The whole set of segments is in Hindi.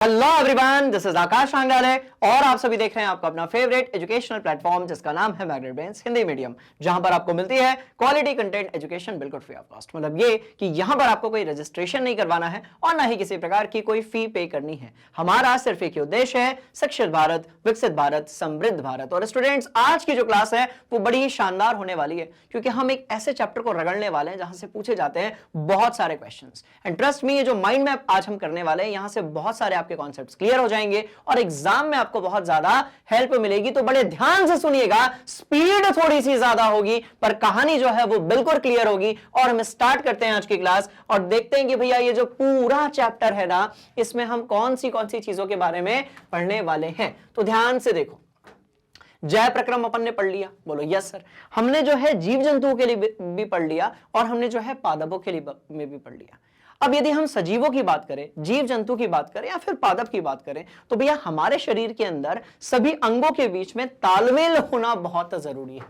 हेलो एवरीवन, दिस इज आकाश रांगडाले और आप सभी देख रहे हैं आपका अपना फेवरेट एजुकेशनल प्लेटफॉर्म जिसका नाम है मैग्नेट ब्रेन्स हिंदी मीडियम, जहां पर आपको मिलती है क्वालिटी कंटेंट एजुकेशन बिल्कुल फ्री ऑफ कॉस्ट। मतलब ये कि यहां पर आपको कोई रजिस्ट्रेशन नहीं करवाना है और ना ही किसी प्रकार की कोई फी पे करनी है। हमारा सिर्फ एक ही उद्देश्य है, शिक्षित भारत, विकसित भारत, समृद्ध भारत। और स्टूडेंट्स, आज की जो क्लास है वो बड़ी ही शानदार होने वाली है क्योंकि हम एक ऐसे चैप्टर को रगड़ने वाले हैं जहां से पूछे जाते हैं बहुत सारे क्वेश्चंस। एंड ट्रस्ट मी, ये जो माइंड मैप आज हम करने वाले हैं, यहां से बहुत सारे आपके कॉन्सेप्ट्स क्लियर हो जाएंगे और एग्जाम में आपको बहुत ज्यादा हेल्प मिलेगी। तो बड़े ध्यान से सुनिएगा, स्पीड थोड़ी सी ज्यादा होगी पर कहानी जो है वो बिल्कुल क्लियर होगी। और हम स्टार्ट करते हैं आज की क्लास और देखते हैं कि भैया ये जो पूरा चैप्टर है ना, इसमें हम कौन सी चीजों के बारे में पढ़ने वाले हैं। तो ध्यान से देखो, जय प्रक्रम अपन ने पढ़ लिया, बोलो यस सर। हमने जो है जीव जंतुओं के लिए भी पढ़ लिया और हमने जो है पादपों के लिए में भी पढ़ लिया। अब यदि हम सजीवों की बात करें, जीव जंतु की बात करें या फिर पादप की बात करें, तो भैया हमारे शरीर के अंदर सभी अंगों के बीच में तालमेल होना बहुत जरूरी है।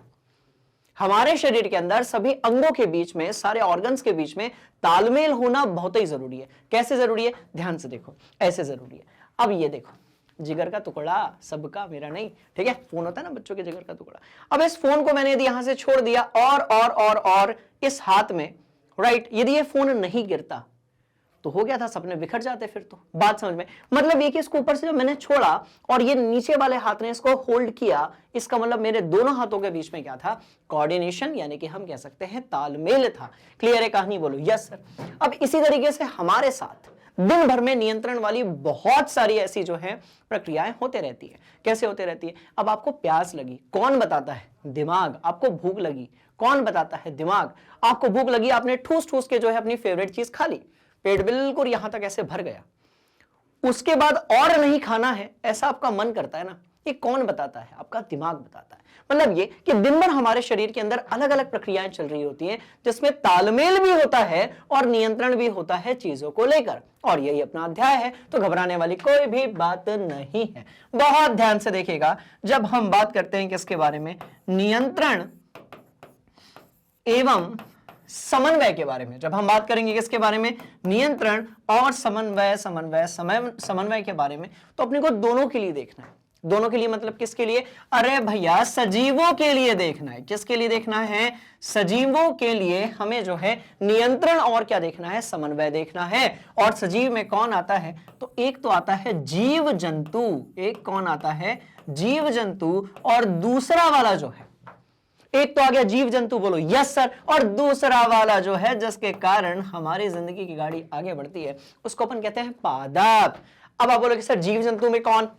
हमारे शरीर के अंदर सभी अंगों के बीच में, सारे ऑर्गन्स के बीच में तालमेल होना बहुत ही जरूरी है। कैसे जरूरी है? ध्यान से देखो, ऐसे जरूरी है। अब ये देखो, जिगर का टुकड़ा सबका, मेरा नहीं, ठीक है। फोन होता है ना बच्चों के, जिगर का टुकड़ा। अब इस फोन को मैंने यदि यहां से छोड़ दिया और इस हाथ में, राइट, यदि ये फोन नहीं गिरता तो हो गया था, सपने बिखर जाते। फिर तो बात समझ में, मतलब ये कि इसको ऊपर से जब मैंने छोड़ा और ये नीचे वाले हाथ ने इसको होल्ड किया, इसका मतलब मेरे दोनों हाथों के बीच में क्या था? कोऑर्डिनेशन, यानी कि हम कह सकते हैं तालमेल था। क्लियर है कहानी? बोलो यस सर। अब इसी तरीके से हमारे साथ दिन भर में नियंत्रण वाली बहुत सारी ऐसी जो है प्रक्रियाएं होते रहती है। कैसे होते रहती है? अब आपको प्यास लगी, कौन बताता है? दिमाग। आपको भूख लगी, कौन बताता है? दिमाग। आपको भूख लगी, आपने ठूस ठूस के जो है अपनी फेवरेट चीज खा ली, पेट बिल्कुल यहां तक ऐसे भर गया, उसके बाद और नहीं खाना है, ऐसा आपका मन करता है ना, ये कौन बताता है? आपका दिमाग बताता है। मतलब ये कि दिन भर हमारे शरीर के अंदर अलग अलग प्रक्रियाएं चल रही होती हैं जिसमें तालमेल भी होता है और नियंत्रण भी होता है चीजों को लेकर। और यही अपना अध्याय है, तो घबराने वाली कोई भी बात नहीं है। बहुत ध्यान से देखिएगा, जब हम बात करते हैं किसके बारे में? नियंत्रण एवं समन्वय के बारे में। जब हम बात करेंगे किसके बारे में? नियंत्रण और समन्वय के बारे में, तो अपने को दोनों के लिए देखना है। दोनों के लिए मतलब किसके लिए? अरे भैया, सजीवों के लिए देखना है। किसके लिए देखना है? सजीवों के लिए हमें जो है नियंत्रण और क्या देखना है? समन्वय देखना है। और सजीव में कौन आता है? तो एक तो आता है जीव जंतु। एक कौन आता है? जीव जंतु। और दूसरा वाला जो है, एक तो आ गया जीव जंतु, बोलो यस सर, और दूसरा वाला जो है जिसके कारण हमारी जिंदगी की गाड़ी आगे बढ़ती है, उसको अपन कहते हैं पादप। अब आप बोलोगे सर जीव जंतु में कौन?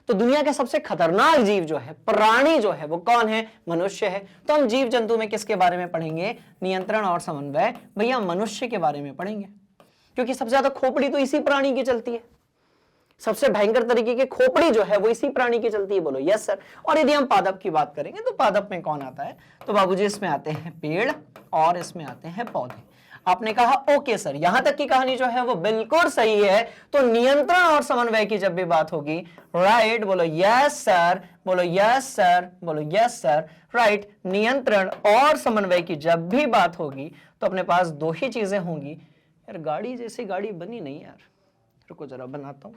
तो दुनिया का सबसे खतरनाक जीव जो है, प्राणी जो है, वो कौन है? मनुष्य है। तो हम जीव जंतु में किसके बारे में पढ़ेंगे? नियंत्रण और समन्वय। भैया मनुष्य के बारे में पढ़ेंगे क्योंकि सबसे ज्यादा खोपड़ी तो इसी प्राणी की चलती है। सबसे भयंकर तरीके की खोपड़ी जो है वो इसी प्राणी की चलती है। बोलो यस सर। और यदि हम पादप की बात करेंगे तो पादप में कौन आता है? तो बाबूजी इसमें आते हैं पेड़ और इसमें आते हैं पौधे। आपने कहा ओके सर, यहां तक की कहानी जो है वो बिल्कुल सही है। तो नियंत्रण और समन्वय की जब भी बात होगी, राइट, बोलो यस सर, बोलो यस सर, बोलो यस सर, राइट, नियंत्रण और समन्वय की जब भी बात होगी तो अपने पास दो ही चीजें होंगी। यार गाड़ी जैसी गाड़ी बनी नहीं यार, रुको जरा बनाता हूं।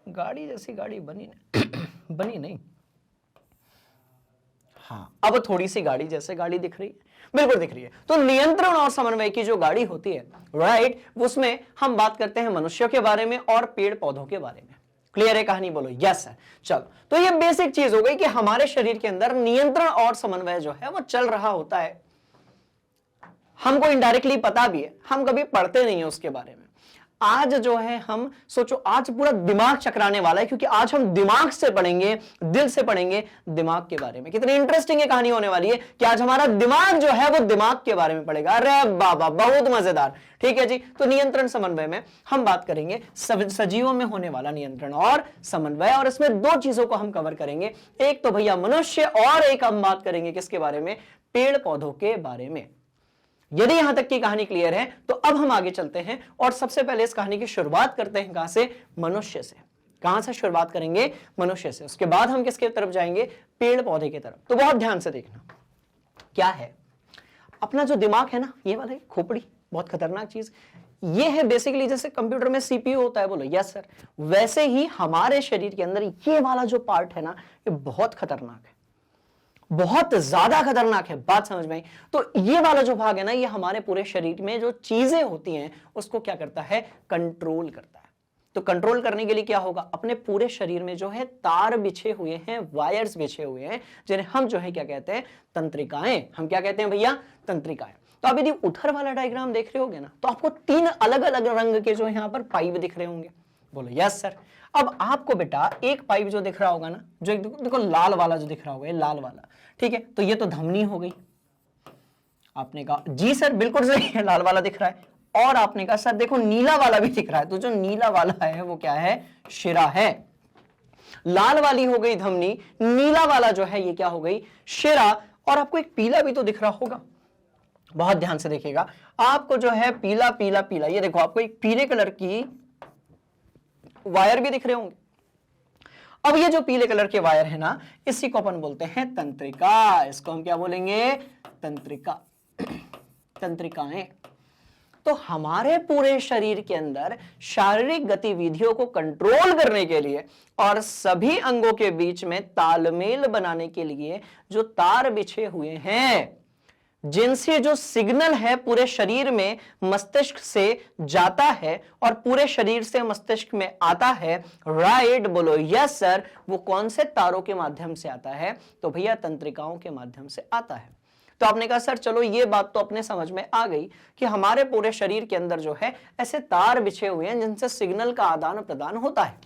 गाड़ी जैसी गाड़ी बनी बनी नहीं। हाँ, अब थोड़ी सी गाड़ी जैसे गाड़ी दिख रही है, बिल्कुल दिख रही है। तो नियंत्रण और समन्वय की जो गाड़ी होती है, राइट, उसमें हम बात करते हैं मनुष्यों के बारे में और पेड़ पौधों के बारे में। क्लियर है कहानी? बोलो यस सर। चलो, तो ये बेसिक चीज हो गई कि हमारे शरीर के अंदर नियंत्रण और समन्वय जो है वो चल रहा होता है। हमको इनडायरेक्टली पता भी है, हम कभी पढ़ते नहीं है उसके बारे में। आज जो है हम सोचो, आज पूरा दिमाग चकराने वाला है क्योंकि आज हम दिमाग से पढ़ेंगे, दिल से पढ़ेंगे दिमाग के बारे में। कितनी इंटरेस्टिंग कहानी होने वाली है कि आज हमारा दिमाग जो है वो दिमाग के बारे में पढ़ेगा। अरे बाबा, बहुत मजेदार। ठीक है जी। तो नियंत्रण समन्वय में हम बात करेंगे सजीवों में होने वाला नियंत्रण और समन्वय, और इसमें दो चीजों को हम कवर करेंगे। एक तो भैया मनुष्य, और एक हम बात करेंगे किसके बारे में? पेड़ पौधों के बारे में। यदि यहां तक की कहानी क्लियर है तो अब हम आगे चलते हैं और सबसे पहले इस कहानी की शुरुआत करते हैं कहां से? मनुष्य से। कहां से शुरुआत करेंगे? मनुष्य से। उसके बाद हम किसके तरफ जाएंगे? पेड़ पौधे की तरफ। तो बहुत ध्यान से देखना क्या है। अपना जो दिमाग है ना, ये वाला खोपड़ी, बहुत खतरनाक चीज, ये है बेसिकली जैसे कंप्यूटर में सीपीयू होता है, बोलो यस सर, वैसे ही हमारे शरीर के अंदर ये वाला जो पार्ट है ना, ये बहुत खतरनाक है, बहुत ज्यादा खतरनाक है। बात समझ में आई? तो ये वाला जो भाग है ना, ये हमारे पूरे शरीर में जो चीजें होती हैं उसको क्या करता है, कंट्रोल करता है। तो कंट्रोल करने के लिए क्या होगा, अपने पूरे शरीर में जो है तार बिछे हुए हैं, वायर्स बिछे हुए हैं, जिन्हें हम जो है क्या कहते हैं, तंत्रिकाएं। हम क्या कहते हैं भैया, तंत्रिकाएं। तो आप यदि उधर वाला डायग्राम देख रहे होगे ना, तो आपको 3 अलग अलग रंग के जो यहाँ पर पाइप दिख रहे होंगे, बोलो यस सर। अब आपको बेटा एक पाइप जो दिख रहा होगा ना, जो एक देखो लाल वाला जो दिख रहा होगा, ये लाल वाला, ठीक है, तो ये तो धमनी हो गई। आपने कहा जी सर बिल्कुल सही है, लाल वाला दिख रहा है। और आपने कहा सर देखो नीला वाला भी दिख रहा है, तो जो नीला वाला है वो क्या है, शिरा है। लाल वाली हो गई धमनी, नीला वाला जो है ये क्या हो गई, शिरा। और आपको एक पीला भी तो दिख रहा होगा, बहुत ध्यान से देखिएगा, आपको जो है पीला पीला पीला, ये देखो आपको एक पीले कलर की वायर भी दिख रहे होंगे। अब ये जो पीले कलर के वायर है ना, इसी को अपन बोलते हैं तंत्रिका। इसको हम क्या बोलेंगे, तंत्रिका, तंत्रिकाएं। तो हमारे पूरे शरीर के अंदर शारीरिक गतिविधियों को कंट्रोल करने के लिए और सभी अंगों के बीच में तालमेल बनाने के लिए जो तार बिछे हुए हैं, जिनसे जो सिग्नल है पूरे शरीर में मस्तिष्क से जाता है और पूरे शरीर से मस्तिष्क में आता है, राइट, बोलो यस सर। वो कौन से तारों के माध्यम से आता है, तो भैया तंत्रिकाओं के माध्यम से आता है। तो आपने कहा सर चलो ये बात तो अपने समझ में आ गई कि हमारे पूरे शरीर के अंदर जो है ऐसे तार बिछे हुए हैं जिनसे सिग्नल का आदान प्रदान होता है।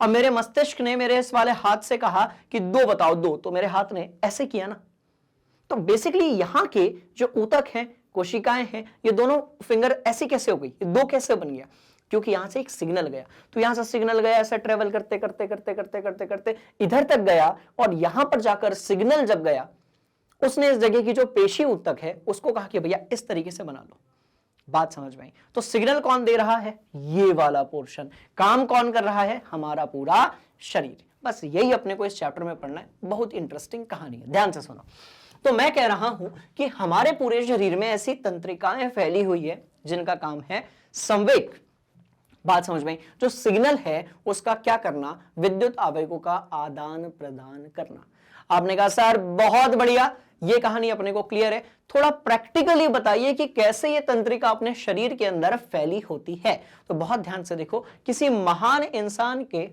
अब मेरे मस्तिष्क ने मेरे इस वाले हाथ से कहा कि 2 बताओ 2, तो मेरे हाथ ने ऐसे किया ना। तो बेसिकली यहां के जो ऊतक हैं, कोशिकाएं हैं, ये दोनों फिंगर ऐसी कैसे हो गई, ये 2 कैसे बन गया, क्योंकि यहां से एक सिग्नल गया। तो यहां से सिग्नल गया, ऐसा ट्रेवल करते करते करते करते करते करते इधर तक गया, और यहां पर जाकर सिग्नल जब गया, उसने इस जगह की जो पेशी ऊतक है उसको कहा कि भैया इस तरीके से बना लो। बात समझ में आई? तो सिग्नल कौन दे रहा है, ये वाला पोर्शन। काम कौन कर रहा है, हमारा पूरा शरीर। बस यही अपने को इस चैप्टर में पढ़ना है, बहुत इंटरेस्टिंग कहानी है, ध्यान से सुनो। तो मैं कह रहा हूं कि हमारे पूरे शरीर में ऐसी तंत्रिकाएं फैली हुई है जिनका काम है संवेग। बात समझ में आई? जो सिग्नल है उसका क्या करना, विद्युत आवेगों का आदान प्रदान करना। आपने कहा सर बहुत बढ़िया, ये कहानी अपने को क्लियर है, थोड़ा प्रैक्टिकली बताइए कि कैसे ये तंत्रिका अपने शरीर के अंदर फैली होती है। तो बहुत ध्यान से देखो, किसी महान इंसान के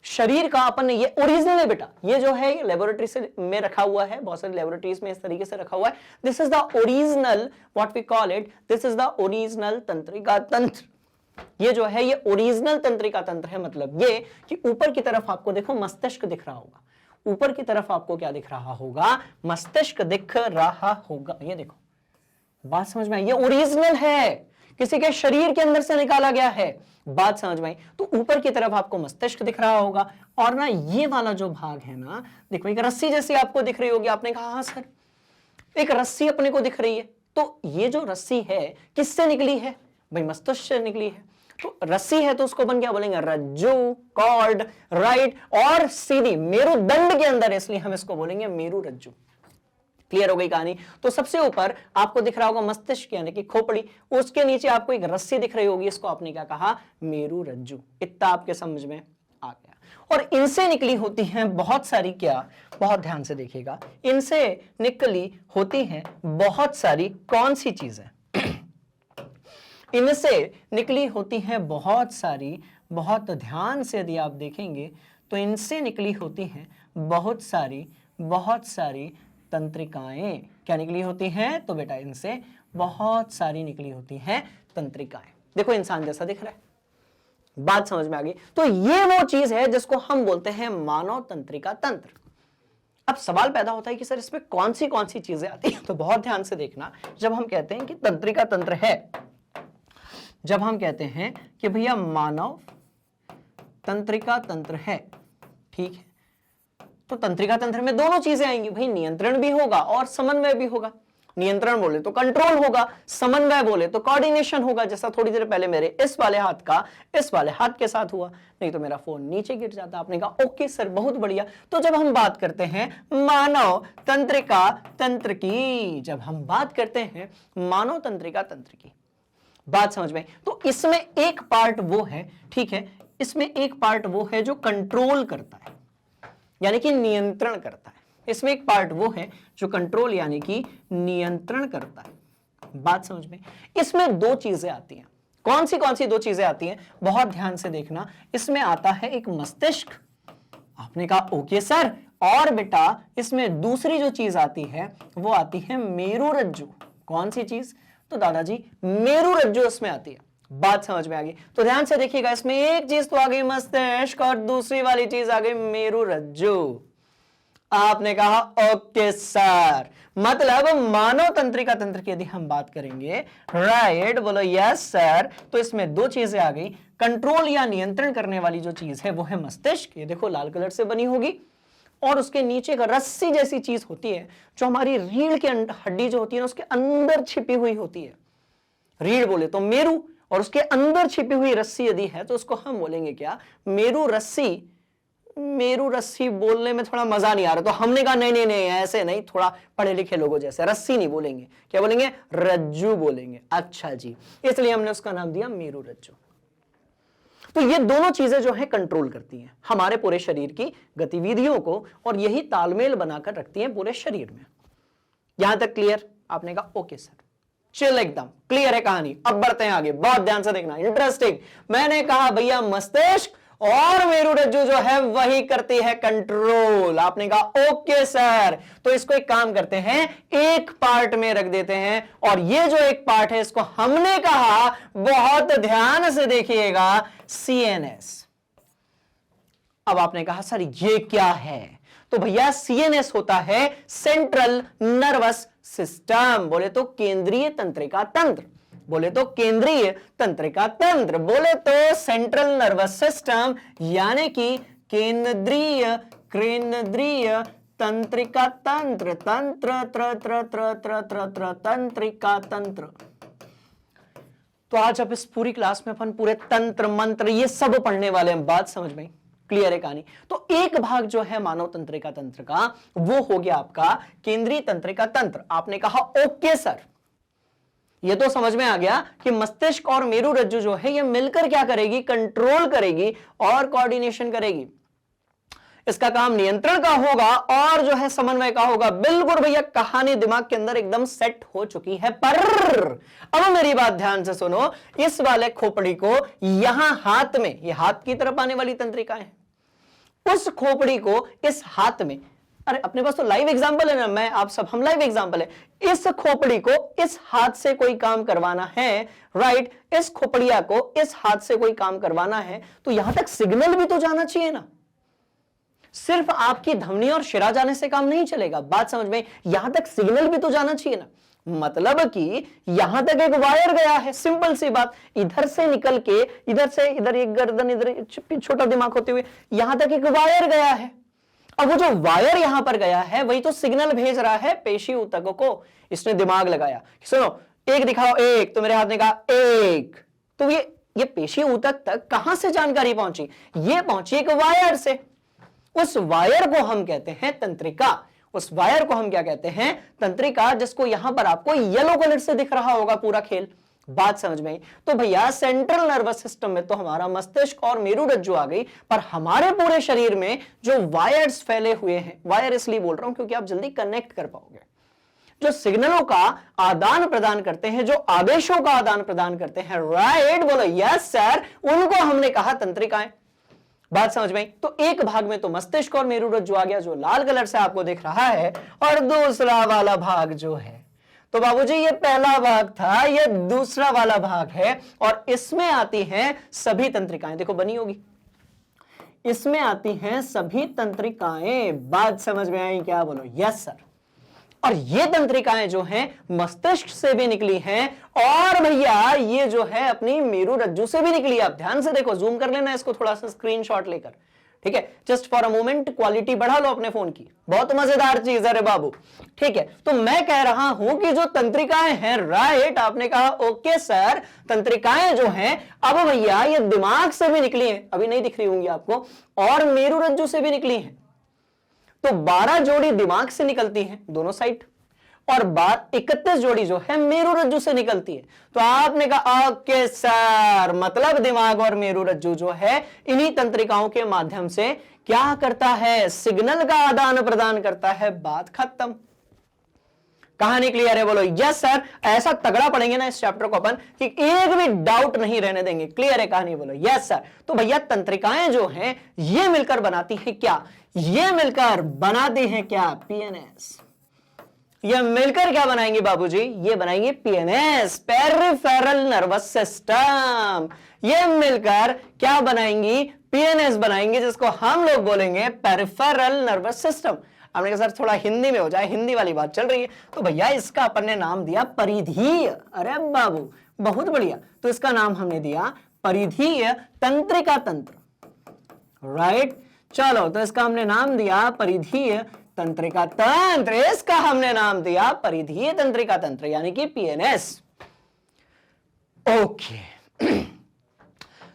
शरीर का अपन ने, ये ओरिजिनल है बेटा, ये जो है ये लेबोरेटरी से में रखा हुआ है, बहुत सारी लेबोरेटरीज में इस तरीके से रखा हुआ है। This is the original, what we call it, this is the original तंत्रिका तंत्र। ये जो है ये ओरिजिनल तंत्रिका तंत्र है। मतलब ये कि ऊपर की तरफ आपको देखो मस्तिष्क दिख रहा होगा, ऊपर की तरफ आपको क्या दिख रहा होगा, मस्तिष्क दिख रहा होगा। ये देखो, बात समझ में आई? ये ओरिजिनल है, किसी के शरीर के अंदर से निकाला गया है। बात समझ में आई? तो ऊपर की तरफ आपको मस्तिष्क दिख रहा होगा, और ना ये वाला जो भाग है ना, देखो एक रस्सी जैसी आपको दिख रही होगी। आपने कहा हाँ सर, एक रस्सी अपने को दिख रही है। तो ये जो रस्सी है किससे निकली है, भाई मस्तिष्क से निकली है। तो रस्सी है तो उसको अपन क्या बोलेंगे, रज्जू, कॉर्ड, राइट। और सीधी मेरुदंड के अंदर, इसलिए हम इसको बोलेंगे मेरु रज्जू। क्लियर हो गई कहानी? तो सबसे ऊपर आपको दिख रहा होगा मस्तिष्क यानी कि खोपड़ी, उसके नीचे आपको एक रस्सी दिख रही होगी, इसको आपने क्या कहा, मेरु रज्जू। इतना आपके समझ में आ गया। और इनसे निकली होती हैं बहुत सारी, क्या, बहुत ध्यान से देखिएगा, इनसे निकली होती हैं बहुत सारी कौन सी चीजें, इनसे निकली होती हैं बहुत सारी, बहुत ध्यान से यदि आप देखेंगे तो इनसे निकली होती हैं बहुत सारी तंत्रिकाएं। क्या निकली होती हैं, तो बेटा इनसे बहुत सारी निकली होती हैं तंत्रिकाएं। देखो इंसान जैसा दिख रहा है, बात समझ में आ गई? तो ये वो चीज है जिसको हम बोलते हैं मानव तंत्रिका तंत्र। अब सवाल पैदा होता है कि सर इसमें कौन सी चीजें आती हैं। तो बहुत ध्यान से देखना, जब हम कहते हैं कि तंत्रिका तंत्र है, जब हम कहते हैं कि भैया मानव तंत्रिका तंत्र है, ठीक है, तो तंत्रिका तंत्र में दोनों चीजें आएंगी भाई, नियंत्रण भी होगा और समन्वय भी होगा। नियंत्रण बोले तो कंट्रोल होगा, समन्वय बोले तो कोऑर्डिनेशन होगा। जैसा थोड़ी देर पहले मेरे इस वाले हाथ का इस वाले हाथ के साथ हुआ, नहीं तो मेरा फोन नीचे गिर जाता। आपने कहा ओके सर बहुत बढ़िया। तो जब हम बात करते हैं मानव तंत्रिका तंत्र की, जब हम बात करते हैं मानव तंत्रिका तंत्र की, बात समझ में? तो इसमें एक पार्ट वो है, ठीक है, इसमें एक पार्ट वो है जो कंट्रोल करता है, यानी कि नियंत्रण करता है। इसमें एक पार्ट वो है जो कंट्रोल यानी कि नियंत्रण करता है। बात समझ में? इसमें दो चीजें आती हैं। कौन सी दो चीजें आती हैं? बहुत ध्यान से देखना। इसमें आता है एक मस्तिष्क, आपने कहा ओके सर, और बेटा इसमें दूसरी जो चीज आती है वो आती है मेरुरज्जु। कौन सी चीज? तो दादाजी मेरुरज्जु इसमें आती है। बात समझ में आ गई? तो ध्यान से देखिएगा, इसमें एक चीज तो आ गई मस्तिष्क और दूसरी वाली चीज आ गई मेरुरज्जु। आपने कहा ओके सर, मतलब मानव तंत्रिका तंत्र की यदि हम बात करेंगे, राइट, बोलो यस सर, तो इसमें दो चीजें आ गई। कंट्रोल या नियंत्रण करने वाली जो चीज है वो है मस्तिष्क, ये देखो लाल कलर से बनी होगी, और उसके नीचे का रस्सी जैसी चीज होती है जो हमारी रीढ़ की हड्डी जो होती है ना उसके अंदर छिपी हुई होती है। रीढ़ बोले तो मेरू, और उसके अंदर छिपी हुई रस्सी यदि है तो उसको हम बोलेंगे क्या? मेरू रस्सी। मेरू रस्सी बोलने में थोड़ा मजा नहीं आ रहा, तो हमने कहा नहीं नहीं नहीं ऐसे नहीं, थोड़ा पढ़े लिखे लोगों जैसे रस्सी नहीं बोलेंगे, क्या बोलेंगे? रज्जू बोलेंगे। अच्छा जी, इसलिए हमने उसका नाम दिया मेरू रज्जू। तो ये दोनों चीजें जो है कंट्रोल करती हैं हमारे पूरे शरीर की गतिविधियों को, और यही तालमेल बनाकर रखती हैं पूरे शरीर में। यहां तक क्लियर? आपने कहा ओके सर, चिल, एकदम क्लियर है कहानी। अब बढ़ते हैं आगे, बहुत ध्यान से देखना, इंटरेस्टिंग। मैंने कहा भैया मस्तिष्क और मेरुरज्जु जो है वही करती है कंट्रोल। आपने कहा ओके सर, तो इसको एक काम करते हैं, एक पार्ट में रख देते हैं, और ये जो एक पार्ट है इसको हमने कहा, बहुत ध्यान से देखिएगा, सीएनएस। अब आपने कहा सर ये क्या है? तो भैया सीएनएस होता है सेंट्रल नर्वस सिस्टम, बोले तो केंद्रीय तंत्रिका तंत्र, बोले तो केंद्रीय तंत्रिका तंत्र, बोले तो सेंट्रल नर्वस सिस्टम, यानी कि केंद्रीय तंत्रिका तंत्र, तंत्रिका तंत्र। तो आज अब इस पूरी क्लास में अपन पूरे तंत्र मंत्र ये सब पढ़ने वाले हैं। बात समझ में? क्लियर है कहानी? तो एक भाग जो है मानव तंत्रिका तंत्र का वो हो गया आपका केंद्रीय तंत्रिका तंत्र। आपने कहा ओके सर, ये तो समझ में आ गया कि मस्तिष्क और मेरुरज्जु जो है ये मिलकर क्या करेगी? कंट्रोल करेगी और कोऑर्डिनेशन करेगी। इसका काम नियंत्रण का होगा और जो है समन्वय का होगा। बिल्कुल भैया, कहानी दिमाग के अंदर एकदम सेट हो चुकी है। पर अब मेरी बात ध्यान से सुनो, इस वाले खोपड़ी को यहां हाथ में, ये हाथ की तरफ आने वाली तंत्रिकाएं हैं, उस खोपड़ी को इस हाथ में, अरे अपने पास तो लाइव एग्जांपल है ना, मैं आप सब हम लाइव एग्जांपल है। इस खोपड़ी को इस हाथ से कोई काम करवाना है, राइट, इस खोपड़िया को इस हाथ से कोई काम करवाना है, तो यहां तक सिग्नल भी तो जाना चाहिए ना। सिर्फ आपकी धमनी और शिरा जाने से काम नहीं चलेगा। बात समझ में? यहां तक सिग्नल भी तो जाना चाहिए ना। मतलब कि यहां तक एक वायर गया है, सिंपल सी बात, इधर से निकल के इधर से इधर, एक गर्दन इधर, छोटा दिमाग होते हुए यहां तक एक वायर गया है। अब वो जो वायर यहां पर गया है वही तो सिग्नल भेज रहा है पेशी ऊतकों को। इसने दिमाग लगाया, सुनो एक दिखाओ, एक, तो मेरे हाथ ने कहा एक, तो ये पेशी ऊतक तक कहां से जानकारी पहुंची? ये पहुंची एक वायर से। उस वायर को हम कहते हैं तंत्रिका। उस वायर को हम क्या कहते हैं? तंत्रिका, जिसको यहां पर आपको येलो कलर से दिख रहा होगा पूरा खेल। बात समझ में आई? तो भैया सेंट्रल नर्वस सिस्टम में तो हमारा मस्तिष्क और मेरुरज्जु आ गई, पर हमारे पूरे शरीर में जो वायर्स फैले हुए हैं, वायर इसलिए बोल रहा हूं क्योंकि आप जल्दी कनेक्ट कर पाओगे, जो सिग्नलों का आदान प्रदान करते हैं, जो आदेशों का आदान प्रदान करते हैं, राइट, बोलो यस सर, उनको हमने कहा तंत्रिकाएं। बात समझ में? तो एक भाग में तो मस्तिष्क और मेरुरज्जु आ गया जो लाल कलर से आपको दिख रहा है, और दूसरा वाला भाग जो है, तो बाबूजी ये पहला भाग था, ये दूसरा वाला भाग है, और इसमें आती हैं सभी तंत्रिकाएं। देखो बनी होगी, इसमें आती हैं सभी तंत्रिकाएं। बात समझ में आई क्या? बोलो यस सर। और ये तंत्रिकाएं जो हैं मस्तिष्क से भी निकली हैं, और भैया ये जो है अपनी मेरुरज्जु से भी निकली। आप ध्यान से देखो, जूम कर लेना इसको थोड़ा सा स्क्रीनशॉट लेकर, ठीक है, just for a moment quality बढ़ा लो अपने फोन की, बहुत मजेदार चीज है रे बाबू। ठीक है, तो मैं कह रहा हूं कि जो तंत्रिकाएं हैं, राइट, आपने कहा ओके सर, तंत्रिकाएं जो हैं अब भैया ये दिमाग से भी निकली हैं, अभी नहीं दिख रही होंगी आपको, और मेरुरज्जु से भी निकली हैं। तो 12 जोड़ी दिमाग से निकलती हैं दोनों साइड, और 31 जोड़ी जो है मेरुरज्जु से निकलती है। तो आपने कहा ओके सर, मतलब दिमाग और मेरुरज्जु जो है इन्हीं तंत्रिकाओं के माध्यम से क्या करता है, सिग्नल का आदान प्रदान करता है। बात खत्म। कहानी क्लियर है? बोलो यस सर। ऐसा तगड़ा पढ़ेंगे ना इस चैप्टर को अपन कि एक भी डाउट नहीं रहने देंगे। क्लियर है कहानी? बोलो यस सर। तो भैया तंत्रिकाएं जो हैं ये मिलकर बनाती है क्या? ये मिलकर बनाती हैं क्या? पीएनएस। ये मिलकर क्या बनाएंगे बाबूजी? ये बनाएंगे पीएनएस, पेरिफेरल नर्वस सिस्टम। ये मिलकर क्या बनाएंगी? पीएनएस बनाएंगे, जिसको हम लोग बोलेंगे पेरिफेरल नर्वस सिस्टम। आपने कहा सर थोड़ा हिंदी में हो जाए, हिंदी वाली बात चल रही है। तो भैया इसका अपन ने नाम दिया परिधीय। अरे बाबू बहुत बढ़िया। तो इसका नाम हमने दिया परिधीय तंत्रिका तंत्र। राइट, चलो तो इसका हमने नाम दिया परिधीय तंत्रिका तंत्र। इसका हमने नाम दिया परिधीय तंत्रिका तंत्र, यानी कि पीएनएस। ओके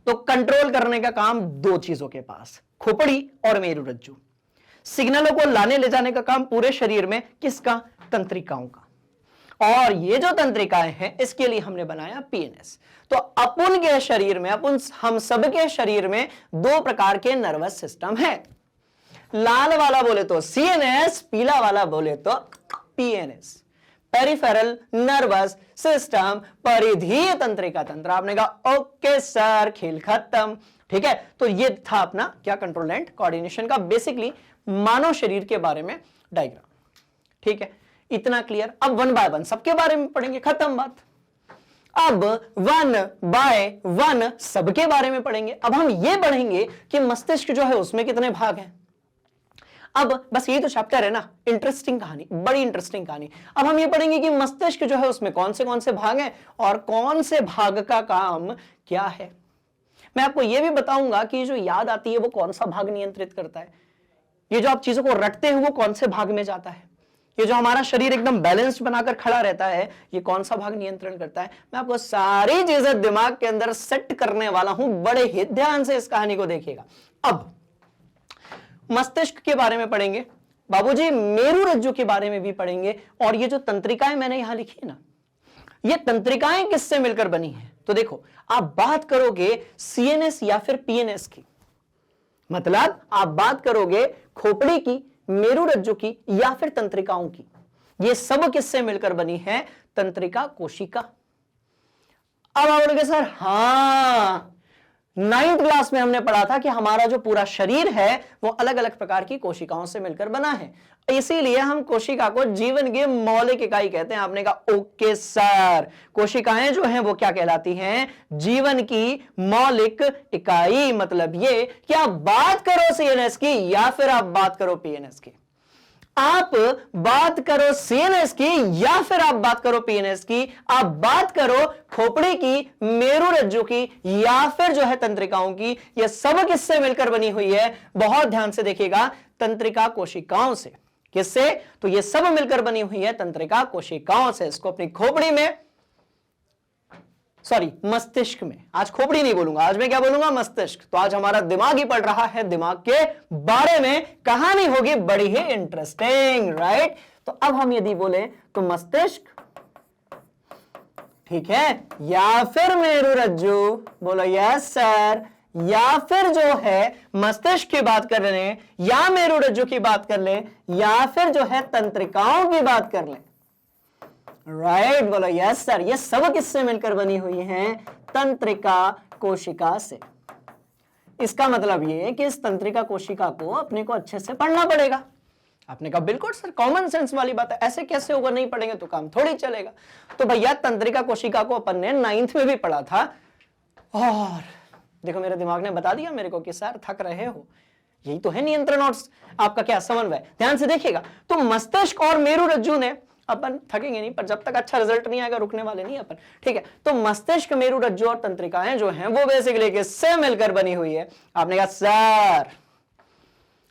तो कंट्रोल करने का काम दो चीजों के पास, खोपड़ी और मेरुरज्जु। सिग्नलों को लाने ले जाने का काम पूरे शरीर में किसका? तंत्रिकाओं का। और ये जो तंत्रिकाएं हैं इसके लिए हमने बनाया पीएनएस। तो अपन के शरीर में, हम सबके शरीर में दो प्रकार के नर्वस सिस्टम है। लाल वाला बोले तो सीएनएस, पीला वाला बोले तो पीएनएस, पेरिफेरल नर्वस सिस्टम, परिधीय तंत्रिका तंत्र। आपने कहा ओके सर, खेल खत्म। ठीक है, तो ये था अपना क्या, कंट्रोल एंड कोऑर्डिनेशन का बेसिकली मानव शरीर के बारे में डायग्राम। ठीक है, इतना क्लियर। अब वन बाय वन सबके बारे में पढ़ेंगे, खत्म बात। अब वन बाय वन सबके बारे में पढ़ेंगे। अब हम ये पढ़ेंगे कि मस्तिष्क जो है उसमें कितने भाग हैं। अब बस यही तो चैप्टर है ना, इंटरेस्टिंग कहानी, बड़ी इंटरेस्टिंग कहानी। अब हम ये पढ़ेंगे कि मस्तिष्क जो है उसमें कौन से भाग हैं और कौन से भाग का काम क्या है। मैं आपको यह भी बताऊंगा कि जो याद आती है वो कौन सा भाग नियंत्रित करता है। ये जो आप चीजों को रटते हो वो कौन से भाग में जाता है। ये जो हमारा शरीर एकदम बैलेंस्ड बनाकर खड़ा रहता है ये कौन सा भाग नियंत्रण करता है। मैं आपको सारी चीजें दिमाग के अंदर सेट करने वाला हूं, बड़े ही ध्यान से इस कहानी को देखिएगा। अब मस्तिष्क के बारे में पढ़ेंगे बाबूजी, मेरुरज्जु के बारे में भी पढ़ेंगे। और ये जो तंत्रिकाएं मैंने यहां लिखी है ना, ये तंत्रिकाएं किससे मिलकर बनी है। तो देखो, आप बात करोगे सीएनएस या फिर पीएनएस की, मतलब आप बात करोगे खोपड़ी की, मेरुरज्जु की या फिर तंत्रिकाओं की। ये सब किससे मिलकर बनी है? तंत्रिका कोशिका। अब आप बोलोगे सर हाँ, 9th क्लास में हमने पढ़ा था कि हमारा जो पूरा शरीर है वो अलग अलग प्रकार की कोशिकाओं से मिलकर बना है, इसीलिए हम कोशिका को जीवन की मौलिक इकाई कहते हैं। आपने कहा ओके सर, कोशिकाएं जो हैं वो क्या कहलाती हैं? जीवन की मौलिक इकाई। मतलब ये कि आप बात करो सीएनएस की या फिर आप बात करो पीएनएस की, आप बात करो सीएनएस की या फिर आप बात करो पीएनएस की, आप बात करो खोपड़ी की, मेरुरज्जु की या फिर जो है तंत्रिकाओं की, ये सब किससे मिलकर बनी हुई है? बहुत ध्यान से देखिएगा, तंत्रिका कोशिकाओं से। किससे? तो ये सब मिलकर बनी हुई है तंत्रिका कोशिकाओं से। इसको अपनी खोपड़ी में, सॉरी मस्तिष्क में, आज खोपड़ी नहीं बोलूंगा, आज मैं क्या बोलूंगा? मस्तिष्क। तो आज हमारा दिमाग ही पढ़ रहा है, दिमाग के बारे में कहानी होगी बड़ी ही इंटरेस्टिंग। राइट, तो अब हम यदि बोले तो मस्तिष्क, ठीक है, या फिर मेरुरज्जु, बोलो यस सर, या फिर जो है मस्तिष्क की बात कर रहे हैं या मेरुरज्जु की बात कर ले या फिर जो है तंत्रिकाओं की बात कर ले। राइट, बोलो यस सर। ये सब किससे मिलकर बनी हुई है? तंत्रिका कोशिका से। इसका मतलब ये है कि इस तंत्रिका कोशिका को अपने को अच्छे से पढ़ना पड़ेगा। आपने कहा बिल्कुल सर, कॉमन सेंस वाली बात है, ऐसे कैसे होगा, नहीं पढ़ेंगे तो काम थोड़ी चलेगा। तो भैया तंत्रिका कोशिका को अपन ने 9th में भी पढ़ा था। और देखो मेरे दिमाग ने बता दिया मेरे को कि सर थक रहे हो, यही तो है नियंत्रण और आपका क्या समन्वय। ध्यान से देखिएगा, तो मस्तिष्क और मेरुरज्जु ने, अपन थकेंगे नहीं पर जब तक अच्छा रिजल्ट नहीं आएगा रुकने वाले नहीं अपन, ठीक है। तो मस्तिष्क, मेरुरज्जु और तंत्रिकाएं जो हैं वो बेसिकली किससे मिलकर बनी हुई है? आपने कहा सर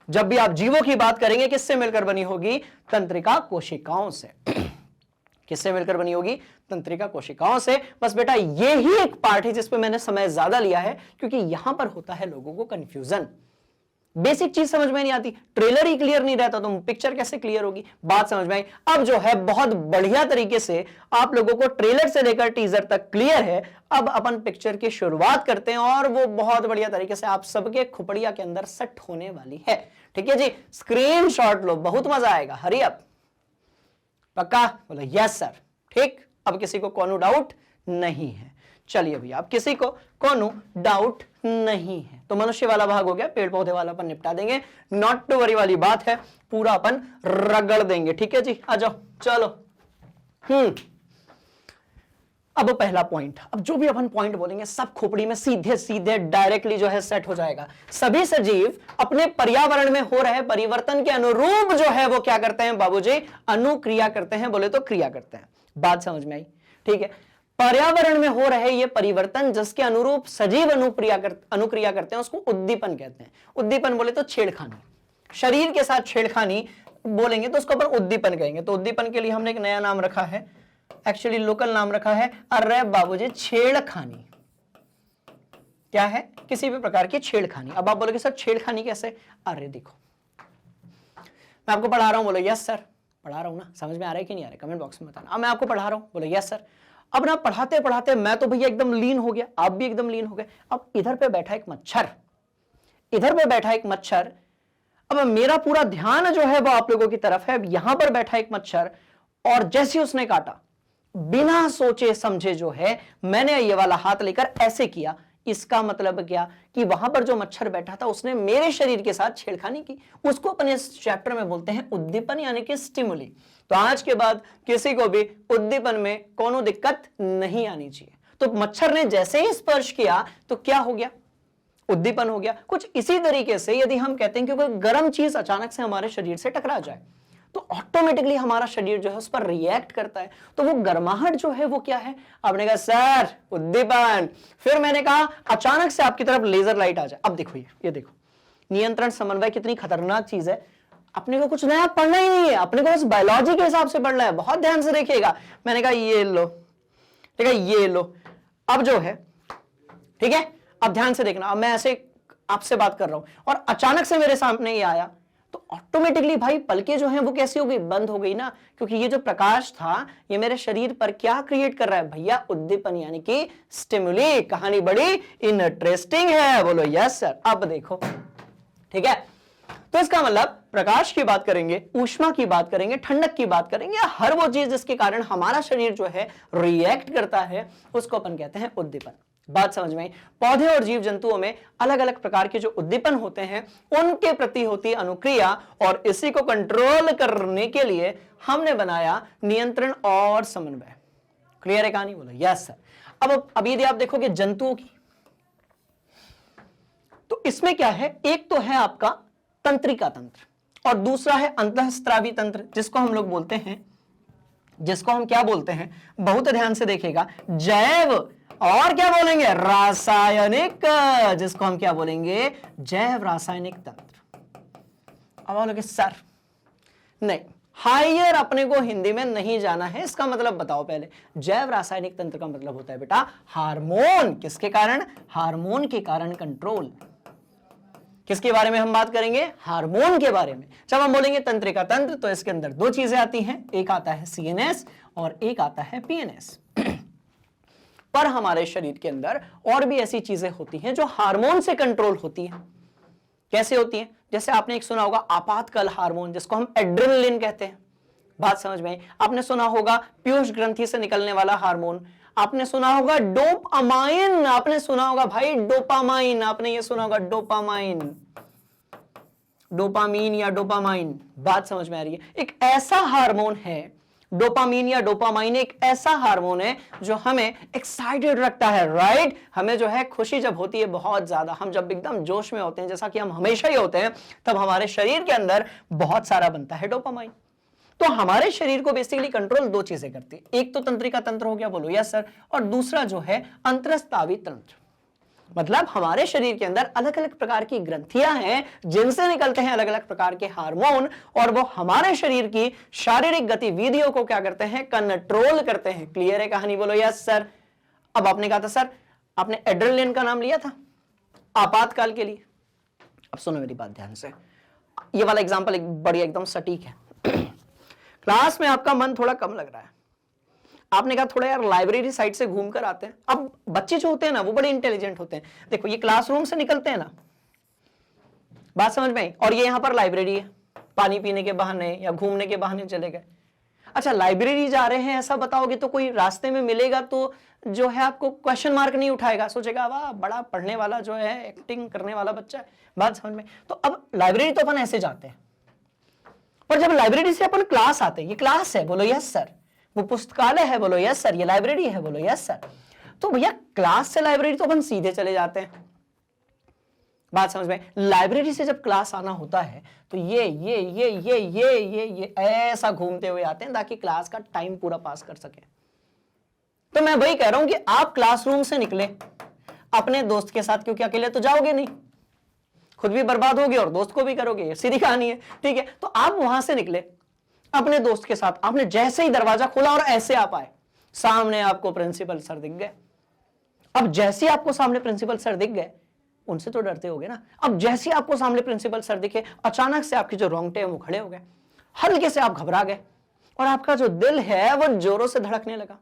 जब भी आप जीवों की बात करेंगे किससे मिलकर बनी होगी? तंत्रिका कोशिकाओं से। किससे मिलकर बनी होगी? तंत्रिका कोशिकाओं से। बस बेटा ये ही एक पार्ट है जिसपे मैंने समय ज्यादा लिया है क्योंकि यहां पर होता है लोगों को कंफ्यूजन। बेसिक चीज समझ में नहीं आती, ट्रेलर ही क्लियर नहीं रहता तो पिक्चर कैसे क्लियर होगी? बात समझ में आई? अब जो है बहुत बढ़िया तरीके से आप लोगों को ट्रेलर से लेकर टीजर तक क्लियर है। अब अपन पिक्चर की शुरुआत करते हैं और वो बहुत बढ़िया तरीके से आप सबके खोपड़िया के अंदर सेट होने वाली है। ठीक है जी, स्क्रीनशॉट लो, बहुत मजा आएगा। हरी अप, पक्का? बोलो यस सर। ठीक, अब किसी को कोनो डाउट नहीं है? चलिए भैया, अब किसी को कोनो डाउट नहीं है तो मनुष्य वाला भाग हो गया, पेड़ पौधे वाला अपन निपटा देंगे, नॉट टू वरी वाली बात है, पूरा अपन रगड़ देंगे। ठीक है जी, आ जाओ, चलो। अब पहला पॉइंट, अब जो भी अपन पॉइंट बोलेंगे सब खोपड़ी में सीधे सीधे डायरेक्टली जो है सेट हो जाएगा। सभी सजीव अपने पर्यावरण में हो रहे परिवर्तन के अनुरूप जो है वो क्या करते हैं बाबूजी? अनुक्रिया करते हैं, बोले तो क्रिया करते हैं। बात समझ में आई? ठीक है, पर्यावरण में हो रहे ये परिवर्तन जिसके अनुरूप सजीव अनुक्रिया करते हैं उसको उद्दीपन कहते हैं। उद्दीपन बोले तो छेड़खानी, शरीर के साथ छेड़खानी बोलेंगे तो उसको अपन उद्दीपन कहेंगे। तो उद्दीपन के लिए हमने एक नया नाम रखा है, एक्चुअली लोकल नाम रखा है, अरे बाबूजी छेड़खानी। क्या है? किसी भी प्रकार की छेड़खानी। अब आप बोलोगे सर छेड़खानी कैसे? अरे देखो, मैं आपको पढ़ा रहा हूं, बोलो यस सर। पढ़ा रहा हूं ना, समझ में आ रहा है कि नहीं आ रहा है? कमेंट बॉक्स में बताना। अब मैं आपको पढ़ा रहा हूं, बोलो यस सर। अब ना पढ़ाते पढ़ाते मैं तो भैया एकदम लीन हो गया, आप भी एकदम लीन हो गए। अब इधर पे बैठा एक मच्छर, इधर पे बैठा एक मच्छर, अब मेरा पूरा ध्यान जो है वो आप लोगों की तरफ है। यहां पर बैठा एक मच्छर और जैसे उसने काटा, बिना सोचे समझे जो है मैंने ये वाला हाथ लेकर ऐसे किया। इसका मतलब क्या? कि वहां पर जो मच्छर बैठा था उसने मेरे शरीर के साथ छेड़खानी की। उसको अपन इस चैप्टर में बोलते हैं उद्दीपन, यानी कि स्टिमुली। तो आज के बाद किसी को भी उद्दीपन में कोनो दिक्कत नहीं आनी चाहिए। तो मच्छर ने जैसे ही स्पर्श किया तो क्या हो गया? उद्दीपन हो गया। कुछ इसी तरीके से यदि हम कहते हैं कि कोई गर्म चीज अचानक से हमारे शरीर से टकरा जाए तो ऑटोमेटिकली हमारा शरीर जो है उस पर रिएक्ट करता है। तो वो गर्माहट जो है वो क्या है? आपने कहा सर उद्दीपन। फिर मैंने कहा अचानक से आपकी तरफ लेजर लाइट आ जाए। अब देखो, ये देखो, नियंत्रण समन्वय कितनी खतरनाक चीज है। अपने को कुछ नया पढ़ना ही नहीं है, अपने को बस बायोलॉजी के हिसाब से पढ़ना है। बहुत ध्यान से देखिएगा। मैंने कहा ये लो, ठीक है, ये लो। अब जो है, ठीक है, अब ध्यान से देखना। अब मैं ऐसे आपसे बात कर रहा हूं और अचानक से मेरे सामने ये आया तो ऑटोमेटिकली भाई पलकें जो हैं वो कैसी हो गई? बंद हो गई ना, क्योंकि ये जो प्रकाश था ये मेरे शरीर पर क्या क्रिएट कर रहा है भैया? उद्दीपन, यानी कि स्टिमुली। कहानी बड़ी इंटरेस्टिंग है, बोलो यस सर। अब देखो, ठीक है, तो इसका मतलब प्रकाश की बात करेंगे, ऊष्मा की बात करेंगे, ठंडक की बात करेंगे, हर वो चीज जिसके कारण हमारा शरीर जो है रिएक्ट करता है उसको अपन कहते हैं उद्दीपन। बात समझ में आई? पौधे और जीव जंतुओं में अलग अलग प्रकार के जो उद्दीपन होते हैं उनके प्रति होती है अनुक्रिया, और इसी को कंट्रोल करने के लिए हमने बनाया नियंत्रण और समन्वय। क्लियर है कहानी? बोलो यस सर। अब यदि आप देखोगे जंतुओं की, तो इसमें क्या है? एक तो है आपका तंत्रिका तंत्र और दूसरा है अंतःस्रावी तंत्र, जिसको हम लोग बोलते हैं, जिसको हम क्या बोलते हैं? बहुत ध्यान से देखिएगा, जैव और क्या बोलेंगे? रासायनिक, जिसको हम क्या बोलेंगे? जैव रासायनिक तंत्र। अब बोलोगे सर नहीं, हायर अपने को हिंदी में नहीं जाना है, इसका मतलब बताओ पहले। जैव रासायनिक तंत्र का मतलब होता है बेटा हार्मोन। किसके कारण? हार्मोन के कारण कंट्रोल। किसके बारे में हम बात करेंगे? हार्मोन के बारे में। जब हम बोलेंगे तंत्रिका तंत्र तो इसके अंदर दो चीजें आती हैं, एक आता है सीएनएस और एक आता है पीएनएस। पर हमारे शरीर के अंदर और भी ऐसी चीजें होती हैं जो हार्मोन से कंट्रोल होती हैं। कैसे होती हैं? जैसे आपने एक सुना होगा आपातकाल हार्मोन, जिसको हम एड्रेनलिन कहते हैं। बात समझ में आई? आपने सुना होगा पीयूष ग्रंथि से निकलने वाला हार्मोन, आपने सुना होगा डोपामाइन, आपने सुना होगा भाई डोपामाइन, आपने ये सुना होगा डोपामाइन, डोपामीन या डोपामाइन। बात समझ में आ रही है? एक ऐसा हार्मोन है, डोपामीन या डोपामाइन एक ऐसा हार्मोन है जो हमें एक्साइटेड रखता है, राइट? हमें जो है खुशी जब होती है बहुत ज्यादा, हम जब एकदम जोश में होते हैं, जैसा कि हम हमेशा ही होते हैं, तब हमारे शरीर के अंदर बहुत सारा बनता है डोपामाइन। तो हमारे शरीर को बेसिकली कंट्रोल दो चीजें करती है, एक तो तंत्रिका तंत्र हो गया, बोलो यस सर, और दूसरा जो है अंतःस्रावी तंत्र। मतलब हमारे शरीर के अंदर अलग अलग प्रकार की ग्रंथियां हैं जिनसे निकलते हैं अलग अलग प्रकार के हार्मोन, और वो हमारे शरीर की शारीरिक गतिविधियों को क्या करते हैं? कंट्रोल करते हैं। क्लियर है कहानी? बोलो यस सर। अब आपने कहा था सर, आपने एड्रेनलिन का नाम लिया था आपातकाल के लिए। अब सुनो मेरी बात ध्यान से, ये वाला एग्जांपल एक बढ़िया एकदम सटीक है। क्लास में आपका मन थोड़ा कम लग रहा है, आपने कहा थोड़ा यार लाइब्रेरी साइड से घूम कर आते हैं। अब बच्चे जो होते हैं ना वो बड़े इंटेलिजेंट होते हैं। देखो ये क्लासरूम से निकलते हैं ना, बात समझ में आई, और ये यहां पर लाइब्रेरी है, पानी पीने के बहाने या घूमने के बहाने चले गए। अच्छा लाइब्रेरी जा रहे हैं ऐसा बताओगे तो कोई रास्ते में मिलेगा तो जो है आपको क्वेश्चन मार्क नहीं उठाएगा, सोचेगा वाह बड़ा पढ़ने वाला जो है, एक्टिंग करने वाला बच्चा है। बात समझ में? तो अब लाइब्रेरी तो अपन ऐसे जाते हैं, पर जब लाइब्रेरी से अपन क्लास आते हैं, ये क्लास है, बोलो यस सर। वो पुस्तकालय है, बोलो यस सर। ये लाइब्रेरी है, बोलो यस सर। तो भैया क्लास से लाइब्रेरी तो अपन सीधे चले जाते हैं, बात समझ में? लाइब्रेरी से जब क्लास आना होता है तो ये ऐसा घूमते हुए आते हैं ताकि क्लास का टाइम पूरा पास कर सके। तो मैं वही कह रहा हूं कि आप क्लासरूम से निकले अपने दोस्त के साथ, क्योंकि अकेले तो जाओगे नहीं, खुद भी बर्बाद होगे और दोस्त को भी करोगे, ये सीधी कहानी है, ठीक है। तो आप वहां से निकले अपने दोस्त के साथ, आपने जैसे ही दरवाजा खोला और ऐसे आप आए, सामने आपको प्रिंसिपल सर दिख गए। अब जैसे आपको सामने प्रिंसिपल सर दिख गए, उनसे तो डरते होगे ना। अब जैसे आपको सामने प्रिंसिपल सर दिखे, अचानक से आपके जो रोंगटे हैं वो खड़े हो गए, हल्के से आप घबरा गए और आपका जो दिल है वो जोरों से धड़कने लगा।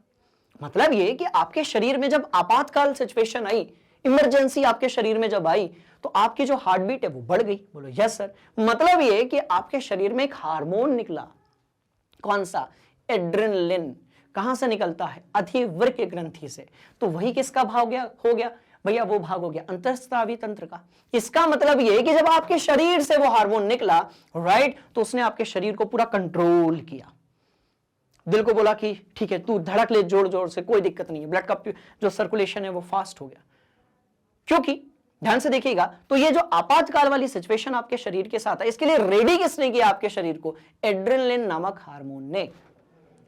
मतलब ये कि आपके शरीर में जब आपातकाल सिचुएशन आई, इमरजेंसी आपके शरीर में जब आई, तो आपकी जो हार्ट बीट है वो बढ़ गई, बोलो यस सर। मतलब ये कि आपके शरीर में एक हार्मोन निकला, कौन सा? एड्रेनलिन। कहां से निकलता है? अधिवृक्क ग्रंथि से। तो वही किसका भाग हो गया भैया? वो भाग हो गया अंतःस्रावी तंत्र का। इसका मतलब ये कि जब आपके शरीर से वो हार्मोन निकला, राइट, तो उसने आपके शरीर को पूरा कंट्रोल किया। दिल को बोला कि ठीक है तू धड़क ले जोर जोर से, कोई दिक्कत नहीं है, ब्लड का जो सर्कुलेशन है वो फास्ट हो गया। क्योंकि ध्यान से देखिएगा, तो ये जो आपातकाल वाली सिचुएशन आपके शरीर के साथ है, इसके लिए रेडी किसने किया आपके शरीर को? एड्रेनलिन नामक हार्मोन ने।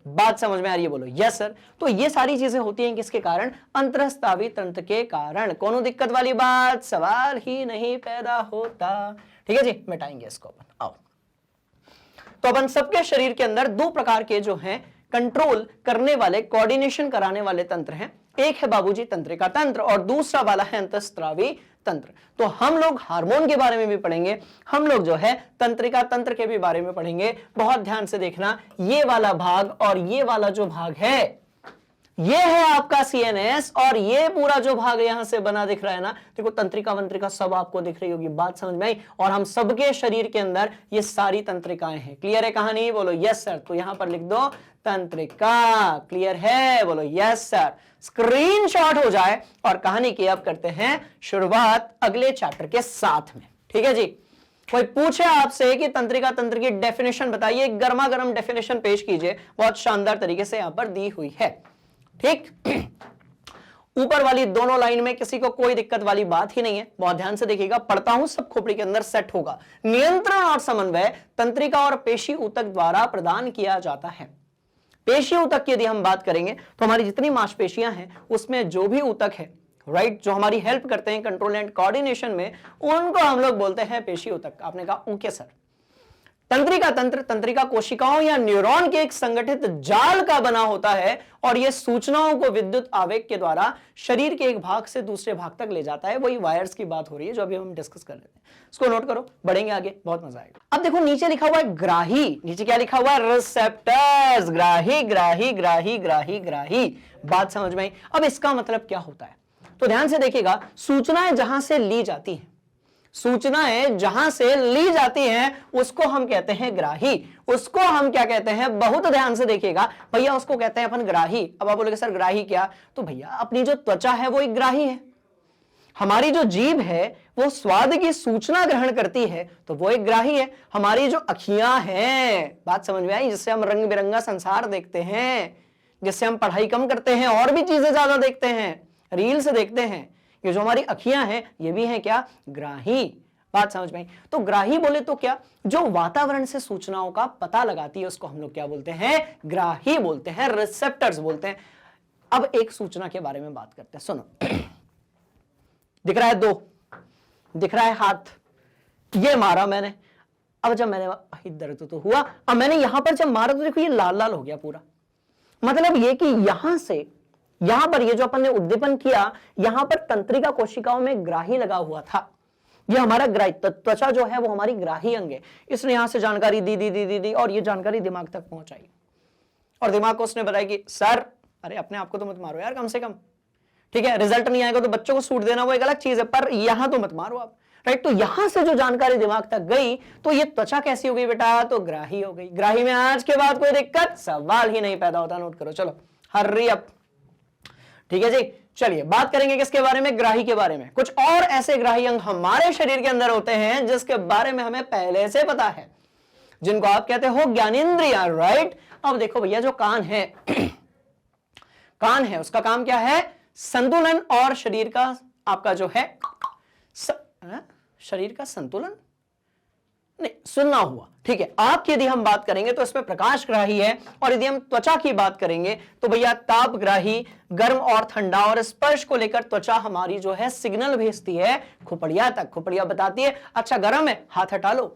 बात समझ में आ रही है? बोलो यस सर। तो ये सारी चीजें होती हैं किसके कारण? अंतःस्रावी तंत्र के कारण। कोनो दिक्कत वाली बात, सवाल ही नहीं पैदा होता। ठीक है जी, मिटाएंगे इसको अपन। आओ, तो अपन सबके शरीर के अंदर दो प्रकार के जो हैं कंट्रोल करने वाले, कोऑर्डिनेशन कराने वाले तंत्र हैं। एक है बाबूजी तंत्रिका तंत्र और दूसरा वाला है अंतःस्रावी तंत्र। तो हम लोग हार्मोन के बारे में भी पढ़ेंगे, हम लोग जो है तंत्रिका तंत्र के भी बारे में पढ़ेंगे। बहुत ध्यान से देखना, ये वाला भाग और ये वाला जो भाग है, ये है आपका सीएनएस, और ये पूरा जो भाग यहां से बना दिख रहा है ना, देखो तंत्रिका वंत्रिका सब आपको दिख रही होगी। बात समझ में आई? और हम सबके शरीर के अंदर ये सारी तंत्रिकाएं हैं। क्लियर है कहानी? बोलो यस सर। तो यहां पर लिख दो तंत्रिका। क्लियर है? बोलो यस सर। स्क्रीनशॉट हो जाए और कहानी की अब करते हैं शुरुआत अगले चैप्टर के साथ में। ठीक है जी। कोई पूछे आपसे कि तंत्रिका तंत्र की डेफिनेशन बताइए, गर्मा गर्म डेफिनेशन पेश कीजिए, बहुत शानदार तरीके से यहां पर दी हुई है। ठीक, ऊपर वाली दोनों लाइन में किसी को कोई दिक्कत वाली बात ही नहीं है। बहुत ध्यान से देखिएगा, पढ़ता हूं सब खोपड़ी के अंदर सेट होगा। नियंत्रण और समन्वय तंत्रिका और पेशी ऊतक द्वारा प्रदान किया जाता है। पेशी ऊतक की यदि हम बात करेंगे तो हमारी जितनी मांसपेशियां हैं उसमें जो भी ऊतक है, राइट, जो हमारी हेल्प करते हैं कंट्रोल एंड कोऑर्डिनेशन में, उनको हम लोग बोलते हैं पेशी ऊतक। आपने कहा ओके सर। तंत्रिका तंत्र तंत्रिका कोशिकाओं या न्यूरॉन के एक संगठित जाल का बना होता है और यह सूचनाओं को विद्युत आवेग के द्वारा शरीर के एक भाग से दूसरे भाग तक ले जाता है। वही वायर्स की बात हो रही है जो अभी हम डिस्कस कर लेते हैं। इसको नोट करो, बढ़ेंगे आगे, बहुत मजा आएगा। अब देखो नीचे लिखा हुआ है ग्राही, नीचे क्या लिखा हुआ है? रिसेप्टर्स। ग्राही ग्राही ग्राही ग्राही ग्राही। बात समझ में आई? अब इसका मतलब क्या होता है तो ध्यान से देखिएगा, सूचनाएं जहां से ली जाती हैं, सूचनाएं जहां से ली जाती हैं उसको हम कहते हैं ग्राही। उसको हम क्या कहते हैं? बहुत ध्यान से देखिएगा भैया, उसको कहते हैं अपन ग्राही। अब आप बोलोगे सर ग्राही क्या? तो भैया अपनी जो त्वचा है वो एक ग्राही है, हमारी जो जीभ है वो स्वाद की सूचना ग्रहण करती है तो वो एक ग्राही है, हमारी जो अखियां हैं, बात समझ में आई, जिससे हम रंग बिरंगा संसार देखते हैं, जिससे हम पढ़ाई कम करते हैं और भी चीजें ज्यादा देखते हैं, रील्स देखते हैं, ये जो हमारी अखियां हैं ये भी हैं क्या? ग्राही। बात समझ में आई? तो ग्राही बोले तो क्या? जो वातावरण से सूचनाओं का पता लगाती है उसको हम लोग क्या बोलते हैं? ग्राही बोलते हैं, रिसेप्टर्स बोलते हैं। अब एक सूचना के बारे में बात करते हैं, सुनो। दिख रहा है दो, दिख रहा है हाथ, ये मारा मैंने। अब जब मैंने दर्द तो हुआ, अब मैंने यहां पर जब मारा तो देखो ये लाल लाल हो गया पूरा। मतलब ये कि यहां से यहां पर ये जो अपन ने उद्दीपन किया, यहां पर तंत्रिका कोशिकाओं में ग्राही लगा हुआ था। ये हमारा ग्राही, त्वचा जो है वो हमारी ग्राही अंग है। इसने यहां से जानकारी दी दी दी दी दी और ये जानकारी दिमाग तक पहुंचाई और दिमाग को उसने बताया कि सर अरे अपने आप को तो मत मारो यार कम से कम, ठीक है, रिजल्ट नहीं आएगा तो बच्चों को सूट देना वो एक अलग चीज है, पर यहां तो मत मारो आप, राइट। तो यहां से जो जानकारी दिमाग तक गई तो ये त्वचा कैसी हो गई बेटा, तो ग्राही हो गई। ग्राही में आज के बाद कोई दिक्कत, सवाल ही नहीं पैदा होता, नोट करो, चलो हर्री अप, ठीक है जी। चलिए बात करेंगे किसके बारे में, ग्राही के बारे में। कुछ और ऐसे ग्राही अंग हमारे शरीर के अंदर होते हैं जिसके बारे में हमें पहले से पता है, जिनको आप कहते हो ज्ञानेंद्रियां, राइट। अब देखो भैया जो कान है कान है उसका काम क्या है, संतुलन और शरीर का आपका जो है शरीर का संतुलन नहीं, सुनना हुआ, ठीक है। आपकी यदि हम बात करेंगे तो इसमें प्रकाश ग्राही है, और यदि हम त्वचा की बात करेंगे तो भैया ताप ग्राही, गर्म और ठंडा और स्पर्श को लेकर त्वचा हमारी जो है सिग्नल भेजती है खोपड़िया तक। खोपड़िया बताती है अच्छा गर्म है हाथ हटा लो,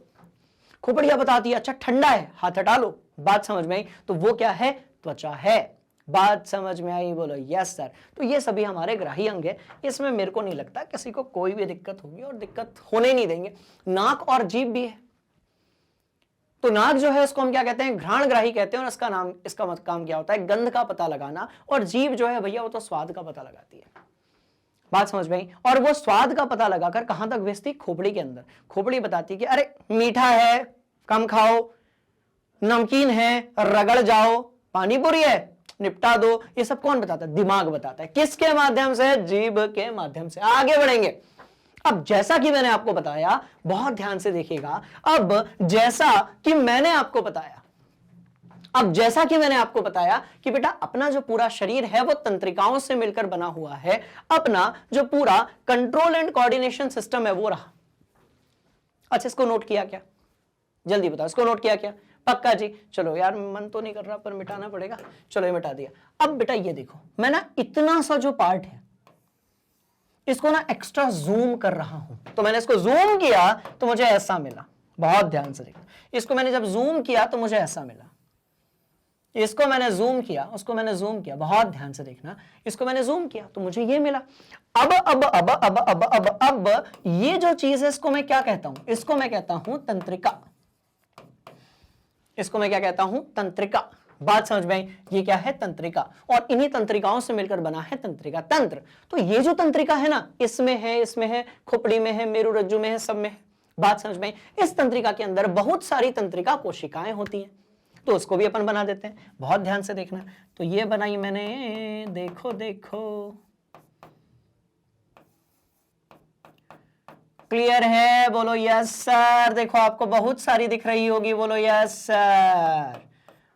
खोपड़िया बताती है अच्छा ठंडा है हाथ हटा लो। बात समझ में आई, तो वो क्या है, त्वचा है। बात समझ में आई, बोलो यस सर। तो ये सभी हमारे ग्राही अंग है, इसमें मेरे को नहीं लगता किसी को कोई भी दिक्कत होगी और दिक्कत होने नहीं देंगे। नाक और जीभ भी है, तो नाक जो है उसको हम क्या कहते हैं, घ्राणग्राही कहते हैं, और इसका नाम, इसका काम क्या होता है, गंध का पता लगाना। और जीभ जो है भैया वो तो स्वाद का पता लगाती है। बात समझ में आई, और वो स्वाद का पता लगाकर कहां तक भेजती, खोपड़ी के अंदर। खोपड़ी बताती है कि अरे मीठा है कम खाओ, नमकीन है रगड़ जाओ, पानी पूरी है निपटा दो। ये सब कौन बताता है, दिमाग बताता है। किसके माध्यम से, जीभ के माध्यम से। आगे बढ़ेंगे। अब जैसा कि मैंने आपको बताया, बहुत ध्यान से देखिएगा, अब जैसा कि मैंने आपको बताया कि बेटा अपना जो पूरा शरीर है वो तंत्रिकाओं से मिलकर बना हुआ है। अपना जो पूरा कंट्रोल एंड कोऑर्डिनेशन सिस्टम है वो रहा। अच्छा इसको नोट किया क्या, जल्दी बताओ, इसको नोट किया क्या, पक्का जी। चलो यार मन तो नहीं कर रहा पर मिटाना पड़ेगा, चलो ये मिटा दिया। अब बेटा ये देखो, मैं ना इतना सा जो पार्ट है इसको ना एक्स्ट्रा जूम कर रहा हूं। तो मैंने इसको जूम किया तो मुझे ऐसा मिला, बहुत ध्यान से देखना। इसको मैंने जब जूम किया तो मुझे ऐसा मिला, इसको मैंने जूम किया, उसको मैंने जूम किया, बहुत ध्यान से देखना। इसको मैंने जूम किया तो मुझे ये मिला। अब अब अब अब अब अब अब ये जो चीज है इसको मैं क्या कहता हूं, इसको मैं कहता हूं तंत्रिका। इसको मैं क्या कहता हूं, तंत्रिका। बात समझ में आई, ये क्या है, तंत्रिका। और इन्हीं तंत्रिकाओं से मिलकर बना है तंत्रिका तंत्र। तो ये जो तंत्रिका है ना, इसमें है, खोपड़ी में है, मेरुरज्जु में है, सब में है। बात समझ में आई। इस तंत्रिका के अंदर बहुत सारी तंत्रिका कोशिकाएं होती हैं, तो उसको भी अपन बना देते हैं। बहुत ध्यान से देखना। तो ये बनाई मैंने, देखो देखो, क्लियर है, बोलो यस सर। देखो आपको बहुत सारी दिख रही होगी, बोलो यस सर।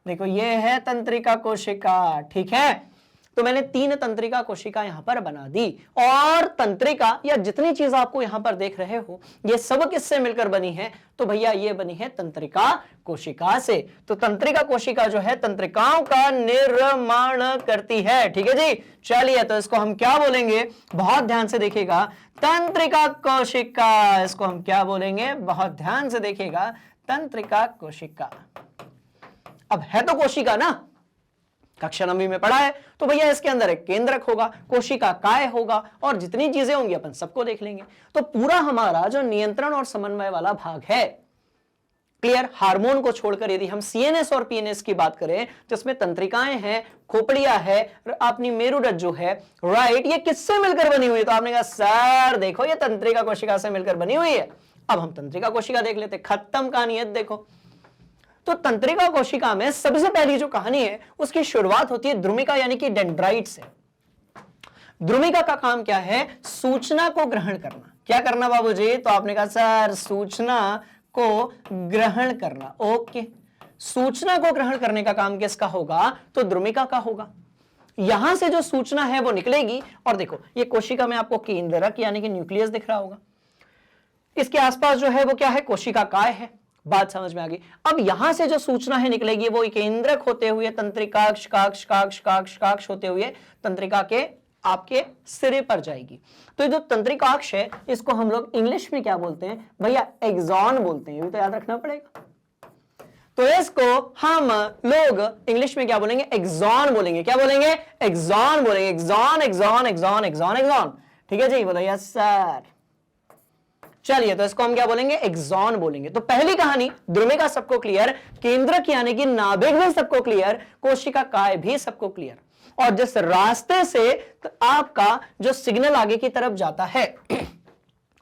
देखो ये है तंत्रिका कोशिका, ठीक है। तो मैंने 3 तंत्रिका कोशिका यहां पर बना दी। और तंत्रिका या जितनी चीज आपको यहां पर देख रहे हो ये सब किससे मिलकर बनी है, तो भैया ये बनी है तंत्रिका कोशिका से। तो तंत्रिका कोशिका जो है तंत्रिकाओं का निर्माण करती है, ठीक है जी। चलिए तो इसको हम क्या बोलेंगे, बहुत ध्यान से देखिएगा, तंत्रिका कोशिका। इसको हम क्या बोलेंगे, बहुत ध्यान से देखिएगा, तंत्रिका कोशिका। अब है तो कोशिका ना, कक्षा 9वीं में पढ़ा है। तो भैया इसके अंदर एक केंद्रक होगा, कोशिका काय होगा, और जितनी चीजें होंगी अपन सबको देख लेंगे। तो पूरा हमारा जो नियंत्रण और समन्वय वाला भाग है, क्लियर। हार्मोन को छोड़कर यदि हम सीएनएस और पीएनएस की बात करें, जिसमें तंत्रिकाएं हैं, खोपड़िया है, अपनी मेरुरज्जु है, राइट, ये किससे मिलकर बनी हुई है, तो आपने कहा सर देखो ये तंत्रिका कोशिका से मिलकर बनी हुई है। अब हम तंत्रिका कोशिका देख लेते, खत्म कहानी है। देखो तो तंत्रिका कोशिका में सबसे पहली जो कहानी है उसकी शुरुआत होती है द्रुमिका यानी कि डेंड्राइट से। द्रुमिका का काम क्या है, सूचना को ग्रहण करना। क्या करना बाबूजी, तो आपने कहा सर सूचना को ग्रहण करना। ओके, सूचना को ग्रहण करने का काम किसका होगा, तो द्रुमिका का होगा। यहां से जो सूचना है वो निकलेगी। और देखो ये कोशिका में आपको केंद्रक यानी कि न्यूक्लियस दिख रहा होगा, इसके आसपास जो है वो क्या है, कोशिका काय है। बात समझ में आ गई। अब यहां से जो सूचना है निकलेगी वो केंद्रक होते हुए तंत्रिकाक्ष काक्ष काक्ष काक्ष काक्ष होते हुए तंत्रिका के आपके सिरे पर जाएगी। तो ये जो तंत्रिकाक्ष है इसको हम लोग इंग्लिश में क्या बोलते हैं भैया, एक्सॉन बोलते हैं। ये भी तो याद रखना पड़ेगा। तो इसको हम लोग इंग्लिश में क्या बोलेंगे, एक्सॉन बोलेंगे। क्या बोलेंगे, एक्सॉन बोलेंगे। Axon axon axon axon axon, ठीक है जी, बोलो यस सर। चलिए, तो इसको हम क्या बोलेंगे, एक्सॉन बोलेंगे। तो पहली कहानी द्रुमिका सबको क्लियर, केंद्रक यानी कि नाभिक भी सबको क्लियर, कोशिका काय भी सबको क्लियर। और जिस रास्ते से आपका जो सिग्नल आगे की तरफ जाता है,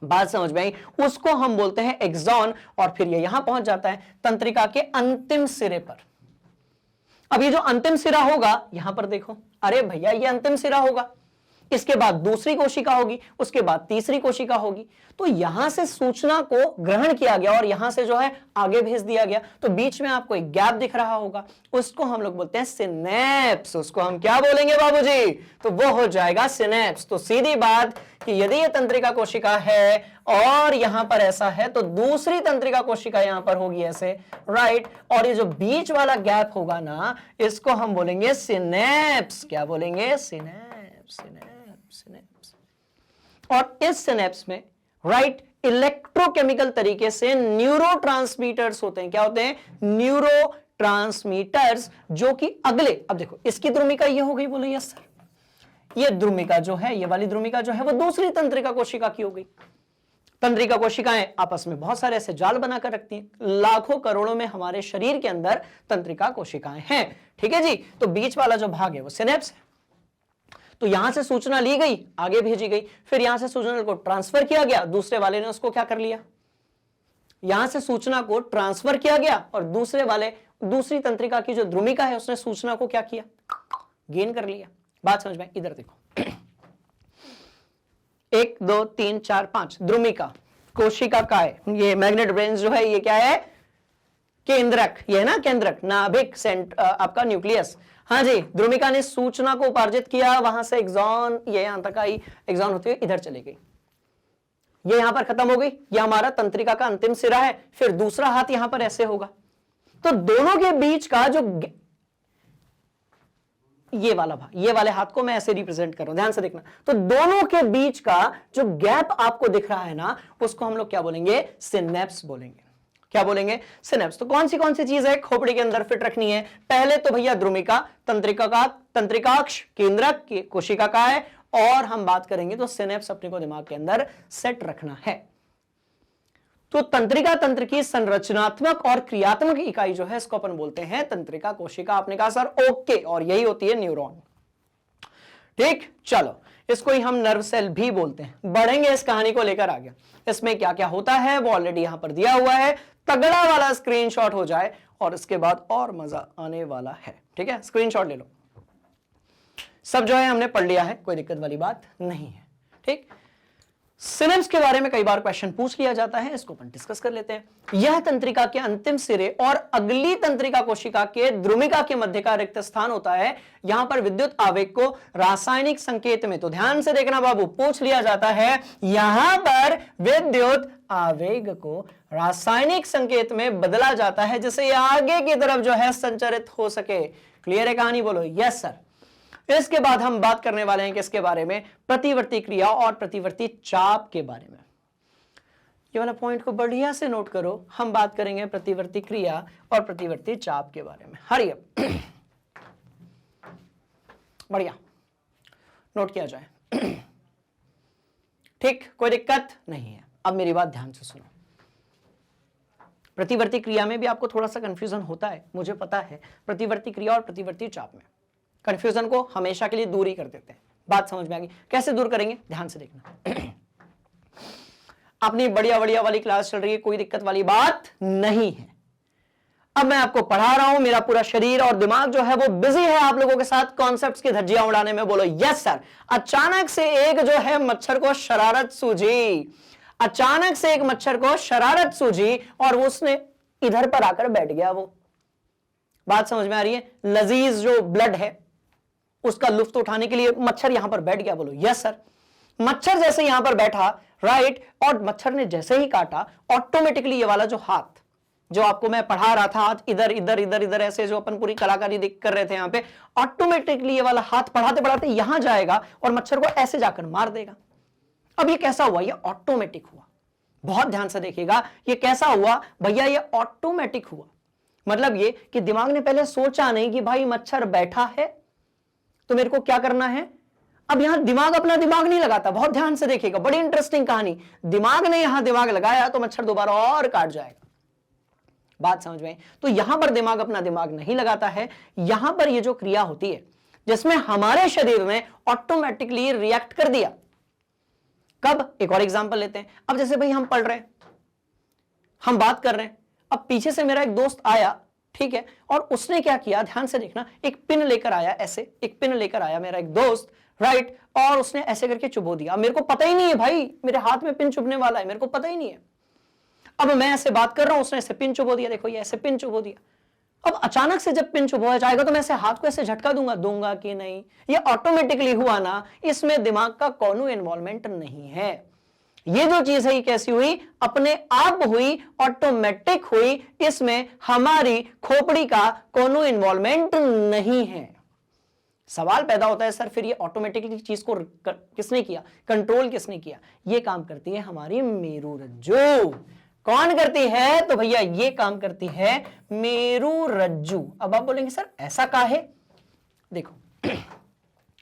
बात समझ में आई, उसको हम बोलते हैं एक्सॉन। और फिर ये यहां पहुंच जाता है तंत्रिका के अंतिम सिरे पर। अब ये जो अंतिम सिरा होगा, यहां पर देखो, अरे भैया ये अंतिम सिरा होगा, इसके बाद दूसरी कोशिका होगी, उसके बाद तीसरी कोशिका होगी। तो यहां से सूचना को ग्रहण किया गया और यहां से जो है आगे भेज दिया गया। तो बीच में आपको एक गैप दिख रहा होगा, उसको हम लोग बोलते हैं सिनेप्स। उसको हम क्या बोलेंगे बाबूजी, तो वो हो जाएगा सिनेप्स। तो सीधी बात कि यदि ये तंत्रिका कोशिका है और यहां पर ऐसा है, तो दूसरी तंत्रिका कोशिका यहां पर होगी ऐसे, राइट। और ये जो बीच वाला गैप होगा ना, इसको हम बोलेंगे सिनेप्स। क्या बोलेंगे, सिनेप्स, सिनेप्स, सिनेप्स। और इस सिनेप्स में राइट इलेक्ट्रोकेमिकल तरीके से न्यूरोट्रांसमीटर्स होते हैं। क्या होते हैं, न्यूरोट्रांसमीटर्स, जो कि अगले, अब देखो इसकी द्रुमिका ये हो गई, बोलो यस सर। ये द्रुमिका जो है, ये वाली द्रुमिका जो है, वो दूसरी तंत्रिका कोशिका की हो गई। तंत्रिका कोशिकाएं आपस में बहुत सारे ऐसे जाल बनाकर रखती हैं, लाखों करोड़ों में हमारे शरीर के अंदर तंत्रिका कोशिकाएं हैं, ठीक है जी। तो बीच वाला जो भाग है वो सिनेप्स है। तो यहां से सूचना ली गई, आगे भेजी गई, फिर यहां से सूचना को ट्रांसफर किया गया, दूसरे वाले ने उसको क्या कर लिया, यहां से सूचना को ट्रांसफर किया गया और दूसरे वाले, दूसरी तंत्रिका की जो द्रुमिका है उसने सूचना को क्या किया, गेन कर लिया। बात समझ में, इधर देखो 1 2 3 4 5 द्रुमिका, कोशिका काय, ये मैग्नेट ब्रेन्स जो है ये क्या है, केंद्रक, ये है ना केंद्रक, नाभिक, आपका न्यूक्लियस। हाँ जी, द्रुमिका ने सूचना को उपार्जित किया, वहां से एक्सॉन, ये यहां तक आई, एक्सॉन होती हुई इधर चली गई, ये यहां पर खत्म हो गई। ये हमारा तंत्रिका का अंतिम सिरा है। फिर दूसरा हाथ यहां पर ऐसे होगा, तो दोनों के बीच का जो ये वाला भाग, ये वाले हाथ को मैं ऐसे रिप्रेजेंट कर रहा हूं, ध्यान से देखना। तो दोनों के बीच का जो गैप आपको दिख रहा है ना, उसको हम लोग क्या बोलेंगे, सिनेप्स बोलेंगे। क्या बोलेंगे, सिनेप्स। तो कौन सी चीज है खोपड़ी के अंदर फिट रखनी है, पहले तो भैया द्रुमिका, तंत्रिका का, तंत्रिकाक्ष, केंद्रक की कोशिका का है, और हम बात करेंगे तो सिनेप्स अपने को दिमाग के अंदर सेट रखना है। तो तंत्रिका तंत्र की संरचनात्मक और क्रियात्मक इकाई जो है, इसको अपन बोलते हैं तंत्रिका कोशिका। आपने कहा सर ओके, और यही होती है न्यूरॉन। ठीक, चलो इसको ही हम नर्व सेल भी बोलते हैं। बढ़ेंगे इस कहानी को लेकर आगे, इसमें क्या क्या होता है वो ऑलरेडी यहां पर दिया हुआ है, तगड़ा वाला स्क्रीनशॉट हो जाए और इसके बाद और मजा आने वाला है। ठीक है, स्क्रीनशॉट ले लो, सब जो है हमने पढ़ लिया है, कोई दिक्कत वाली बात नहीं है। ठीक, सिनेप्स के बारे में कई बार क्वेश्चन पूछ लिया जाता है, इसको अपन डिस्कस कर लेते हैं। यह तंत्रिका के अंतिम सिरे और अगली तंत्रिका कोशिका के द्रुमिका के मध्य का रिक्त स्थान होता है। यहां पर विद्युत आवेग को रासायनिक संकेत में, तो ध्यान से देखना बाबू, पूछ लिया जाता है, यहां पर विद्युत आवेग को रासायनिक संकेत में बदला जाता है, जिससे ये आगे की तरफ जो है संचरित हो सके। क्लियर है कहानी, बोलो यस सर। इसके बाद हम बात करने वाले हैं किसके बारे में, प्रतिवर्ती क्रिया और प्रतिवर्ती चाप के बारे में। ये वाला पॉइंट को बढ़िया से नोट करो, हम बात करेंगे प्रतिवर्ती क्रिया और प्रतिवर्ती चाप के बारे में। हरी अप, बढ़िया नोट किया जाए। ठीक, कोई दिक्कत नहीं है। अब मेरी बात ध्यान से सुनो, प्रतिवर्ती क्रिया में भी आपको थोड़ा सा कंफ्यूजन होता है, मुझे पता है। प्रतिवर्ती क्रिया और प्रतिवर्ती चाप में कंफ्यूजन को हमेशा के लिए दूर ही कर देते हैं। बात समझ में आ गई, कैसे दूर करेंगे, ध्यान से देखना। अपनी बढ़िया बढ़िया वाली क्लास चल रही है, कोई दिक्कत वाली बात नहीं है। अब मैं आपको पढ़ा रहा हूं, मेरा पूरा शरीर और दिमाग जो है वो बिजी है आप लोगों के साथ कॉन्सेप्ट्स की धज्जियां उड़ाने में। बोलो यस सर। अचानक से एक जो है मच्छर को शरारत सूझी, अचानक से एक मच्छर को शरारत सूझी और उसने इधर पर आकर बैठ गया। वो बात समझ में आ रही है, लजीज जो ब्लड है उसका लुत्फ उठाने के लिए मच्छर यहां पर बैठ गया। बोलो यस सर। मच्छर जैसे यहां पर बैठा, राइट, और मच्छर ने जैसे ही काटा, ऑटोमेटिकली ये वाला जो हाथ जो आपको मैं पढ़ा रहा था, हाथ इधर इधर इधर इधर ऐसे जो अपन पूरी कलाकारी देख कर रहे थे यहां पे, ऑटोमेटिकली ये वाला हाथ पढ़ाते पढ़ाते यहां जाएगा और मच्छर को ऐसे जाकर मार देगा। अब ये कैसा हुआ, ये ऑटोमेटिक हुआ। बहुत ध्यान से देखिएगा, ये कैसा हुआ भैया, ये ऑटोमेटिक हुआ। मतलब ये कि दिमाग ने पहले सोचा नहीं कि भाई मच्छर बैठा है तो मेरे को क्या करना है, अब यहां दिमाग अपना दिमाग नहीं लगाता, बहुत ध्यान से देखिएगा, बड़ी इंटरेस्टिंग कहानी। दिमाग ने यहां दिमाग लगाया तो मच्छर दोबारा और काट जाएगा। बात समझ में? तो यहां पर दिमाग अपना दिमाग नहीं लगाता है। यहां पर ये जो क्रिया होती है जिसमें हमारे शरीर ने ऑटोमेटिकली रिएक्ट कर दिया। कब? एक और एग्जांपल लेते हैं। अब जैसे भाई हम पढ़ रहे हैं, हम बात कर रहे हैं, अब पीछे से मेरा एक दोस्त आया, ठीक है, और उसने क्या किया, ध्यान से देखना, एक पिन लेकर आया, ऐसे एक पिन लेकर आया मेरा एक दोस्त, राइट, और उसने ऐसे करके चुभो दिया। मेरे को पता ही नहीं है भाई मेरे हाथ में पिन चुभने वाला है, मेरे को पता ही नहीं है। अब मैं ऐसे बात कर रहा हूं, उसने ऐसे पिन चुभो दिया, देखो ये ऐसे पिन चुभो दिया। अब अचानक से जब पिन चुभो जाएगा तो मैं ऐसे हाथ को ऐसे झटका दूंगा कि नहीं, ये ऑटोमेटिकली हुआ ना, इसमें दिमाग का कोनो इन्वॉल्वमेंट नहीं है। ये जो चीज है ये कैसी हुई, अपने आप हुई, ऑटोमेटिक हुई, इसमें हमारी खोपड़ी का कोनो इन्वॉल्वमेंट नहीं है। सवाल पैदा होता है सर फिर ये ऑटोमेटिकली चीज को किसने किया, कंट्रोल किसने किया? ये काम करती है हमारी मेरुरज्जु। कौन करती है? तो भैया ये काम करती है मेरुरज्जु। अब आप बोलेंगे सर ऐसा का है, देखो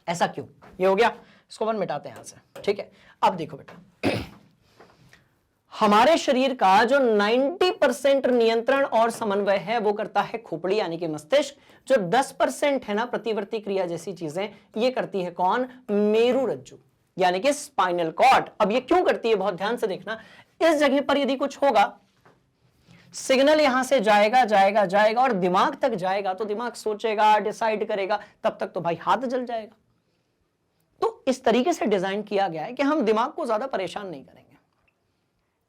ऐसा क्यों, ये हो गया, इसको अपन मिटाते हैं यहां से, ठीक है। अब देखो बेटा, हमारे शरीर का जो 90% नियंत्रण और समन्वय है वो करता है खोपड़ी यानी कि मस्तिष्क। जो 10% है ना प्रतिवर्ती क्रिया जैसी चीजें, ये करती है कौन? मेरुरज्जु यानी कि स्पाइनल कॉर्ड। अब ये क्यों करती है, बहुत ध्यान से देखना। इस जगह पर यदि कुछ होगा, सिग्नल यहां से जाएगा जाएगा जाएगा और दिमाग तक जाएगा, तो दिमाग सोचेगा, डिसाइड करेगा, तब तक तो भाई हाथ जल जाएगा। तो इस तरीके से डिजाइन किया गया है कि हम दिमाग को ज्यादा परेशान नहीं करेंगे।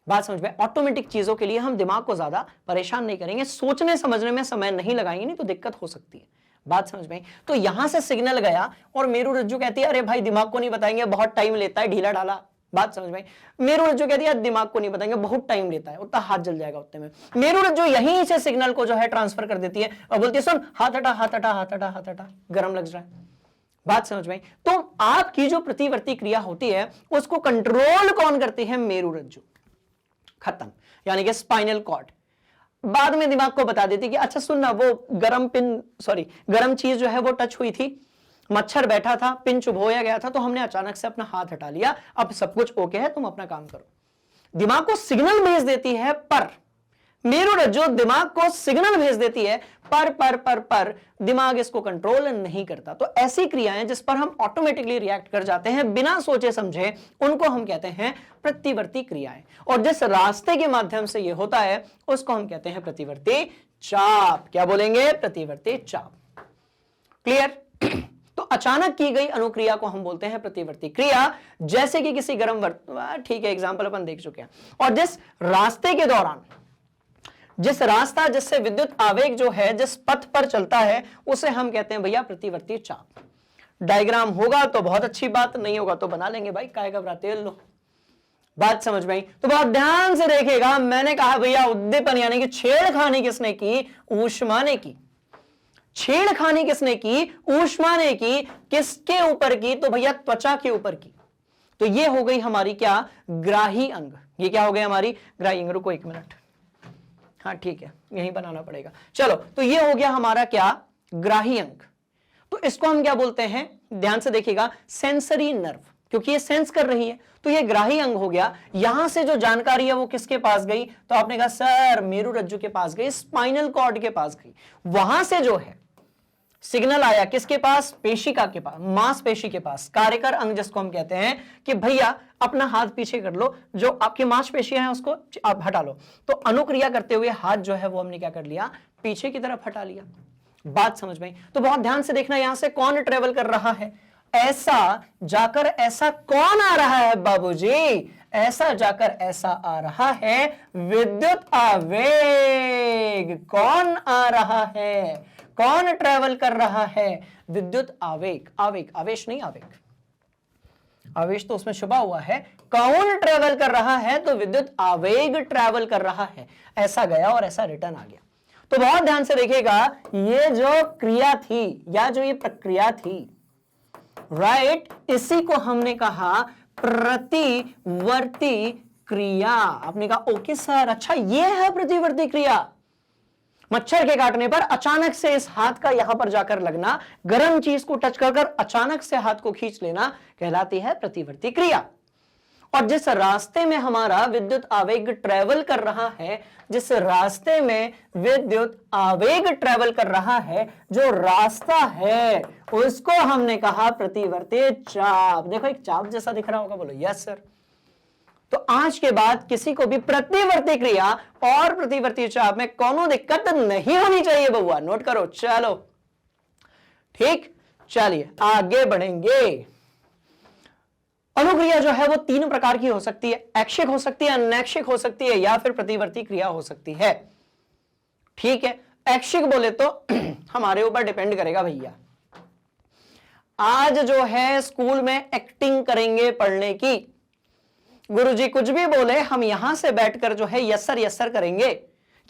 बात समझ में? ऑटोमेटिक चीजों के लिए हम दिमाग को ज्यादा परेशान नहीं करेंगे, सोचने समझने में समय नहीं लगाएंगे, नहीं तो दिक्कत हो सकती है। बात समझ में? तो यहां से सिग्नल गया और मेरुरज्जु कहती है अरे भाई दिमाग को नहीं बताएंगे, बहुत टाइम लेता है, ढीला ढाला। बात समझ में? मेरुरज्जु कहती है दिमाग को नहीं बताएंगे, बहुत टाइम लेता है, उतना हाथ जल जाएगा उतने में। मेरुरज्जु यहीं से सिग्नल को जो है ट्रांसफर कर देती है और बोलती है सुन हाथ हटा हाथ हटा हाथ हटा हाथ हटा, गर्म लग रहा है। बात समझ में? तो आपकी जो प्रतिवर्ती क्रिया होती है उसको कंट्रोल कौन करती है? मेरुरज्जु। खत्म, यानी कि स्पाइनल कॉर्ड। बाद में दिमाग को बता देती कि अच्छा सुन ना, वो गरम चीज जो है वो टच हुई थी, मच्छर बैठा था, पिन चुभोया गया था, तो हमने अचानक से अपना हाथ हटा लिया, अब सब कुछ ओके है, तुम अपना काम करो। दिमाग को सिग्नल भेज देती है, पर मेरुरज्जु दिमाग को सिग्नल भेज देती है, पर दिमाग इसको कंट्रोल नहीं करता। तो ऐसी क्रियाएं जिस पर हम ऑटोमेटिकली रिएक्ट कर जाते हैं बिना सोचे समझे, उनको हम कहते हैं प्रतिवर्ती क्रियाएं। और जिस रास्ते के माध्यम से ये होता है उसको हम कहते हैं प्रतिवर्ती चाप। क्या बोलेंगे? प्रतिवर्ती चाप। क्लियर? तो अचानक की गई अनुक्रिया को हम बोलते हैं प्रतिवर्ती क्रिया। जैसे कि किसी गर्म ठीक है, एग्जाम्पल अपन देख चुके हैं। और जिस रास्ते के दौरान, जिस रास्ता जिससे विद्युत आवेग जो है जिस पथ पर चलता है, उसे हम कहते हैं भैया प्रतिवर्ती चाप। डायग्राम होगा तो बहुत अच्छी बात, नहीं होगा तो बना लेंगे भाई, काहे घबराते लो। बात समझ में आई? तो बहुत ध्यान से देखेगा। मैंने कहा भैया उद्दीपन यानी कि छेड़खानी किसने की? ऊष्मा ने की। छेड़खानी किसने की? ऊष्मा ने की। किसके ऊपर की? तो भैया त्वचा के ऊपर की। तो ये हो गई हमारी क्या? ग्राही अंग। ये क्या हो गई हमारी? ग्राही अंग। रुको एक मिनट, हाँ ठीक है, यही बनाना पड़ेगा। चलो, तो ये हो गया हमारा क्या? ग्राही अंग। तो इसको हम क्या बोलते हैं? ध्यान से देखिएगा, सेंसरी नर्व, क्योंकि ये सेंस कर रही है, तो ये ग्राही अंग हो गया। यहां से जो जानकारी है वो किसके पास गई? तो आपने कहा सर मेरुरज्जु के पास गई, स्पाइनल कॉर्ड के पास गई। वहां से जो है सिग्नल आया किसके पास? पेशिका के पास, मांसपेशी के पास, कार्यकर अंग जिसको हम कहते हैं कि भैया अपना हाथ पीछे कर लो, जो आपकी मांसपेशियां हैं उसको आप हटा लो। तो अनुक्रिया करते हुए हाथ जो है वो हमने क्या कर लिया? पीछे की तरफ हटा लिया। बात समझ में? तो बहुत ध्यान से देखना, यहां से कौन ट्रेवल कर रहा है? ऐसा जाकर ऐसा कौन आ रहा है बाबूजी? ऐसा जाकर ऐसा आ रहा है विद्युत आवेग। कौन आ रहा है? कौन ट्रेवल कर रहा है? विद्युत आवेग। आवेग, आवेश नहीं, आवेग। आवेश तो उसमें छुपा हुआ है। कौन ट्रेवल कर रहा है? तो विद्युत आवेग ट्रेवल कर रहा है। ऐसा गया और ऐसा रिटर्न आ गया। तो बहुत ध्यान से देखिएगा, ये जो क्रिया थी या जो ये प्रक्रिया थी, राइट, इसी को हमने कहा प्रतिवर्ती क्रिया। आपने कहा ओके सर, अच्छा ये है प्रतिवर्ती क्रिया। मच्छर के काटने पर अचानक से इस हाथ का यहां पर जाकर लगना, गर्म चीज को टच कर अचानक से हाथ को खींच लेना कहलाती है प्रतिवर्ती क्रिया। और जिस रास्ते में हमारा विद्युत आवेग ट्रेवल कर रहा है, जिस रास्ते में विद्युत आवेग ट्रेवल कर रहा है, जो रास्ता है उसको हमने कहा प्रतिवर्ती चाप। देखो एक चाप जैसा दिख रहा होगा, बोलो यस सर। तो आज के बाद किसी को भी प्रतिवर्ती क्रिया और प्रतिवर्ती चाप में कोनो दिक्कत नहीं होनी चाहिए बउआ, नोट करो। चलो ठीक, चलिए आगे बढ़ेंगे। अनुक्रिया जो है वो 3 प्रकार की हो सकती है, ऐच्छिक हो सकती है, अनैच्छिक हो सकती है, या फिर प्रतिवर्ती क्रिया हो सकती है। ठीक है, ऐच्छिक बोले तो हमारे ऊपर डिपेंड करेगा भैया। आज जो है स्कूल में एक्टिंग करेंगे पढ़ने की, गुरुजी कुछ भी बोले हम यहां से बैठकर जो है यस सर करेंगे,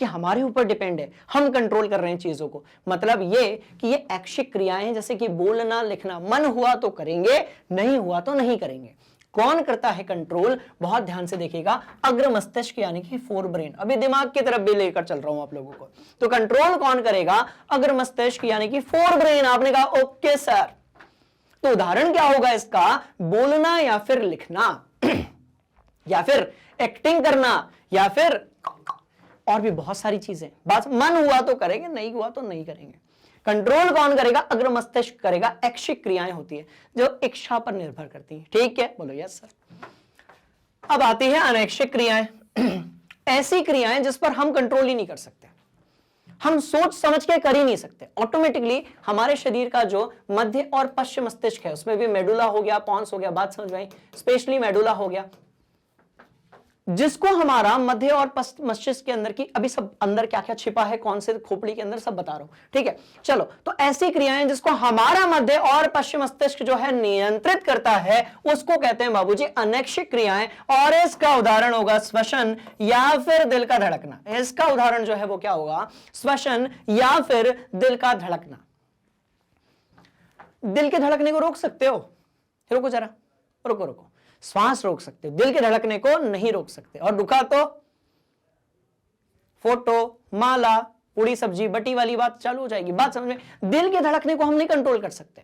कि हमारे ऊपर डिपेंड है, हम कंट्रोल कर रहे हैं चीजों को। मतलब ये कि ये ऐच्छिक क्रियाएं हैं, जैसे कि बोलना लिखना, मन हुआ तो करेंगे, नहीं हुआ तो नहीं करेंगे। कौन करता है कंट्रोल, बहुत ध्यान से देखिएगा, अग्र मस्तिष्क यानी कि फोर ब्रेन। अभी दिमाग की तरफ भी लेकर चल रहा हूं आप लोगों को। तो कंट्रोल कौन करेगा, अग्र मस्तिष्क यानी कि फोर ब्रेन। आपने कहा ओके सर, तो उदाहरण क्या होगा इसका, बोलना या फिर लिखना या फिर एक्टिंग करना या फिर और भी बहुत सारी चीजें। बस मन हुआ तो करेंगे, नहीं हुआ तो नहीं करेंगे। कंट्रोल कौन करेगा, अग्र मस्तिष्क करेगा। ऐच्छिक क्रियाएं होती है जो इच्छा पर निर्भर करती हैं। ठीक है, बोलो यस सर। अब आती है अनैच्छिक क्रियाएं। ऐसी क्रियाएं जिस पर हम कंट्रोल ही नहीं कर सकते, हम सोच समझ के कर ही नहीं सकते। ऑटोमेटिकली हमारे शरीर का जो मध्य और पश्चिम मस्तिष्क है, उसमें भी मेडुला हो गया, पॉन्स हो गया, बात समझ में आई, स्पेशली मेडुला हो गया, जिसको हमारा मध्य और मस्तिष्क के अंदर की, अभी सब अंदर क्या क्या छिपा है, कौन से खोपड़ी के अंदर, सब बता रहा हूं। ठीक है, चलो। तो ऐसी क्रियाएं जिसको हमारा मध्य और पश्चिम मस्तिष्क जो है नियंत्रित करता है, उसको कहते हैं बाबूजी अनैच्छिक क्रियाएं। और इसका उदाहरण होगा श्वसन या फिर दिल का धड़कना। इसका उदाहरण जो है वो क्या होगा, श्वसन या फिर दिल का धड़कना। दिल के धड़कने को रोक सकते हो, रुको जरा, रुको। श्वास रोक सकते हो, दिल के धड़कने को नहीं रोक सकते। और रुका तो फोटो, माला, पूरी सब्जी, बटी वाली बात चालू हो जाएगी। बात समझ में, दिल के धड़कने को हम नहीं कंट्रोल कर सकते।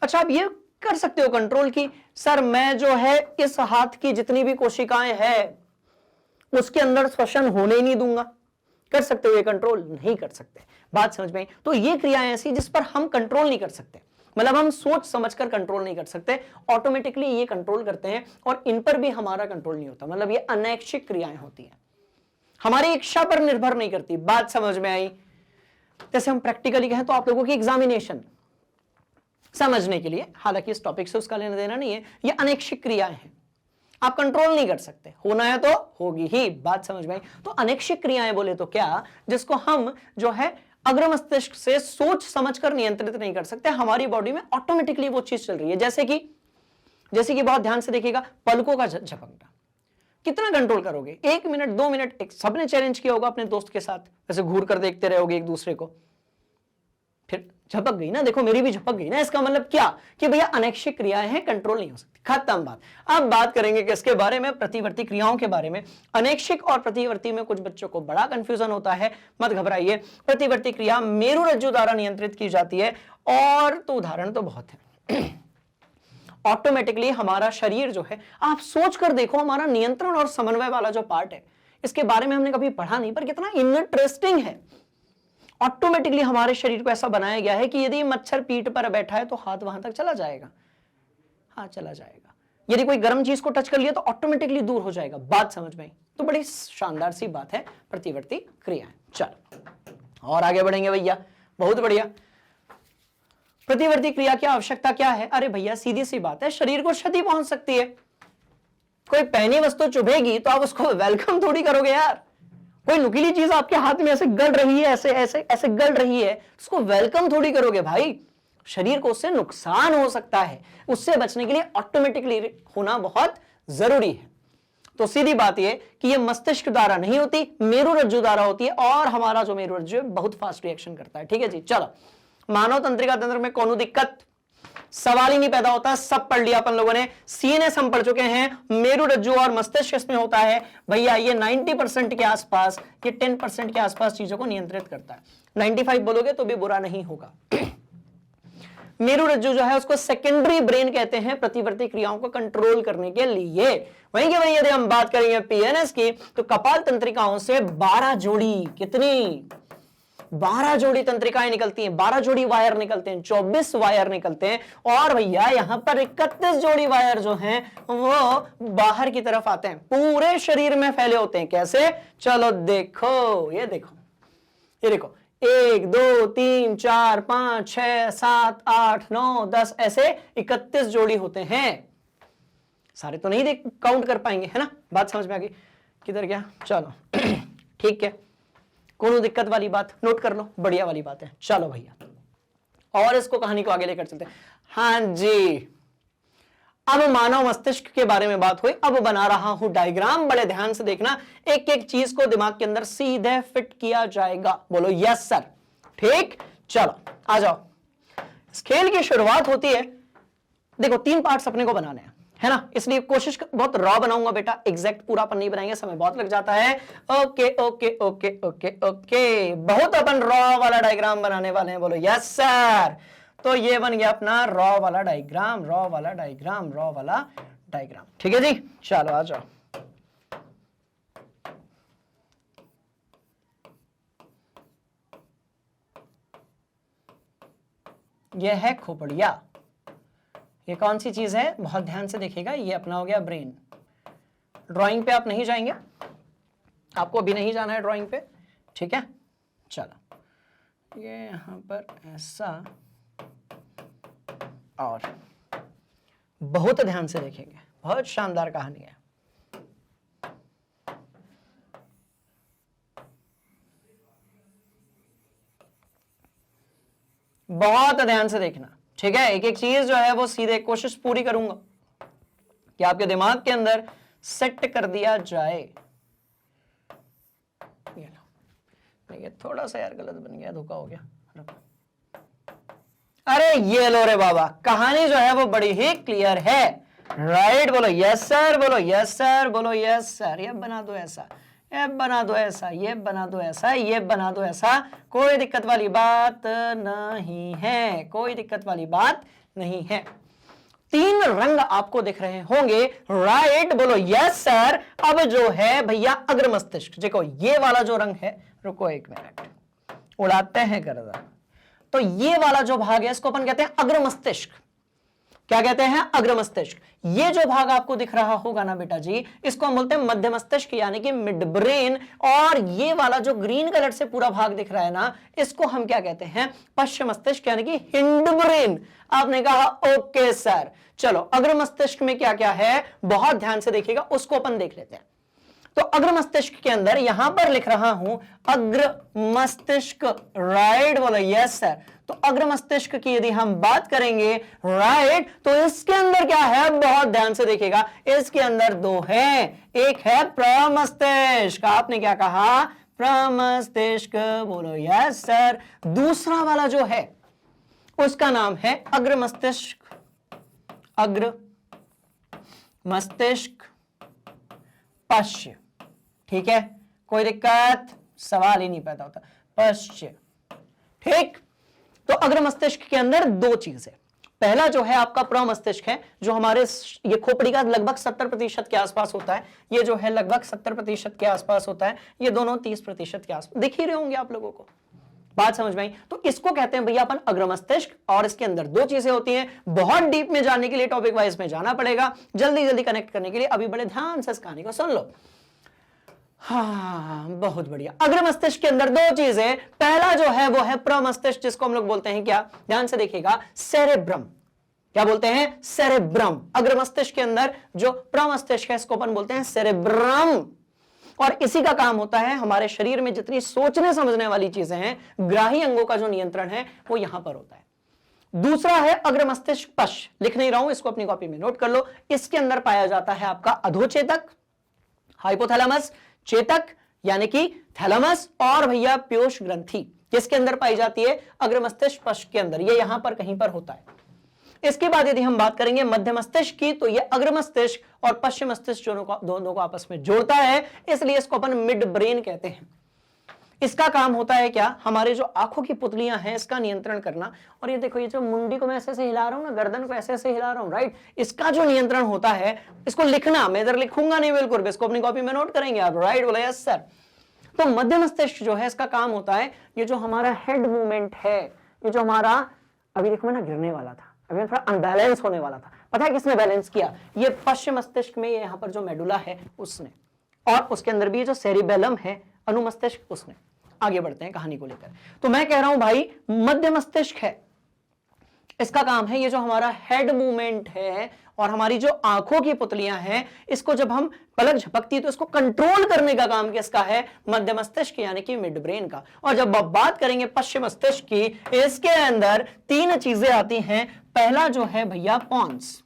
अच्छा, आप ये कर सकते हो कंट्रोल की, सर मैं जो है इस हाथ की जितनी भी कोशिकाएं हैं उसके अंदर श्वसन होने ही नहीं दूंगा। कर सकते हो ये कंट्रोल? नहीं कर सकते। बात समझ में आई? तो ये क्रियाएं ऐसी जिस पर हम कंट्रोल नहीं कर सकते, मतलब हम सोच समझकर कंट्रोल नहीं कर सकते, ऑटोमेटिकली ये कंट्रोल करते हैं और इन पर भी हमारा कंट्रोल नहीं होता। मतलब ये अनैच्छिक क्रियाएं होती हैं, हमारी इच्छा पर निर्भर नहीं करती। बात समझ में आई? जैसे हम प्रैक्टिकली कहें तो आप लोगों की एग्जामिनेशन समझने के लिए, हालांकि इस टॉपिक से उसका लेना देना नहीं है, ये अनैच्छिक क्रियाएं हैं, आप कंट्रोल नहीं कर सकते, होना है तो होगी ही। बात समझ में आई? तो अनैच्छिक क्रियाएं बोले तो क्या, जिसको हम जो है अग्र मस्तिष्क से सोच समझकर नियंत्रित नहीं कर सकते, हमारी बॉडी में ऑटोमेटिकली वो चीज चल रही है। जैसे कि बहुत ध्यान से देखिएगा, पलकों का झपकना कितना कंट्रोल करोगे? 1 मिनट 2 मिनट, सबने चैलेंज किया होगा अपने दोस्त के साथ, ऐसे घूर कर देखते रहोगे एक दूसरे को, फिर झपक गई ना, देखो मेरी भी झपक गई ना। इसका मतलब क्या कि भैया अनैच्छिक क्रियाएं हैं, कंट्रोल नहीं हो सकती। खत्म बात। अब बात करेंगे किसके बारे में, प्रतिवर्ती क्रियाओं के बारे में। अनैच्छिक और प्रतिवर्ती में कुछ बच्चों को बड़ा कंफ्यूजन होता है, मत घबराइए। प्रतिवर्ती क्रिया मेरुरज्जु द्वारा नियंत्रित की जाती है, और तो उदाहरण तो बहुत है। ऑटोमेटिकली हमारा शरीर जो है, आप सोच कर देखो, हमारा नियंत्रण और समन्वय वाला जो पार्ट है, इसके बारे में हमने कभी पढ़ा नहीं, पर कितना इंटरेस्टिंग है। ऑटोमेटिकली हमारे शरीर को ऐसा बनाया गया है कि यदि मच्छर पीठ पर बैठा है तो हाथ वहां तक चला जाएगा, हाँ चला जाएगा। यदि कोई गर्म चीज को टच कर लिया तो ऑटोमेटिकली दूर हो जाएगा। बात समझ में आई? तो बड़ी शानदार सी बात है प्रतिवर्ती क्रियाएं। चलो और आगे बढ़ेंगे भैया, बहुत बढ़िया। प्रतिवर्ती क्रिया की आवश्यकता क्या है? अरे भैया सीधी सी बात है, शरीर को क्षति पहुंच सकती है। कोई पहनी वस्तु चुभेगी तो आप उसको वेलकम थोड़ी करोगे यार। कोई नुकीली चीज आपके हाथ में ऐसे गल रही है, ऐसे ऐसे ऐसे गल रही है, उसको वेलकम थोड़ी करोगे भाई। शरीर को उससे नुकसान हो सकता है, उससे बचने के लिए ऑटोमेटिकली होना बहुत जरूरी है। तो सीधी बात यह कि यह मस्तिष्क द्वारा नहीं होती, मेरुरज्जु द्वारा होती है, और हमारा जो मेरुरज्जु है बहुत फास्ट रिएक्शन करता है। ठीक है जी, चलो। मानव तंत्रिका तंत्र में कोनो दिक्कत? सवाल ही नहीं पैदा होता, सब पढ़ लिया अपन लोगों ने। सीएनएस हम पढ़ चुके हैं, मेरुरज्जु और मस्तिष्क इसमें होता है भैया, ये 90% के आसपास, ये 10% के आसपास चीजों को नियंत्रित करता है। 95 बोलोगे तो भी बुरा नहीं होगा। मेरुरज्जु जो है उसको सेकेंडरी ब्रेन कहते हैं, प्रतिवर्ती क्रियाओं को कंट्रोल करने के लिए। वहीं के वहीं यदि हम बात करेंगे पीएनएस की, तो कपाल तंत्रिकाओं से 12 जोड़ी, कितनी 12 जोड़ी तंत्रिकाएं निकलती हैं, 12 जोड़ी वायर निकलते हैं, 24 वायर निकलते हैं, और भैया यहां पर 31 जोड़ी वायर जो हैं वो बाहर की तरफ आते हैं, पूरे शरीर में फैले होते हैं। कैसे? चलो देखो, ये देखो, ये देखो, 1 2 3 4 5 6 7 8 9 10 ऐसे 31 जोड़ी होते हैं। सारे तो नहीं देख काउंट कर पाएंगे, है ना? बात समझ में आ गई? किधर गया? चलो ठीक है, कोनो दिक्कत वाली बात नोट कर लो, बढ़िया वाली बात है। चलो भैया, और इसको कहानी को आगे लेकर चलते हैं। हाँ जी, अब मानव मस्तिष्क के बारे में बात हुई, अब बना रहा हूं डायग्राम, बड़े ध्यान से देखना, एक एक चीज को दिमाग के अंदर सीधे फिट किया जाएगा। बोलो यस सर। ठीक, चलो आ जाओ। इस खेल की शुरुआत होती है, देखो 3 पार्ट्स अपने को बनाने हैं, है ना? इसलिए कोशिश बहुत रॉ बनाऊंगा बेटा, एग्जैक्ट पूरा अपन नहीं बनाएंगे, समय बहुत लग जाता है। Okay okay okay okay okay, बहुत अपन रॉ वाला डायग्राम बनाने वाले हैं। बोलो यस सर। तो ये बन गया अपना रॉ वाला डायग्राम, रॉ वाला डायग्राम, रॉ वाला डायग्राम। ठीक है जी, चलो आ जाओ। ये है खोपड़िया। ये कौन सी चीज है? बहुत ध्यान से देखिएगा, ये अपना हो गया ब्रेन। ड्राइंग पे आप नहीं जाएंगे, आपको अभी नहीं जाना है ड्राइंग पे, ठीक है? चलो, ये यहां पर ऐसा, और बहुत ध्यान से देखेंगे, बहुत शानदार कहानी है। बहुत ध्यान से देखना, ठीक है? एक एक चीज जो है वो सीधे कोशिश पूरी करूंगा कि आपके दिमाग के अंदर सेट कर दिया जाए। ये लो, ये थोड़ा सा यार गलत बन गया, धोखा हो गया। अरे ये लो रे बाबा, कहानी जो है वो बड़ी ही क्लियर है। राइट, बोलो यस सर, बोलो यस सर, बोलो यस सर। ये बना दो ऐसा, ये बना दो ऐसा, ये बना दो ऐसा, ये बना दो ऐसा, कोई दिक्कत वाली बात नहीं है, कोई दिक्कत वाली बात नहीं है। 3 रंग आपको दिख रहे होंगे। राइट, बोलो यस सर। अब जो है भैया अग्र मस्तिष्क, देखो ये वाला जो रंग है, रुको 1 मिनट, उड़ाते हैं गर्दा। तो ये वाला जो भाग है इसको अपन कहते हैं अग्र मस्तिष्क। क्या कहते हैं? अग्र मस्तिष्क। ये जो भाग आपको दिख रहा होगा ना बेटा जी, इसको हम बोलते हैं मध्य मस्तिष्क यानी कि मिड ब्रेन। और ये वाला जो ग्रीन कलर से पूरा भाग दिख रहा है ना, इसको हम क्या कहते हैं? पश्चिम मस्तिष्क यानी कि हिंड ब्रेन। आपने कहा ओके सर। चलो, अग्र मस्तिष्क में क्या क्या है बहुत ध्यान से देखिएगा, उसको अपन देख लेते हैं। तो अग्र मस्तिष्क के अंदर यहां पर लिख रहा हूं अग्र मस्तिष्क। राइट, बोलो यस सर। तो अग्र मस्तिष्क की यदि हम बात करेंगे, राइट, तो इसके अंदर क्या है बहुत ध्यान से देखिएगा, इसके अंदर 2 हैं। एक है प्रमस्तिष्क, आपने क्या कहा? प्रमस्तिष्क। बोलो यस सर। दूसरा वाला जो है उसका नाम है अग्र मस्तिष्क। अग्र मस्तिष्क पश्च। ठीक है, कोई दिक्कत, सवाल ही नहीं पैदा होता। पश्च, ठीक। तो अग्र मस्तिष्क के अंदर 2 चीजें। पहला जो है आपका प्रमस्तिष्क है, जो हमारे ये खोपड़ी का लगभग 70% के आसपास होता है। ये जो है लगभग 70% के आसपास होता है। ये दोनों 30% के आसपास दिख ही रहे होंगे आप लोगों को। बात समझ में आई? तो इसको कहते हैं भैया अपन अग्र मस्तिष्क, और इसके अंदर 2 चीजें होती हैं। बहुत डीप में जानने के लिए टॉपिक वाइज में जाना पड़ेगा, जल्दी जल्दी कनेक्ट करने के लिए अभी बड़े ध्यान से इस कहानी को सुन लो। हाँ, बहुत बढ़िया। अग्र मस्तिष्क के अंदर 2 चीजें। पहला जो है वो है प्रमस्तिष्क, जिसको हम लोग बोलते हैं क्या? ध्यान से देखिएगा, सेरेब्रम। क्या बोलते हैं? सेरेब्रम। अग्र मस्तिष्क के अंदर जो प्रमस्तिष्क है इसको अपन बोलते हैं सेरेब्रम। और इसी का काम होता है हमारे शरीर में जितनी सोचने समझने वाली चीजें हैं, ग्राही अंगों का जो नियंत्रण है वो यहां पर होता है। दूसरा है अग्र मस्तिष्क पश्च। लिख नहीं रहा हूं, इसको अपनी कॉपी में नोट कर लो। इसके अंदर पाया जाता है आपका अधोचेतक, हाइपोथैलेमस, चेतक यानी कि थैलेमस, और भैया पीयूष ग्रंथि किसके अंदर पाई जाती है? अग्र मस्तिष्क पश्च के अंदर। ये यहां पर कहीं पर होता है। इसके बाद यदि हम बात करेंगे मध्य मस्तिष्क की, तो ये अग्र मस्तिष्क और पश्चिम मस्तिष्क दोनों को आपस में जोड़ता है, इसलिए इसको अपन मिड ब्रेन कहते हैं। इसका काम होता है क्या, हमारे जो आंखों की पुतलियां हैं इसका नियंत्रण करना। और ये देखो, ये जो मुंडी को मैं ऐसे ऐसे हिला रहा हूं ना, गर्दन को ऐसे ऐसे हिला रहा हूं, राइट, इसका जो नियंत्रण होता है, इसको लिखना, मैं इधर लिखूंगा नहीं बिल्कुल, इसको अपनी कॉपी में नोट करेंगे आप, राइट, बोला यस सर। तो मध्य मस्तिष्क जो है इसका काम होता है, ये जो हमारा हेड मूवमेंट है, ये जो हमारा, अभी देखो मैं ना गिरने वाला था, अभी थोड़ा अनबैलेंस होने वाला था, पता है किसने बैलेंस किया, ये पश्चिम मस्तिष्क में, ये यहां पर जो मेडुला है उसने, और उसके अंदर भी जो सेरिबेलम है अनुमस्तिष्क उसने। आगे बढ़ते हैं कहानी को लेकर। तो मैं कह रहा हूं भाई मध्य मस्तिष्क है, इसका काम है ये जो हमारा हेड मूवमेंट है और हमारी जो आंखों की पुतलियां हैं, इसको जब हम पलक झपकती है तो इसको कंट्रोल करने का काम किसका है, मध्य मस्तिष्क यानी कि मिड ब्रेन का। और जब आप बात करेंगे पश्चिम मस्तिष्क की, इसके अंदर तीन चीजें आती हैं। पहला जो है भैया पॉन्स,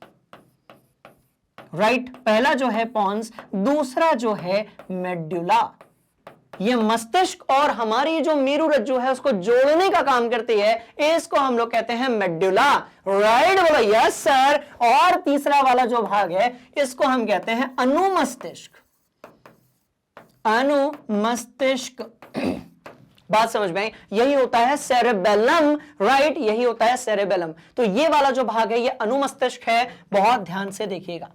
राइट, पहला जो है पॉन्स, दूसरा जो है मेडुला। ये मस्तिष्क और हमारी जो मेरुरज्जु है उसको जोड़ने का काम करती है, इसको हम लोग कहते हैं मेडुला, राइट, बोलो यस सर। और तीसरा वाला जो भाग है इसको हम कहते हैं अनुमस्तिष्क, अनुमस्तिष्क। बात समझ में आई, यही होता है सेरेबेलम, राइट, यही होता है सेरेबेलम। तो ये वाला जो भाग है ये अनुमस्तिष्क है, बहुत ध्यान से देखिएगा।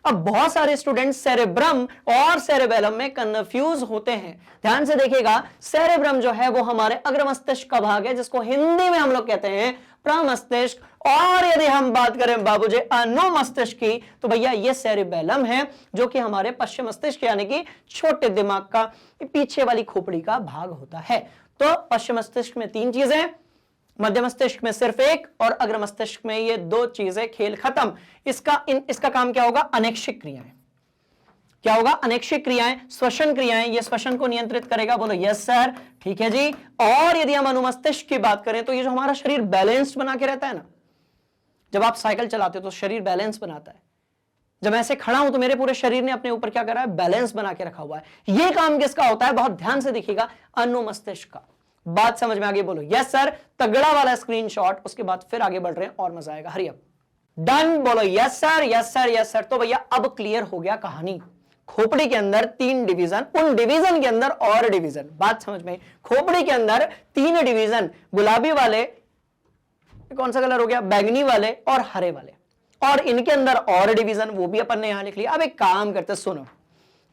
अब बहुत सारे स्टूडेंट सेरेब्रम और सेरेबेलम में कंफ्यूज होते हैं, ध्यान से देखिएगा। सेरेब्रम जो है वो हमारे अग्र मस्तिष्क का भाग है, जिसको हिंदी में हम लोग कहते हैं प्रमस्तिष्क। और यदि हम बात करें बाबूजी अनुमस्तिष्क की, तो भैया ये सेरेबेलम है, जो कि हमारे पश्चिम मस्तिष्क यानी कि छोटे दिमाग का पीछे वाली खोपड़ी का भाग होता है। तो पश्चिम मस्तिष्क में तीन चीजें, मध्य मस्तिष्क में सिर्फ एक, और अग्र मस्तिष्क में ये दो चीजें, खेल खत्म। इसका काम क्या होगा, अनैच्छिक क्रियाएं। क्या होगा, अनैच्छिक क्रियाएं, श्वसन क्रियाएं, ये श्वसन को नियंत्रित करेगा, बोलो यस सर, ठीक है जी। और यदि हम अनुमस्तिष्क की बात करें तो ये जो हमारा शरीर बैलेंस्ड बना के रहता है ना, जब आप साइकिल चलाते हो तो शरीर बैलेंस बनाता है। जब मैं ऐसे खड़ा हूं तो मेरे पूरे शरीर ने अपने ऊपर क्या करा है, बैलेंस बना के रखा हुआ है। ये काम किसका होता है, बहुत ध्यान से देखिएगा, अनुमस्तिष्क का। बात समझ में आ गई, बोलो यस सर। तगड़ा वाला स्क्रीनशॉट, उसके बाद फिर आगे बढ़ रहे हैं और मजा आएगा। हरी अप, डन, बोलो yes sir, yes sir, yes sir. तो भैया अब क्लियर हो गया कहानी। खोपड़ी के अंदर तीन डिवीजन, उन डिवीजन के अंदर और डिवीजन, बात समझ में। खोपड़ी के अंदर तीन डिवीजन, गुलाबी वाले, कौन सा कलर हो गया, बैगनी वाले और हरे वाले, और इनके अंदर और डिवीजन, वो भी अपन ने यहां लिख लिया। अब एक काम करते, सुनो,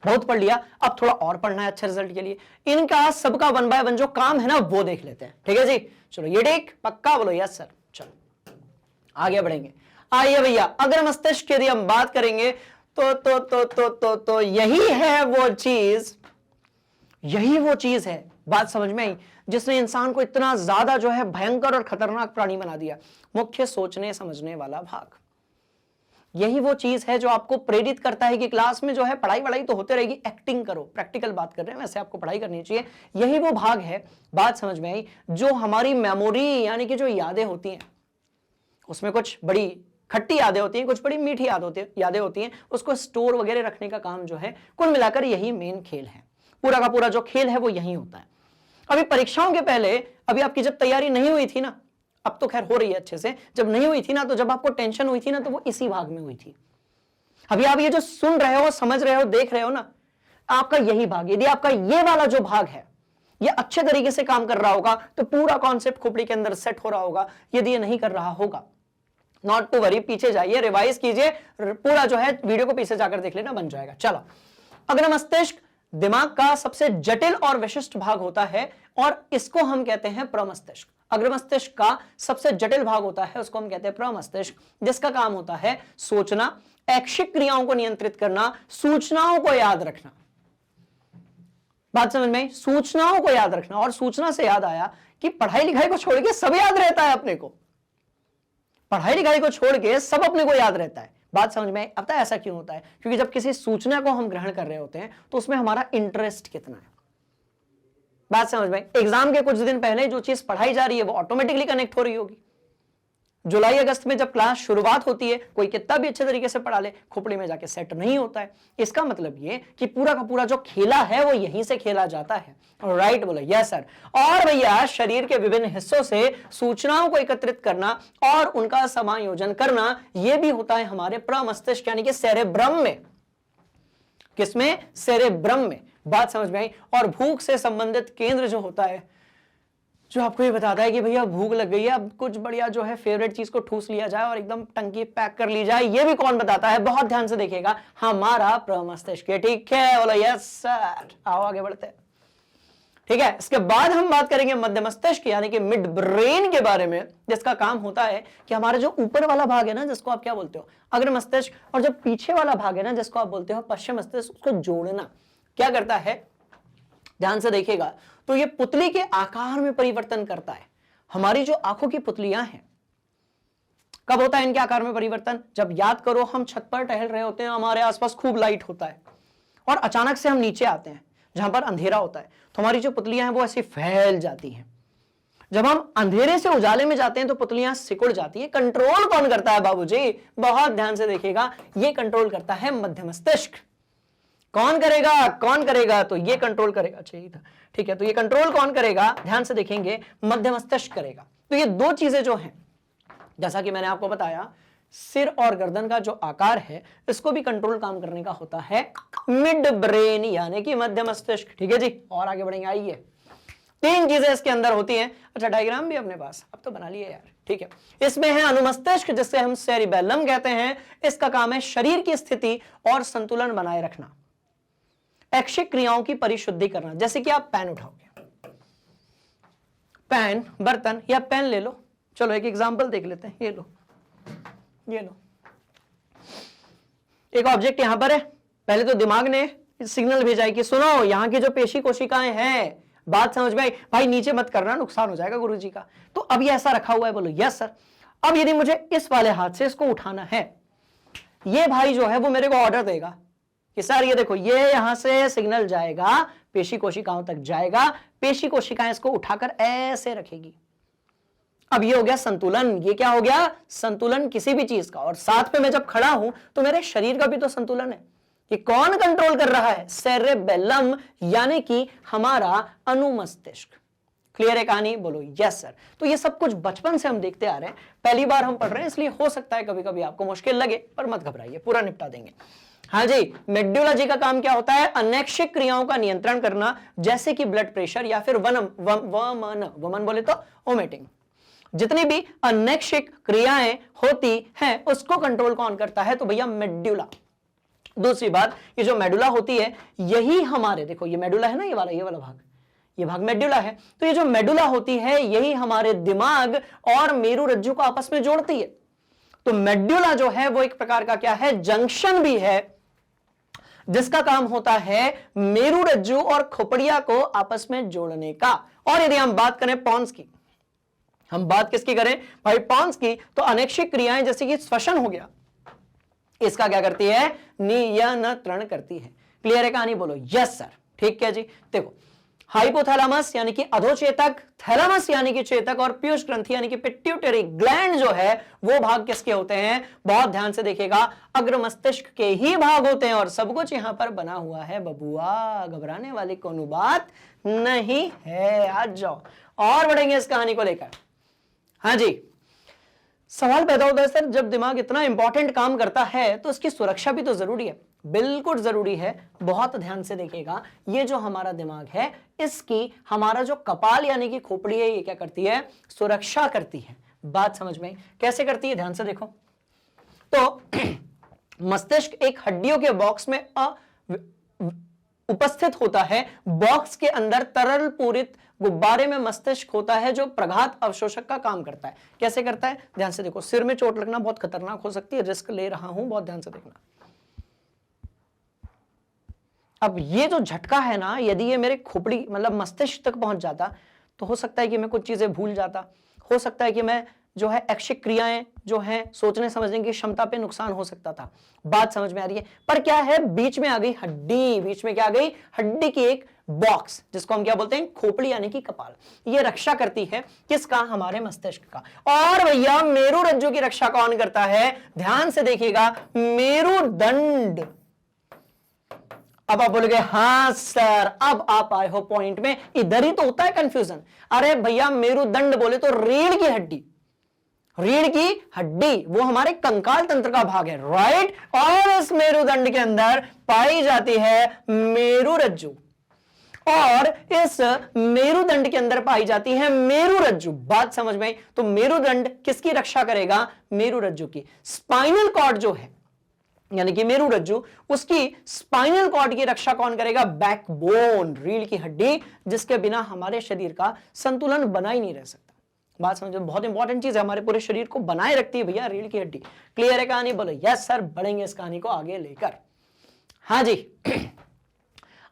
बहुत पढ़ लिया, अब थोड़ा और पढ़ना है अच्छे रिजल्ट के लिए। इनका सबका 1 बाय 1 जो काम है ना वो देख लेते हैं, ठीक है जी। चलो ये ठीक, पक्का, बोलो यस सर। चलो आगे बढ़ेंगे। आइए भैया, अगर मस्तिष्क की यदि हम बात करेंगे तो यही है वो चीज, यही वो चीज है, बात समझ में आई, जिसने इंसान को इतना ज्यादा जो है भयंकर और खतरनाक प्राणी बना दिया। मुख्य सोचने समझने वाला भाग, यही वो चीज है जो आपको प्रेरित करता है कि क्लास में जो है पढ़ाई वढ़ाई तो होते रहेगी, एक्टिंग करो, प्रैक्टिकल बात कर रहे हैं, वैसे आपको पढ़ाई करनी चाहिए। यही वो भाग है, बात समझ में आई, जो हमारी मेमोरी यानी कि जो यादें होती हैं, उसमें कुछ बड़ी खट्टी यादें होती हैं, कुछ बड़ी मीठी यादें होती हैं, उसको स्टोर वगैरह रखने का काम जो है, कुल मिलाकर यही मेन खेल है। पूरा का पूरा जो खेल है वो यही होता है। अभी परीक्षाओं के पहले, अभी आपकी जब तैयारी नहीं हुई थी ना, अब तो खैर हो रही है अच्छे से, जब नहीं हुई थी ना, तो जब आपको टेंशन हुई थी ना, तो वो इसी भाग में हुई थी। अभी आप ये जो सुन रहे हो, समझ रहे हो, देख रहे हो ना, आपका यही भाग, यदि आपका ये वाला जो भाग है ये अच्छे तरीके से काम कर रहा होगा तो पूरा कॉन्सेप्ट खोपड़ी के अंदर सेट हो रहा होगा। यदि ये नहीं कर रहा होगा, नॉट टू वरी, पीछे जाइए, रिवाइज कीजिए, पूरा जो है वीडियो को पीछे जाकर देख लेना, बन जाएगा। चलो, अग्र मस्तिष्क दिमाग का सबसे जटिल और विशिष्ट भाग होता है, और इसको हम कहते हैं प्रमस्तिष्क। अग्र मस्तिष्क का सबसे जटिल भाग होता है, उसको हम कहते हैं प्रमस्तिष्क, जिसका काम होता है सोचना, ऐच्छिक क्रियाओं को नियंत्रित करना, सूचनाओं को याद रखना। बात समझ में, सूचनाओं को याद रखना। और सूचना से याद आया कि पढ़ाई लिखाई को छोड़ के सब याद रहता है अपने को, पढ़ाई लिखाई को छोड़ के सब अपने को याद रहता है। बात समझ में, अब ऐसा क्यों होता है, क्योंकि जब किसी सूचना को हम ग्रहण कर रहे होते हैं तो उसमें हमारा इंटरेस्ट कितना है। बात समझ में, एग्जाम के कुछ दिन पहले जो चीज पढ़ाई जा रही है वो ऑटोमेटिकली कनेक्ट हो रही होगी, जुलाई अगस्त में जब क्लास शुरुआत होती है, कोई कितना भी अच्छे तरीके से पढ़ा ले, खोपड़ी में जाके सेट नहीं होता है। इसका मतलब ये कि पूरा का पूरा जो खेला है वो यहीं से खेला जाता है। राइट बोलो, यस सर। और भैया शरीर के विभिन्न हिस्सों से सूचनाओं को एकत्रित करना और उनका समायोजन करना, यह भी होता है हमारे प्रमस्तिष्क यानी कि सेरेब्रम में। किसमें? सेरेब्रम में। बात समझ में आई। और भूख से संबंधित केंद्र जो होता है, जो आपको ये बताता है कि भैया भूख लग गई है, अब कुछ बढ़िया जो है फेवरेट चीज को ठूस लिया जाए और एकदम टंकी पैक कर ली जाए, ये भी कौन बताता है? बहुत ध्यान से देखिएगा, हमारा प्रमस्तिष्क। ठीक है, बोलो यस सर। आओ आगे बढ़ते हैं। ठीक है, इसके बाद हम बात करेंगे मध्य मस्तिष्क यानी कि मिड ब्रेन के बारे में, जिसका काम होता है कि हमारा जो ऊपर वाला भाग है ना, जिसको आप क्या बोलते हो अग्र मस्तिष्क, और जो पीछे वाला भाग है ना, जिसको आप बोलते हो पश्चिम मस्तिष्क, उसको जोड़ना क्या करता है? ध्यान से देखिएगा, तो ये पुतली के आकार में परिवर्तन करता है। हमारी जो आंखों की पुतलियां हैं, कब होता है इनके आकार में परिवर्तन? जब याद करो हम छत पर टहल रहे होते हैं, हमारे आसपास खूब लाइट होता है और अचानक से हम नीचे आते हैं जहां पर अंधेरा होता है, तो हमारी जो पुतलियां हैं वो ऐसे फैल जाती हैं। जब हम अंधेरे से उजाले में जाते हैं तो पुतलियां सिकुड़ जाती है। कंट्रोल कौन करता है बाबूजी? बहुत ध्यान से देखिएगा, ये कंट्रोल करता है मध्य मस्तिष्क। कौन करेगा? कौन करेगा? तो ये कंट्रोल करेगा, चाहिए था। ठीक है, तो ये कंट्रोल कौन करेगा? ध्यान से देखेंगे, मध्य मस्तिष्क करेगा। तो ये दो चीजें जो हैं, जैसा कि मैंने आपको बताया, सिर और गर्दन का जो आकार है, इसको भी कंट्रोल काम करने का होता है मिड ब्रेन यानी कि मध्य मस्तिष्क। ठीक है जी, और आगे बढ़ेंगे। आइए, तीन चीजें इसके अंदर होती हैं। अच्छा, डायग्राम भी अपने पास अब तो बना लिए यार। ठीक है, इसमें है अनुमस्तिष्क, जिससे हम सेरिबेलम कहते हैं। इसका काम है शरीर की स्थिति और संतुलन बनाए रखना, ऐच्छिक क्रियाओं की परिशुद्धि करना। जैसे कि आप पेन उठाओगे, पेन, बर्तन या पेन ले लो। चलो एक एग्जांपल देख लेते हैं। ये लो, ये लो, एक ऑब्जेक्ट यहां पर है। पहले तो दिमाग ने सिग्नल भेजा है कि सुनो, यहां की जो पेशी कोशिकाएं हैं, बात समझ में आई? भाई नीचे मत करना, नुकसान हो जाएगा गुरुजी का। तो अब ये ऐसा रखा हुआ है, बोलो यस सर। अब यदि मुझे इस वाले हाथ से इसको उठाना है, ये भाई जो है वो मेरे को ऑर्डर देगा कि सर ये देखो, ये यहां से सिग्नल जाएगा, पेशी कोशिकाओं तक जाएगा, पेशी कोशिकाएं इसको उठाकर ऐसे रखेगी। अब ये हो गया संतुलन। ये क्या हो गया? संतुलन किसी भी चीज का। और साथ में मैं जब खड़ा हूं तो मेरे शरीर का भी तो संतुलन है। ये कौन कंट्रोल कर रहा है? सेरेबेलम यानी कि हमारा अनुमस्तिष्क। क्लियर है कहानी? बोलो यस सर। तो ये सब कुछ बचपन से हम देखते आ रहे हैं, पहली बार हम पढ़ रहे हैं, इसलिए हो सकता है कभी कभी आपको मुश्किल लगे, पर मत घबराइए, पूरा निपटा देंगे। हाँ जी, मेडुला जी का काम क्या होता है? अनैच्छिक क्रियाओं का नियंत्रण करना, जैसे कि ब्लड प्रेशर या फिर वमन बोले तो वोमिटिंग। जितनी भी अनैच्छिक क्रियाएं होती हैं उसको कंट्रोल कौन करता है? तो भैया मेडुला। दूसरी बात, ये जो मेडुला होती है, यही हमारे, देखो ये मेडुला है ना, ये वाला भाग, ये भाग मेडुला है। तो ये जो मेडुला होती है, यही हमारे दिमाग और मेरुरज्जु को आपस में जोड़ती है। तो मेडुला जो है वो एक प्रकार का क्या है? जंक्शन भी है, जिसका काम होता है मेरुरज्जु और खोपड़िया को आपस में जोड़ने का। और यदि हम बात करें पॉन्स की, हम बात किसकी करें भाई? पॉन्स की। तो अनैच्छिक क्रियाएं जैसे कि श्वसन हो गया, इसका क्या करती है? नियंत्रण करती है। क्लियर है कहानी? बोलो यस सर। ठीक है जी। देखो, हाइपोथैलेमस यानी कि अधोचेतक, थैलेमस यानी कि चेतक, और पीयूष ग्रंथि यानी कि पिट्यूटरी ग्लैंड जो है वो भाग किसके होते हैं? बहुत ध्यान से देखिएगा, अग्र मस्तिष्क के ही भाग होते हैं। और सब कुछ यहां पर बना हुआ है बबुआ, घबराने वाली कोई बात नहीं है। आज जाओ और बढ़ेंगे इस कहानी को लेकर। हाँ जी, सवाल पैदा होता है सर, जब दिमाग इतना इंपॉर्टेंट काम करता है तो इसकी सुरक्षा भी तो जरूरी है। बिल्कुल जरूरी है, बहुत ध्यान से देखिएगा। ये जो हमारा दिमाग है, इसकी हमारा जो कपाल यानी कि खोपड़ी है, ये क्या करती है? सुरक्षा करती है। बात समझ में कैसे करती है? ध्यान से देखो। तो मस्तिष्क एक हड्डियों के बॉक्स में उपस्थित होता है। बॉक्स के अंदर तरल पूरित गुब्बारे में मस्तिष्क होता है, जो प्रघात अवशोषक का काम करता है। कैसे करता है? ध्यान से देखो। सिर में चोट लगना बहुत खतरनाक हो सकती है, रिस्क ले रहा हूं, बहुत ध्यान से देखना। अब ये जो झटका है ना, यदि ये मेरे खोपड़ी मतलब मस्तिष्क तक पहुंच जाता तो हो सकता है कि मैं कुछ चीजें भूल जाता, हो सकता है कि मैं जो है ऐच्छिक क्रियाएं जो हैं, सोचने समझने की क्षमता पे नुकसान हो सकता था। बात समझ में आ रही है? पर क्या है, बीच में आ गई हड्डी। बीच में क्या आ गई? हड्डी की एक बॉक्स, जिसको हम क्या बोलते हैं, खोपड़ी यानी कि कपाल, ये रक्षा करती है किसका, हमारे मस्तिष्क का। और भैया मेरुरज्जु की रक्षा कौन करता है, ध्यान से देखिएगा, मेरुदंड। अब आप बोलोगे हाँ सर, अब आप आए हो पॉइंट में, इधर ही तो होता है कंफ्यूजन। अरे भैया मेरुदंड बोले तो रीढ़ की हड्डी, रीढ़ की हड्डी वो हमारे कंकाल तंत्र का भाग है, राइट। और इस मेरुदंड के अंदर पाई जाती है मेरुरज्जु, और इस मेरुदंड के अंदर पाई जाती है मेरुरज्जु। बात समझ में आई? तो मेरुदंड किसकी रक्षा करेगा, मेरुरज्जु की। स्पाइनल कॉर्ड जो है यानी कि मेरुरज्जु, उसकी स्पाइनल कॉर्ड की रक्षा कौन करेगा, बैकबोन, रीढ़ की हड्डी, जिसके बिना हमारे शरीर का संतुलन बना ही नहीं रह सकता। बात समझो, बहुत इंपॉर्टेंट चीज है, हमारे पूरे शरीर को बनाए रखती है भैया रीढ़ की हड्डी। क्लियर है कहानी, बोलो यस सर, बढ़ेंगे इस कहानी को आगे लेकर। हाँ जी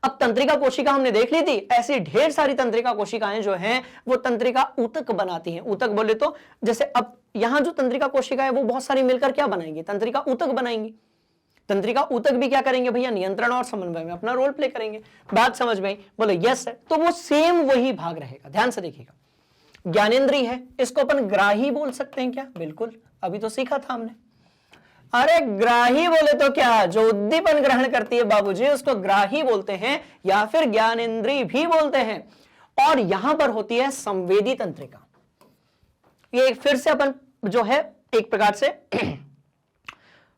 अब तंत्रिका कोशिका हमने देख ली थी, ऐसी ढेर सारी तंत्रिका कोशिकाएं जो हैं वो तंत्रिका ऊतक बनाती हैं। ऊतक बोले तो जैसे अब यहां जो तंत्रिका कोशिका है वो बहुत सारी मिलकर क्या बनाएंगी, तंत्रिका ऊतक बनाएंगी। तंत्रिका ऊतक भी क्या करेंगे भैया, नियंत्रण और समन्वय में अपना रोल प्ले करेंगे। बात समझ में आई, बोलो यस सर। तो वो सेम वही भाग रहेगा, ध्यान से देखिएगा। ज्ञानेंद्रिय है, इसको अपन ग्राही बोल सकते हैं क्या, बिल्कुल, अभी तो सीखा था हमने। अरे ग्राही बोले तो क्या, जो उद्दीपन ग्रहण करती है बाबूजी, उसको ग्राही बोलते हैं या फिर ज्ञानेंद्रिय भी बोलते हैं। और यहां पर होती है संवेदी तंत्रिका। ये फिर से अपन जो है एक प्रकार से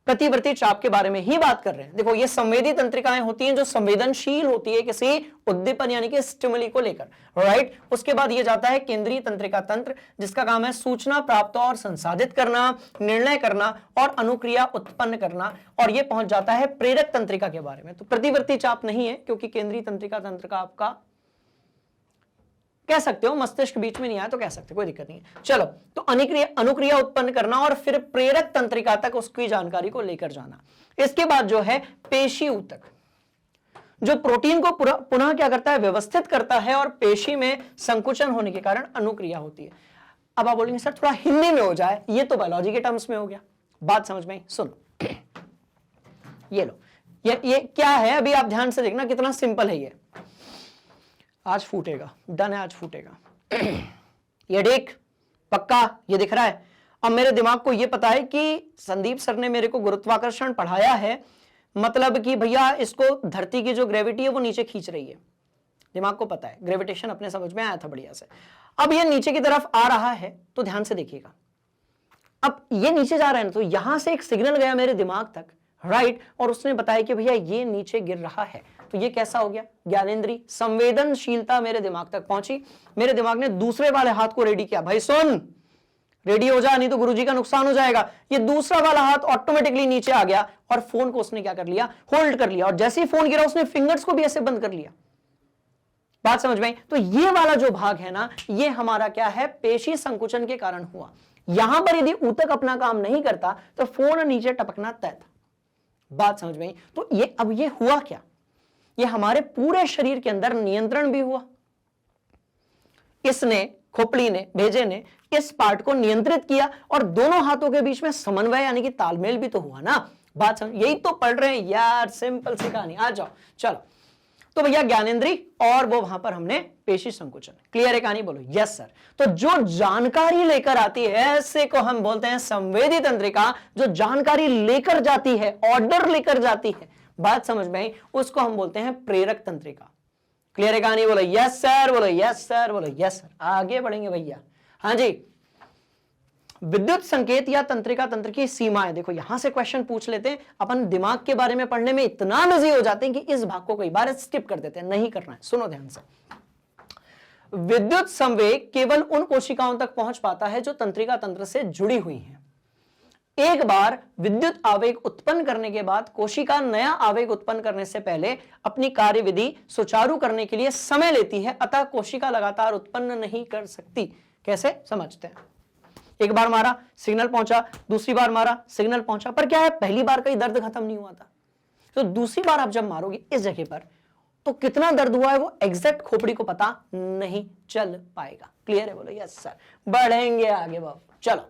प्रतिवर्ती चाप के बारे में ही बात कर रहे हैं। देखो ये संवेदी तंत्रिकाएं होती हैं जो संवेदनशील होती है किसी उद्दीपन यानी कि स्टिमुली को लेकर, राइट। उसके बाद ये जाता है केंद्रीय तंत्रिका तंत्र, जिसका काम है सूचना प्राप्त और संसाधित करना, निर्णय करना और अनुक्रिया उत्पन्न करना। और ये पहुंच जाता है प्रेरक तंत्रिका के बारे में। तो प्रतिवर्ती चाप नहीं है, क्योंकि केंद्रीय तंत्रिका तंत्र का आपका कह सकते हो मस्तिष्क बीच में नहीं आया तो कह सकते, कोई दिक्कत नहीं है। चलो, तो अनुक्रिया उत्पन्न करना और फिर प्रेरक तंत्रिका तक उसकी जानकारी को लेकर जाना। इसके बाद जो है पेशी ऊतक, जो प्रोटीन को पुनः क्या करता है, व्यवस्थित करता है, और पेशी में संकुचन होने के कारण अनुक्रिया होती है। अब आप बोलेंगे सर थोड़ा हिंदी में हो जाए, ये तो बायोलॉजी के टर्म्स में हो गया। बात समझ में आई? सुनो ये लो, ये क्या है, अभी आप ध्यान से देखना कितना सिंपल है। ये आज फूटेगा, डन है, आज फूटेगा। ये ठीक पक्का, ये दिख रहा है। अब मेरे दिमाग को ये पता है कि संदीप सर ने मेरे को गुरुत्वाकर्षण पढ़ाया है, मतलब कि भैया इसको धरती की जो ग्रेविटी है वो नीचे खींच रही है। दिमाग को पता है, ग्रेविटेशन अपने समझ में आया था बढ़िया से। अब ये नीचे की तरफ आ रहा है, तो ध्यान से देखिएगा। अब ये नीचे जा रहा है ना, तो यहां से एक सिग्नल गया मेरे दिमाग तक, राइट, और उसने बताया कि भैया ये नीचे गिर रहा है। तो ये कैसा हो गया, ज्ञानेंद्रिय संवेदनशीलता मेरे दिमाग तक पहुंची। मेरे दिमाग ने दूसरे वाले हाथ को रेडी किया, भाई सुन रेडी हो जा, नहीं तो गुरुजी का नुकसान हो जाएगा। ये दूसरा वाला हाथ ऑटोमेटिकली नीचे आ गया और फोन को उसने क्या कर लिया, होल्ड कर लिया। और जैसे ही फोन गिरा उसने फिंगर्स को भी ऐसे बंद कर लिया। बात समझ में आई? तो ये वाला जो भाग है ना, ये हमारा क्या है, पेशी संकुचन के कारण हुआ। यहां पर यदि ऊतक अपना काम नहीं करता तो फोन नीचे टपकना तय था। बात समझ में आई? तो ये अब ये हुआ क्या, ये हमारे पूरे शरीर के अंदर नियंत्रण भी हुआ। इसने, खोपड़ी ने, भेजे ने इस पार्ट को नियंत्रित किया, और दोनों हाथों के बीच में समन्वय यानी कि तालमेल भी तो हुआ ना। बात समझ, यही तो पढ़ रहे हैं यार, सिंपल सी कहानी। आ जाओ, चलो। तो भैया ज्ञानेंद्रिय और वो वहां पर हमने पेशी संकुचन। क्लियर है कहानी, बोलो यस सर। तो जो जानकारी लेकर आती है ऐसे को हम बोलते हैं संवेदी तंत्रिका। जो जानकारी लेकर जाती है, ऑर्डर लेकर जाती है, बात समझ में आई, उसको हम बोलते हैं प्रेरक तंत्रिका। क्लियर है कहानी, बोलो यस सर, बोलो यस सर, बोलो यस सर। आगे बढ़ेंगे भैया। हाँ जी, विद्युत संकेत या तंत्रिका तंत्र की सीमाएं। देखो यहां से क्वेश्चन पूछ लेते हैं, अपन दिमाग के बारे में पढ़ने में इतना बिजी हो जाते हैं कि इस भाग को कई बार स्किप कर देते हैं, नहीं करना है। सुनो ध्यान से। विद्युत संवेग केवल उन कोशिकाओं तक पहुंच पाता है जो तंत्रिका तंत्र से जुड़ी हुई हैं। एक बार विद्युत आवेग उत्पन्न करने के बाद कोशिका नया आवेग उत्पन्न करने से पहले अपनी कार्यविधि सुचारू करने के लिए समय लेती है, अतः कोशिका लगातार उत्पन्न नहीं कर सकती। कैसे समझते हैं? एक बार मारा, सिग्नल पहुंचा, दूसरी बार मारा, सिग्नल पहुंचा, पर क्या है, पहली बार का ही दर्द खत्म नहीं हुआ था। तो दूसरी बार आप जब मारोगे इस जगह पर, तो कितना दर्द हुआ है वो एग्जैक्ट खोपड़ी को पता नहीं चल पाएगा। क्लियर है, बोलो यस सर। बढ़ेंगे आगे बाबू, चलो।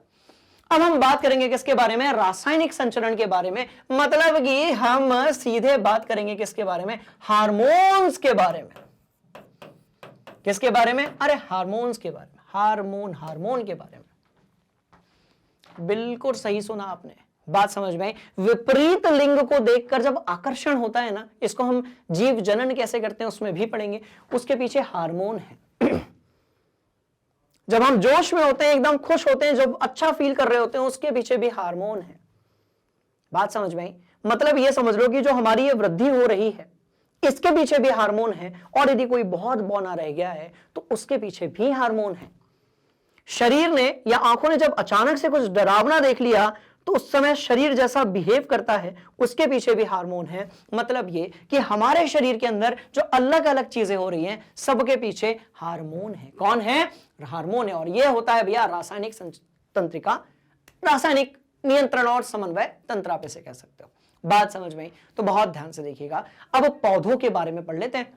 अब हम बात करेंगे किसके बारे में, रासायनिक संचरण के बारे में। मतलब कि हम सीधे बात करेंगे किसके बारे में, हार्मोन्स के बारे में। किसके बारे में? अरे हार्मोन्स के बारे में, हार्मोन के बारे में। बिल्कुल सही सुना आपने, बात समझ में आई। विपरीत लिंग को देखकर जब आकर्षण होता है ना, इसको हम जीव जनन कैसे करते हैं उसमें भी पढ़ेंगे, उसके पीछे हार्मोन है। जब हम जोश में होते हैं, एकदम खुश होते हैं, जब अच्छा फील कर रहे होते हैं, उसके पीछे भी हार्मोन है। बात समझ में आई? मतलब ये समझ लो कि जो हमारी ये वृद्धि हो रही है, इसके पीछे भी हार्मोन है, और यदि कोई बहुत बौना रह गया है तो उसके पीछे भी हार्मोन है। शरीर ने या आंखों ने जब अचानक से कुछ डरावना देख लिया तो उस समय शरीर जैसा बिहेव करता है, उसके पीछे भी हार्मोन है। मतलब ये कि हमारे शरीर के अंदर जो अलग अलग चीजें हो रही हैं, सबके पीछे हार्मोन है। कौन है? हार्मोन है। और ये होता है भैया रासायनिक तंत्रिका, रासायनिक नियंत्रण और समन्वय तंत्र, आप इसे कह सकते हो। बात समझ में आई? तो बहुत ध्यान से देखिएगा। अब पौधों के बारे में पढ़ लेते हैं,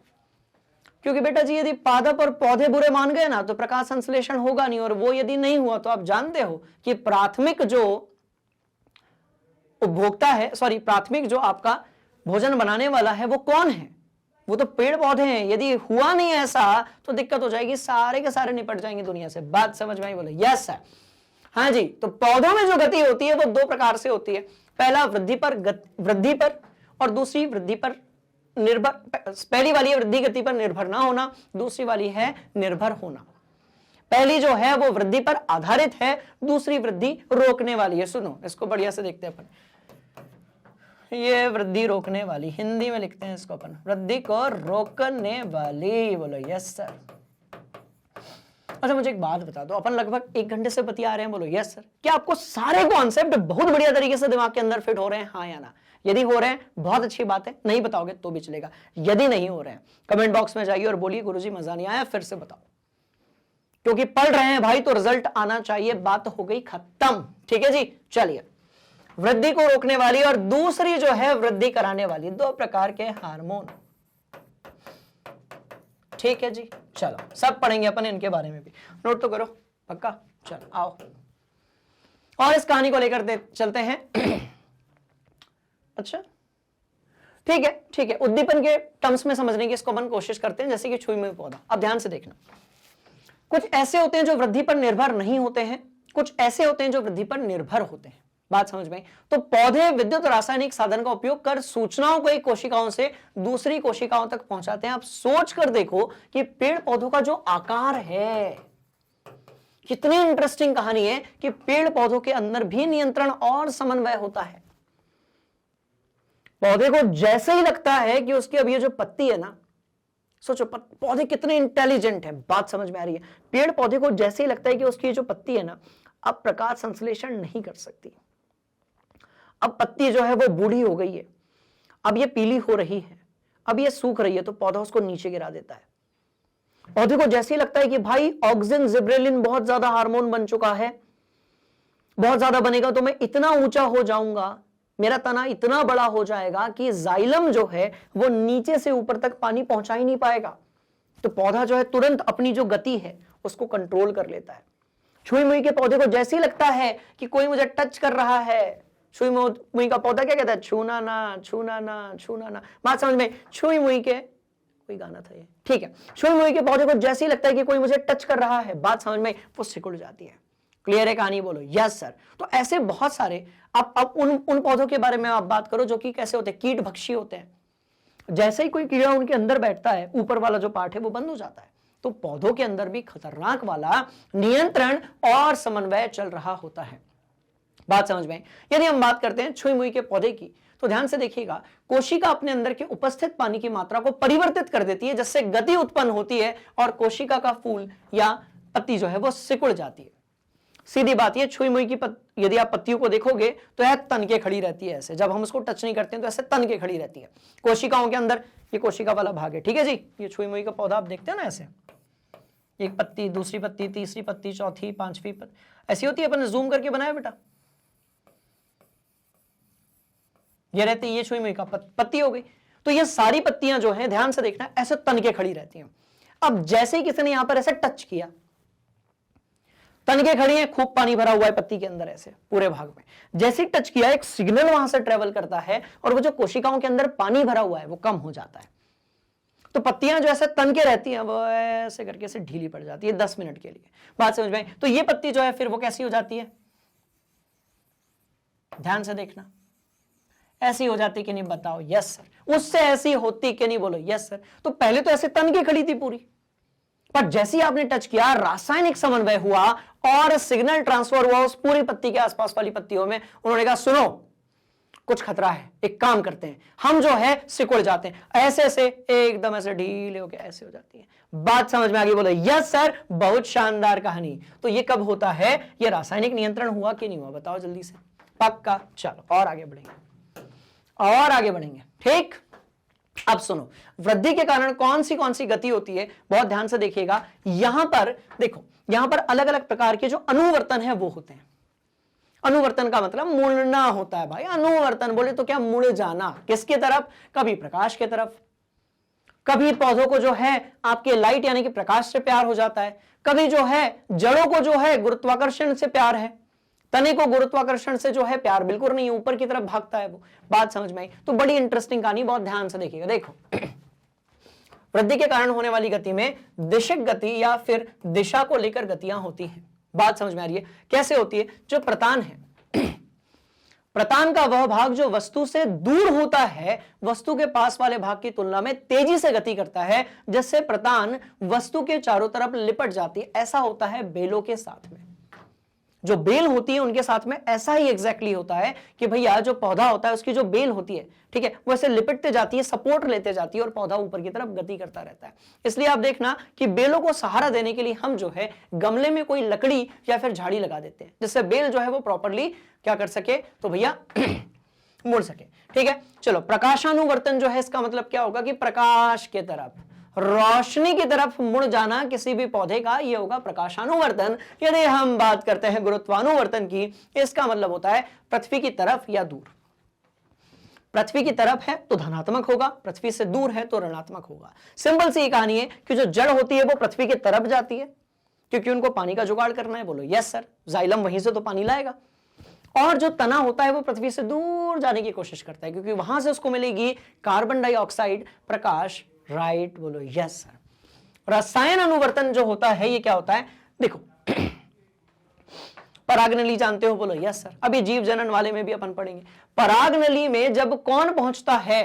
क्योंकि बेटा जी यदि पादप और पौधे बुरे मान गए ना तो प्रकाश संश्लेषण होगा नहीं, और वो यदि नहीं हुआ तो आप जानते हो कि प्राथमिक जो उपभोक्ता है, प्राथमिक जो आपका भोजन बनाने वाला है वो कौन है? वो तो पेड़ पौधे हैं। यदि हुआ नहीं ऐसा तो दिक्कत हो जाएगी, सारे के सारे निपट जाएंगे दुनिया से। बात समझ में आई? बोले यस सर। हाँ जी, तो पौधों में जो गति होती है वो दो प्रकार से होती है। पहला वृद्धि पर, और दूसरी वृद्धि पर निर्भर। पहली वाली है वृद्धि गति पर निर्भर ना होना, दूसरी वाली है निर्भर होना। पहली जो है वो वृद्धि पर आधारित है, दूसरी वृद्धि रोकने वाली है। सुनो, इसको बढ़िया से देखते हैं अपन। ये वृद्धि रोकने वाली, हिंदी में लिखते हैं इसको अपन, वृद्धि को रोकने वाली। बोलो यस सर। अच्छा मुझे एक बात बता दो, अपन लगभग 1 घंटे से बतिया रहे हैं। बोलो यस सर। क्या आपको सारे कॉन्सेप्ट बहुत बढ़िया तरीके से दिमाग के अंदर फिट हो रहे हैं? हाँ या ना? यदि हो रहे हैं बहुत अच्छी बात है, नहीं बताओगे तो भी चलेगा। यदि नहीं हो रहे हैं कमेंट बॉक्स में जाइए और बोलिए गुरुजी मजा नहीं आया, फिर से बताओ। क्योंकि पढ़ रहे हैं भाई तो रिजल्ट आना चाहिए। बात हो गई खत्म। ठीक है जी, चलिए। वृद्धि को रोकने वाली और दूसरी जो है वृद्धि कराने वाली, 2 प्रकार के हार्मोन। ठीक है जी, चलो सब पढ़ेंगे अपन इनके बारे में भी। नोट तो करो पक्का। चलो आओ और इस कहानी को लेकर चलते हैं। अच्छा ठीक है, उद्दीपन के टर्म्स में समझने की इसको अपन कोशिश करते हैं, जैसे कि छुई मुई पौधा। अब ध्यान से देखना, कुछ ऐसे होते हैं जो वृद्धि पर निर्भर नहीं होते हैं, कुछ ऐसे होते हैं जो वृद्धि पर निर्भर होते हैं। बात समझ में? तो पौधे विद्युत रासायनिक साधन का उपयोग कर सूचनाओं को एक कोशिकाओं से दूसरी कोशिकाओं तक पहुंचाते हैं। आप सोच कर देखो कि पेड़ पौधों का जो आकार है, कितनी इंटरेस्टिंग कहानी है कि पेड़ पौधों के अंदर भी नियंत्रण और समन्वय होता है। पौधे को जैसे ही लगता है कि उसकी अब ये जो पत्ती है ना, सोचो पौधे कितने इंटेलिजेंट है। बात समझ में आ रही है? पेड़ पौधे को जैसे ही लगता है कि उसकी जो पत्ती है ना अब प्रकाश संश्लेषण नहीं कर सकती, अब पत्ती जो है वो बूढ़ी हो गई है, अब ये पीली हो रही है, अब ये सूख रही है, तो पौधा उसको नीचे गिरा देता है। पौधे को जैसे ही लगता है कि भाई ऑक्सिन जिब्रेलिन बहुत ज्यादा हार्मोन बन चुका है, बहुत ज्यादा बनेगा तो मैं इतना ऊंचा हो जाऊंगा, मेरा तना इतना बड़ा हो जाएगा कि जाइलम जो है वो नीचे से ऊपर तक पानी पहुंचा ही नहीं पाएगा, तो पौधा जो है तुरंत अपनी जो गति है उसको कंट्रोल कर लेता है। छुई मुई के पौधे को जैसे ही लगता है कि कोई मुझे टच कर रहा है, छुई मुई का पौधा क्या कहता है? छूना ना, छूना ना, छूना ना। बात समझ में? छुई मुई के, कोई गाना था ये, ठीक है। छुई मुई के पौधे को जैसे ही लगता है कि कोई मुझे टच कर रहा है, बात समझ में, वो सिकुड़ जाती है। क्लियर है कहानी? बोलो यस सर। तो ऐसे बहुत सारे, अब उन पौधों के बारे में आप बात करो जो कि कैसे होते हैं, कीट भक्षी होते हैं। जैसे ही कोई कीड़ा उनके अंदर बैठता है, ऊपर वाला जो पार्ट है वो बंद हो जाता है। तो पौधों के अंदर भी खतरनाक वाला नियंत्रण और समन्वय चल रहा होता है। बात समझ में? यदि हम बात करते हैं छुई मुई के पौधे की, तो ध्यान से देखिएगा, कोशिका अपने अंदर के उपस्थित पानी की मात्रा को परिवर्तित कर देती है, जिससे गति उत्पन्न होती है और कोशिका का फूल या पत्ती जो है वो सिकुड़ जाती है। सीधी बात ये, छुई मुई की यदि आप पत्तियों को देखोगे तो यह तन के खड़ी रहती है ऐसे, जब हम उसको टच नहीं करते हैं तो ऐसे तन के खड़ी रहती है। कोशिकाओं के अंदर ये कोशिका वाला भाग है, ठीक है जी। ये छुई मुई का पौधा आप देखते हैं ना, ऐसे एक पत्ती, दूसरी पत्ती, तीसरी पत्ती, चौथी, पांचवी पत्ती ऐसी होती है। अपन ने जूम करके बनाया बेटा, ये रहती है, ये छुई मुई का पत्ती हो गई। तो ये सारी पत्तियां जो हैं, ध्यान से देखना, ऐसे तन के खड़ी रहती हैं। अब जैसे ही किसी ने यहां पर ऐसे टच किया, तन के खड़ी है, खूब पानी भरा हुआ है पत्ती के अंदर ऐसे पूरे भाग में, जैसे ही टच किया एक सिग्नल वहां से ट्रेवल करता है और वो जो कोशिकाओं के अंदर पानी भरा हुआ है वो कम हो जाता है। तो पत्तियां जो ऐसे तन के रहती हैं वो ऐसे करके ऐसे ढीली पड़ जाती है 10 मिनट के लिए। बात समझ में आई? तो ये पत्ती जो है फिर वो कैसी हो जाती है, ध्यान से देखना, ऐसी हो जाती कि नहीं बताओ? Yes sir. उससे ऐसी होती कि नहीं? बोलो यस सर। तो पहले तो ऐसे तन के खड़ी थी पूरी, पर जैसे ही आपने टच किया रासायनिक समन्वय हुआ और सिग्नल ट्रांसफर हुआ उस पूरी पत्ती के आसपास वाली पत्तियों में। उन्होंने कहा सुनो कुछ खतरा है, एक काम करते हैं, हम जो है सिकुड़ जाते हैं, ऐसे ऐसे एकदम ऐसे ढीले होके ऐसे हो जाती है। बात समझ में आ गई? बोलो यस सर। बहुत शानदार कहानी। तो ये कब होता है? ये रासायनिक नियंत्रण हुआ कि नहीं हुआ? बताओ जल्दी से। पक्का। चलो और आगे बढ़ेंगे, और आगे बढ़ेंगे। ठीक, अब सुनो, वृद्धि के कारण कौन सी गति होती है, बहुत ध्यान से देखिएगा। यहां पर देखो, यहां पर अलग अलग प्रकार के जो अनुवर्तन है वो होते हैं। अनुवर्तन का मतलब मुड़ना होता है भाई। अनुवर्तन बोले तो क्या? मुड़ जाना। किसकी तरफ? कभी प्रकाश की तरफ, कभी पौधों को जो है आपके लाइट यानी कि प्रकाश से प्यार हो जाता है, कभी जो है जड़ों को जो है गुरुत्वाकर्षण से प्यार है, तने को गुरुत्वाकर्षण से जो है प्यार बिल्कुल नहीं है, ऊपर की तरफ भागता है वो। बात समझ में आई? तो बड़ी इंटरेस्टिंग कहानी, बहुत ध्यान से देखिएगा। देखो वृद्धि के कारण होने वाली गति में दिशिक गति या फिर दिशा को लेकर गतियां होती हैं। बात समझ में आ रही है? कैसे होती है? जो प्रतान है, प्रतान का वह भाग जो वस्तु से दूर होता है वस्तु के पास वाले भाग की तुलना में तेजी से गति करता है, जिससे प्रतान वस्तु के चारों तरफ लिपट जाती है। ऐसा होता है बेलों के साथ में। जो बेल होती है उनके साथ में ऐसा ही एग्जैक्टली होता है कि भैया जो पौधा होता है उसकी जो बेल होती है, ठीक है, वो ऐसे लिपटते जाती है, सपोर्ट लेते जाती है और पौधा ऊपर की तरफ गति करता रहता है। इसलिए आप देखना कि बेलों को सहारा देने के लिए हम जो है गमले में कोई लकड़ी या फिर झाड़ी लगा देते हैं, जिससे बेल जो है वो प्रॉपरली क्या कर सके, तो भैया मुड़ सके। ठीक है, चलो प्रकाशानुवर्तन जो है इसका मतलब क्या होगा कि प्रकाश के तरफ, रोशनी की तरफ मुड़ जाना किसी भी पौधे का, यह होगा प्रकाशानुवर्तन। यदि हम बात करते हैं गुरुत्वानुवर्तन की, इसका मतलब होता है पृथ्वी की तरफ या दूर। पृथ्वी की तरफ है तो धनात्मक होगा, पृथ्वी से दूर है तो ऋणात्मक होगा। सिंपल सी कहानी है कि जो जड़ होती है वो पृथ्वी की तरफ जाती है क्योंकि उनको पानी का जुगाड़ करना है। बोलो यस सर। जाइलम वहीं से तो पानी लाएगा। और जो तना होता है वो पृथ्वी से दूर जाने की कोशिश करता है क्योंकि वहां से उसको मिलेगी कार्बन डाइऑक्साइड, प्रकाश। राइट, बोलो यस सर। रसायन अनुवर्तन जो होता है ये क्या होता है? देखो परागनली जानते हो? बोलो यस सर। अभी जीव जनन वाले में भी अपन पढ़ेंगे। परागनली में जब कौन पहुंचता है,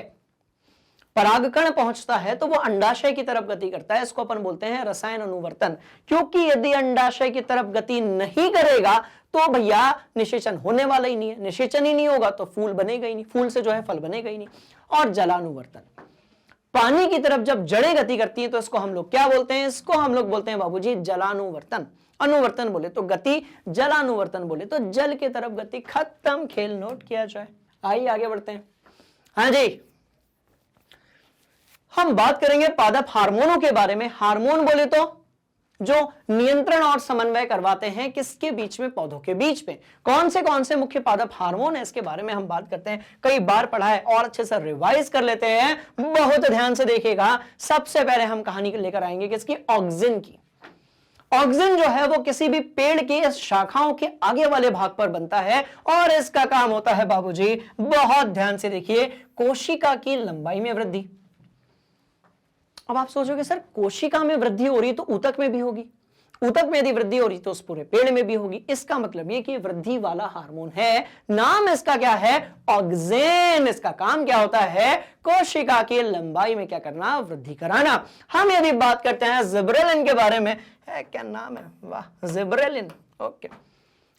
परागकण पहुंचता है, तो वो अंडाशय की तरफ गति करता है। इसको अपन बोलते हैं रसायन अनुवर्तन। क्योंकि यदि अंडाशय की तरफ गति नहीं करेगा तो भैया निषेचन होने वाला ही नहीं है। निषेचन ही नहीं होगा तो फूल बनेगा ही नहीं, फूल से जो है फल बनेगा ही नहीं। और जलानुवर्तन, पानी की तरफ जब जड़ें गति करती हैं तो इसको हम लोग क्या बोलते हैं? इसको हम लोग बोलते हैं बाबूजी जलानुवर्तन। अनुवर्तन बोले तो गति, जलानुवर्तन बोले तो जल की तरफ गति। खत्म, खेल नोट किया जाए। आइए आगे बढ़ते हैं। हाँ जी, हम बात करेंगे पादप हार्मोनों के बारे में। हार्मोन बोले तो जो नियंत्रण और समन्वय करवाते हैं किसके बीच में? पौधों के बीच में। कौन से मुख्य पादप हार्मोन है इसके बारे में हम बात करते हैं। कई बार पढ़ा है और अच्छे से रिवाइज कर लेते हैं। बहुत ध्यान से देखिएगा। सबसे पहले हम कहानी लेकर आएंगे किसकी? ऑक्सिन की। ऑक्सिन जो है वो किसी भी पेड़ की शाखाओं के आगे वाले भाग पर बनता है और इसका काम होता है बाबूजी, बहुत ध्यान से देखिए, कोशिका की लंबाई में वृद्धि। अब आप सोचोगे सर कोशिका में वृद्धि हो रही है तो ऊतक में भी होगी, ऊतक में यदि वृद्धि हो रही तो उस पूरे पेड़ में भी होगी। इसका मतलब ये कि वृद्धि वाला हार्मोन है। नाम इसका क्या है? ऑक्सिन। इसका काम क्या होता है? कोशिका की लंबाई में क्या करना? वृद्धि कराना। हम यदि बात करते हैं जिब्रेलिन के बारे में, है क्या नाम है? वाह, जिब्रेलिन। ओके,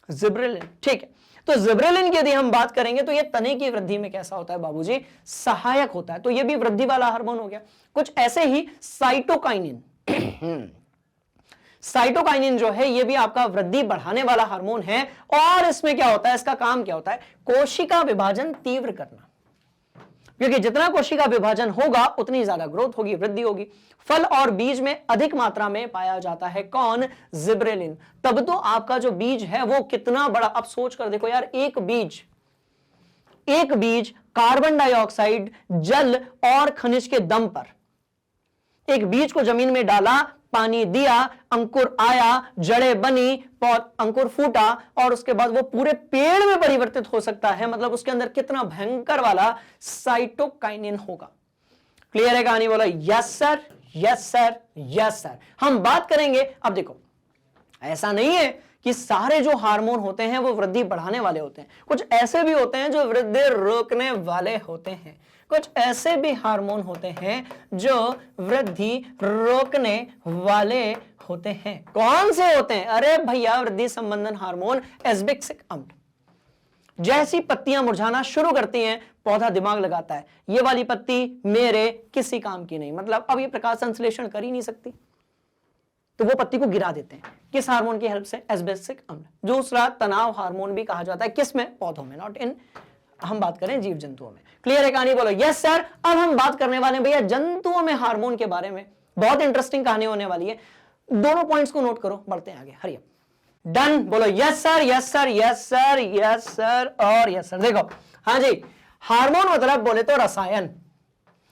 जिब्रेलिन, ठीक है। तो जिब्रेलिन की यदि हम बात करेंगे तो ये तने की वृद्धि में कैसा होता है बाबूजी? सहायक होता है। तो ये भी वृद्धि वाला हार्मोन हो गया। कुछ ऐसे ही साइटोकाइनिन, साइटोकाइनिन जो है ये भी आपका वृद्धि बढ़ाने वाला हार्मोन है। और इसमें क्या होता है? इसका काम क्या होता है? कोशिका विभाजन तीव्र करना। क्योंकि जितना कोशिका विभाजन होगा उतनी ज्यादा ग्रोथ होगी, वृद्धि होगी। फल और बीज में अधिक मात्रा में पाया जाता है कौन? जिब्रेलिन। तब तो आपका जो बीज है वो कितना बड़ा, अब सोच कर देखो यार, एक बीज कार्बन डाइऑक्साइड, जल और खनिज के दम पर, एक बीज को जमीन में डाला, पानी दिया, अंकुर आया, जड़ें बनी, अंकुर फूटा और उसके बाद वो पूरे पेड़ में परिवर्तित हो सकता है। मतलब उसके अंदर कितना भयंकर वाला साइटोकाइनिन होगा। क्लियर है कहानी? बोलो yes sir, yes sir, yes sir. हम बात करेंगे, अब देखो ऐसा नहीं है कि सारे जो हार्मोन होते हैं वो वृद्धि बढ़ाने वाले होते हैं, कुछ ऐसे भी होते हैं जो वृद्धि रोकने वाले होते हैं, कुछ ऐसे भी हार्मोन होते हैं जो वृद्धि रोकने वाले होते हैं। कौन से होते हैं? अरे भैया वृद्धि संबंधन हार्मोन एस्बिक्सिक अम्ल। जैसी पत्तियां मुरझाना शुरू करती हैं पौधा दिमाग लगाता है ये वाली पत्ती मेरे किसी काम की नहीं, मतलब अब ये प्रकाश संश्लेषण कर ही नहीं सकती, तो वो पत्ती को गिरा देते हैं। किस हार्मोन की हेल्प से? एस्बिक्सिक अम्ल। दूसरा तनाव हार्मोन भी कहा जाता है, किसमें? पौधों में, नॉट इन, हम बात करें जीव जंतुओं में। क्लियर है कहानी? बोलो यस सर। अब हम बात करने वाले हैं भैया जंतुओं में हार्मोन के बारे में, बहुत इंटरेस्टिंग कहानी होने वाली है। दोनों पॉइंट्स को नोट करो, बढ़ते हैं आगे। हरिया डन। बोलो yes sir, yes sir, yes sir, yes sir और यस सर। देखो हाँ जी, हार्मोन मतलब बोले तो रसायन।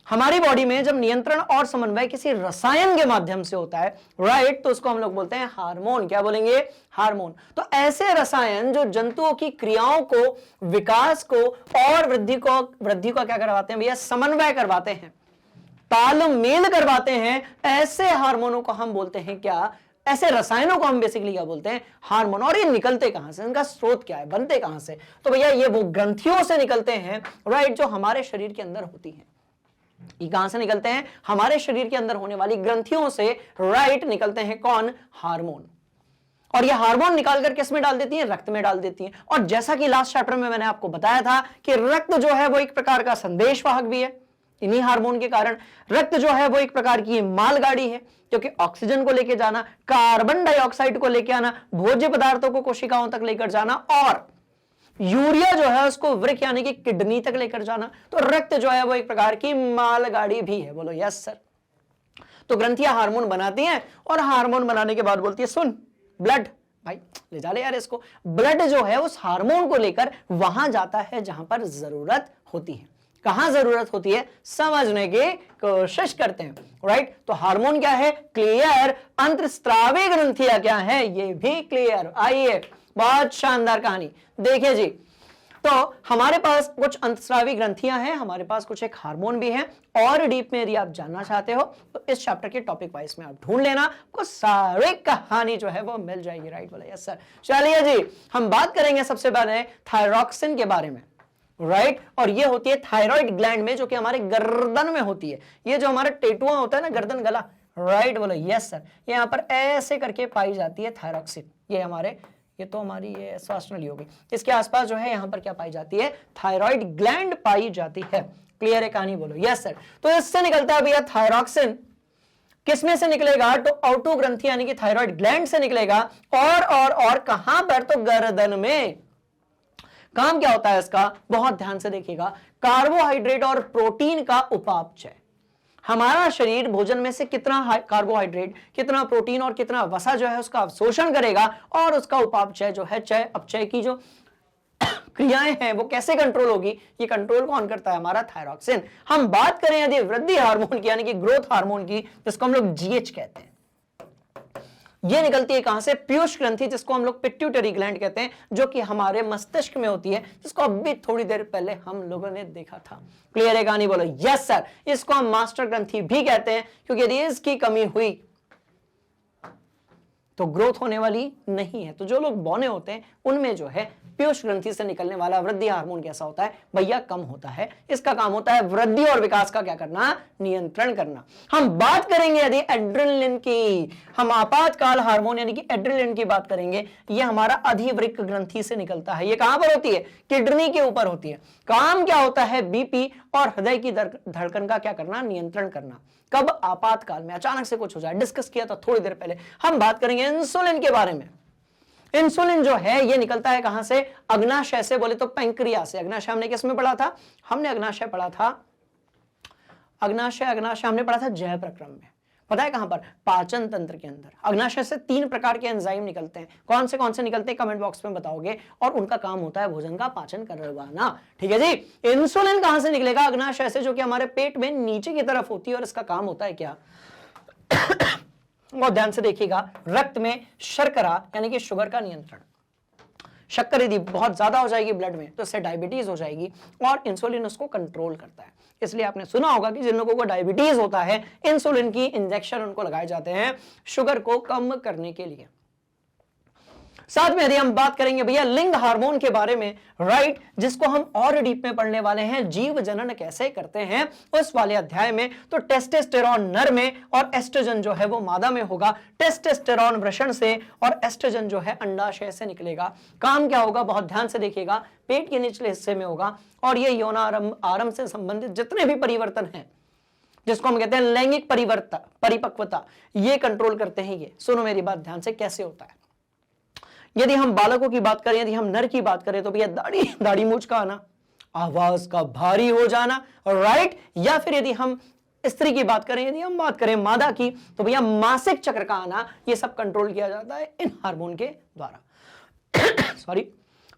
हमारी बॉडी में जब नियंत्रण और समन्वय किसी रसायन के माध्यम से होता है, राइट, तो उसको हम लोग बोलते हैं हार्मोन। क्या बोलेंगे? हार्मोन। तो ऐसे रसायन जो जंतुओं की क्रियाओं को, विकास को और वृद्धि को क्या करवाते हैं भैया? समन्वय करवाते हैं, तालमेल करवाते हैं। ऐसे हार्मोनों को हम बोलते हैं क्या? ऐसे रसायनों को हम बेसिकली क्या बोलते हैं? हार्मोन। और ये निकलते कहां से? इनका स्रोत क्या है? बनते कहां से? तो भैया ये वो ग्रंथियों से निकलते हैं, राइट, जो हमारे शरीर के अंदर होती हैं। ये कहां से निकलते हैं? हमारे शरीर के अंदर होने वाली ग्रंथियों से, राइट, निकलते हैं। कौन? हार्मोन। और ये हार्मोन निकालकर किस में डाल देती हैं? रक्त में डाल देती हैं। और जैसा कि लास्ट चैप्टर में मैंने आपको बताया था कि रक्त जो है वो एक प्रकार का संदेशवाहक भी है। इन्हीं हार्मोन के कारण रक्त जो है वो एक प्रकार की मालगाड़ी है, क्योंकि ऑक्सीजन को लेकर जाना, कार्बन डाइऑक्साइड को लेकर आना, भोज्य पदार्थों को कोशिकाओं तक लेकर जाना और यूरिया जो है उसको वृक्क यानी कि किडनी तक लेकर जाना। तो रक्त जो है वो एक प्रकार की मालगाड़ी भी है। बोलो यस सर। तो ग्रंथियां हार्मोन बनाती हैं और हार्मोन बनाने के बाद बोलती है सुन ब्लड, भाई ले जा ले यार इसको। ब्लड जो है उस हार्मोन को लेकर वहां जाता है जहां पर जरूरत होती है। कहां जरूरत होती है समझने की कोशिश करते हैं, राइट। तो हार्मोन क्या है? क्लियर। अंतःस्रावी ग्रंथियां क्या है? ये भी क्लियर। आइए, बहुत शानदार कहानी देखिए जी। तो हमारे पास कुछ अंतःस्रावी ग्रंथियां हैं, हमारे पास कुछ एक हार्मोन भी है। और डीप में यदि आप जानना चाहते हो तो इस चैप्टर के टॉपिक वाइज में आप ढूंढ लेना, आपको सारी कहानी जो है वो मिल जाएगी, राइट। बोला यस सर। चलिए जी, हम बात करेंगे सबसे पहले थायरॉक्सिन के बारे में, राइट। और ये होती है थायराइड ग्लैंड में, जो कि हमारे गर्दन में होती है। ये जो हमारा टेटुआ होता है ना, गर्दन गला, राइट। बोलो यस सर। ये यहां पर ऐसे करके पाई जाती है थायरॉक्सिन। ये हमारे, ये तो हमारी ये श्वास नली होगी, इसके आसपास जो है यहां पर क्या पाई जाती है? थायराइड ग्लैंड पाई जाती है। क्लियर है कहानी? बोलो यस सर। तो इससे निकलता है भैया थायरॉक्सिन। किसमें से निकलेगा? तो ऑटो ग्रंथि यानी कि थायराइड ग्लैंड से निकलेगा। और कहां पर? तो गर्दन में। काम क्या होता है इसका? बहुत ध्यान से देखिएगा। कार्बोहाइड्रेट और प्रोटीन का उपापचय। हमारा शरीर भोजन में से कितना कार्बोहाइड्रेट, कितना प्रोटीन और कितना वसा जो है उसका अवशोषण करेगा और उसका उपापचय जो है, चय अपचय की जो क्रियाएं हैं वो कैसे कंट्रोल होगी? ये कंट्रोल कौन करता है? हमारा थायरॉक्सिन। हम बात करें यदि वृद्धि हार्मोन की यानी कि ग्रोथ हार्मोन की, जिसको हम लोग जीएच कहते हैं, ये निकलती है कहां से? पीयूष ग्रंथि, जिसको हम लोग पिट्यूटरी ग्लैंड कहते हैं, जो कि हमारे मस्तिष्क में होती है, जिसको अभी थोड़ी देर पहले हम लोगों ने देखा था। क्लियर है कहानी? बोलो यस सर। इसको हम मास्टर ग्रंथि भी कहते हैं, क्योंकि यदि इसकी कमी हुई तो ग्रोथ होने वाली नहीं है। तो जो लोग बौने होते हैं उनमें जो है पीयूष ग्रंथि से निकलने वाला वृद्धि हार्मोन कैसा होता है भैया? कम होता है। इसका काम होता है वृद्धि और विकास का क्या करना? नियंत्रण करना। हम बात करेंगे यदि एड्रेनलिन की, हम आपातकाल हार्मोन यानी कि एड्रेनलिन की बात करेंगे। ये हमारा अधिवृक्क ग्रंथि से निकलता है। ये कहां पर होती है? किडनी के ऊपर होती है। काम क्या होता है? बीपी और हृदय की धड़कन का क्या करना? नियंत्रण करना। कब? आपातकाल में, अचानक से कुछ हो जाए। डिस्कस किया था थोड़ी देर पहले। हम बात करेंगे इंसुलिन के बारे में। इंसुलिन जो है ये निकलता है कहां से? अग्नाशय से, बोले तो पैंक्रिया से। अग्नाशय हमने किस में पढ़ा था? हमने अग्नाशय पढ़ा था, अग्नाशय हमने पढ़ा था जय प्रक्रम में। पता है कहां पर? पाचन तंत्र के अंदर। अग्नाशय से 3 प्रकार के एंजाइम निकलते हैं। कौन से निकलते हैं? कमेंट बॉक्स में बताओगे। और उनका काम होता है भोजन का पाचन करवाना। ठीक है जी। इंसुलिन कहां से निकलेगा? अग्नाशय से, जो कि हमारे पेट में नीचे की तरफ होती है। और इसका काम होता है क्या? बहुत ध्यान से देखिएगा। रक्त में शर्करा यानी कि शुगर का नियंत्रण। शक्कर यदि बहुत ज्यादा हो जाएगी ब्लड में तो इससे डायबिटीज हो जाएगी और इंसुलिन उसको कंट्रोल करता है। इसलिए आपने सुना होगा कि जिन लोगों को डायबिटीज होता है इंसुलिन की इंजेक्शन उनको लगाए जाते हैं शुगर को कम करने के लिए। साथ में यदि हम बात करेंगे भैया लिंग हार्मोन के बारे में, राइट, जिसको हम और डीप में पढ़ने वाले हैं, जीव जनन कैसे करते हैं उस वाले अध्याय में, तो टेस्टोस्टेरोन नर में और एस्ट्रोजन जो है वो मादा में होगा। टेस्टोस्टेरोन वृषण से और एस्ट्रोजन जो है अंडाशय से निकलेगा। काम क्या होगा बहुत ध्यान से देखिएगा, पेट के निचले हिस्से में होगा और ये यौनारंभ से संबंधित जितने भी परिवर्तन हैं जिसको हम कहते हैं लैंगिक परिपक्वता, ये कंट्रोल करते हैं ये। सुनो मेरी बात ध्यान से, कैसे होता है। यदि हम बालकों की बात करें, यदि हम नर की बात करें तो भैया दाढ़ी मूंछ का आना, आवाज का भारी हो जाना, राइट, या फिर यदि हम स्त्री की बात करें, यदि हम बात करें मादा की, तो भैया मासिक चक्र का आना, ये सब कंट्रोल किया जाता है इन हार्मोन के द्वारा। सॉरी,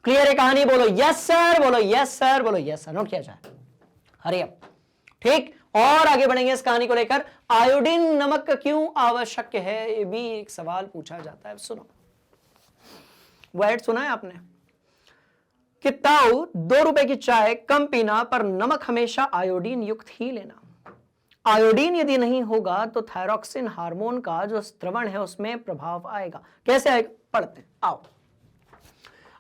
क्लियर है कहानी? बोलो यस सर, बोलो यस सर, बोलो यस सर, नोट किया जाए। हरी अप, ठीक। और आगे बढ़ेंगे इस कहानी को लेकर। आयोडीन नमक क्यों आवश्यक है, ये भी एक सवाल पूछा जाता है। सुनो, वर्ड सुना है आपने कि ताऊ 2 रुपए की चाय कम पीना पर नमक हमेशा आयोडीन युक्त ही लेना। आयोडीन यदि नहीं होगा तो थायरॉक्सिन हार्मोन का जो स्त्रवण है उसमें प्रभाव आएगा। कैसे आएगा, पढ़ते हैं, आओ।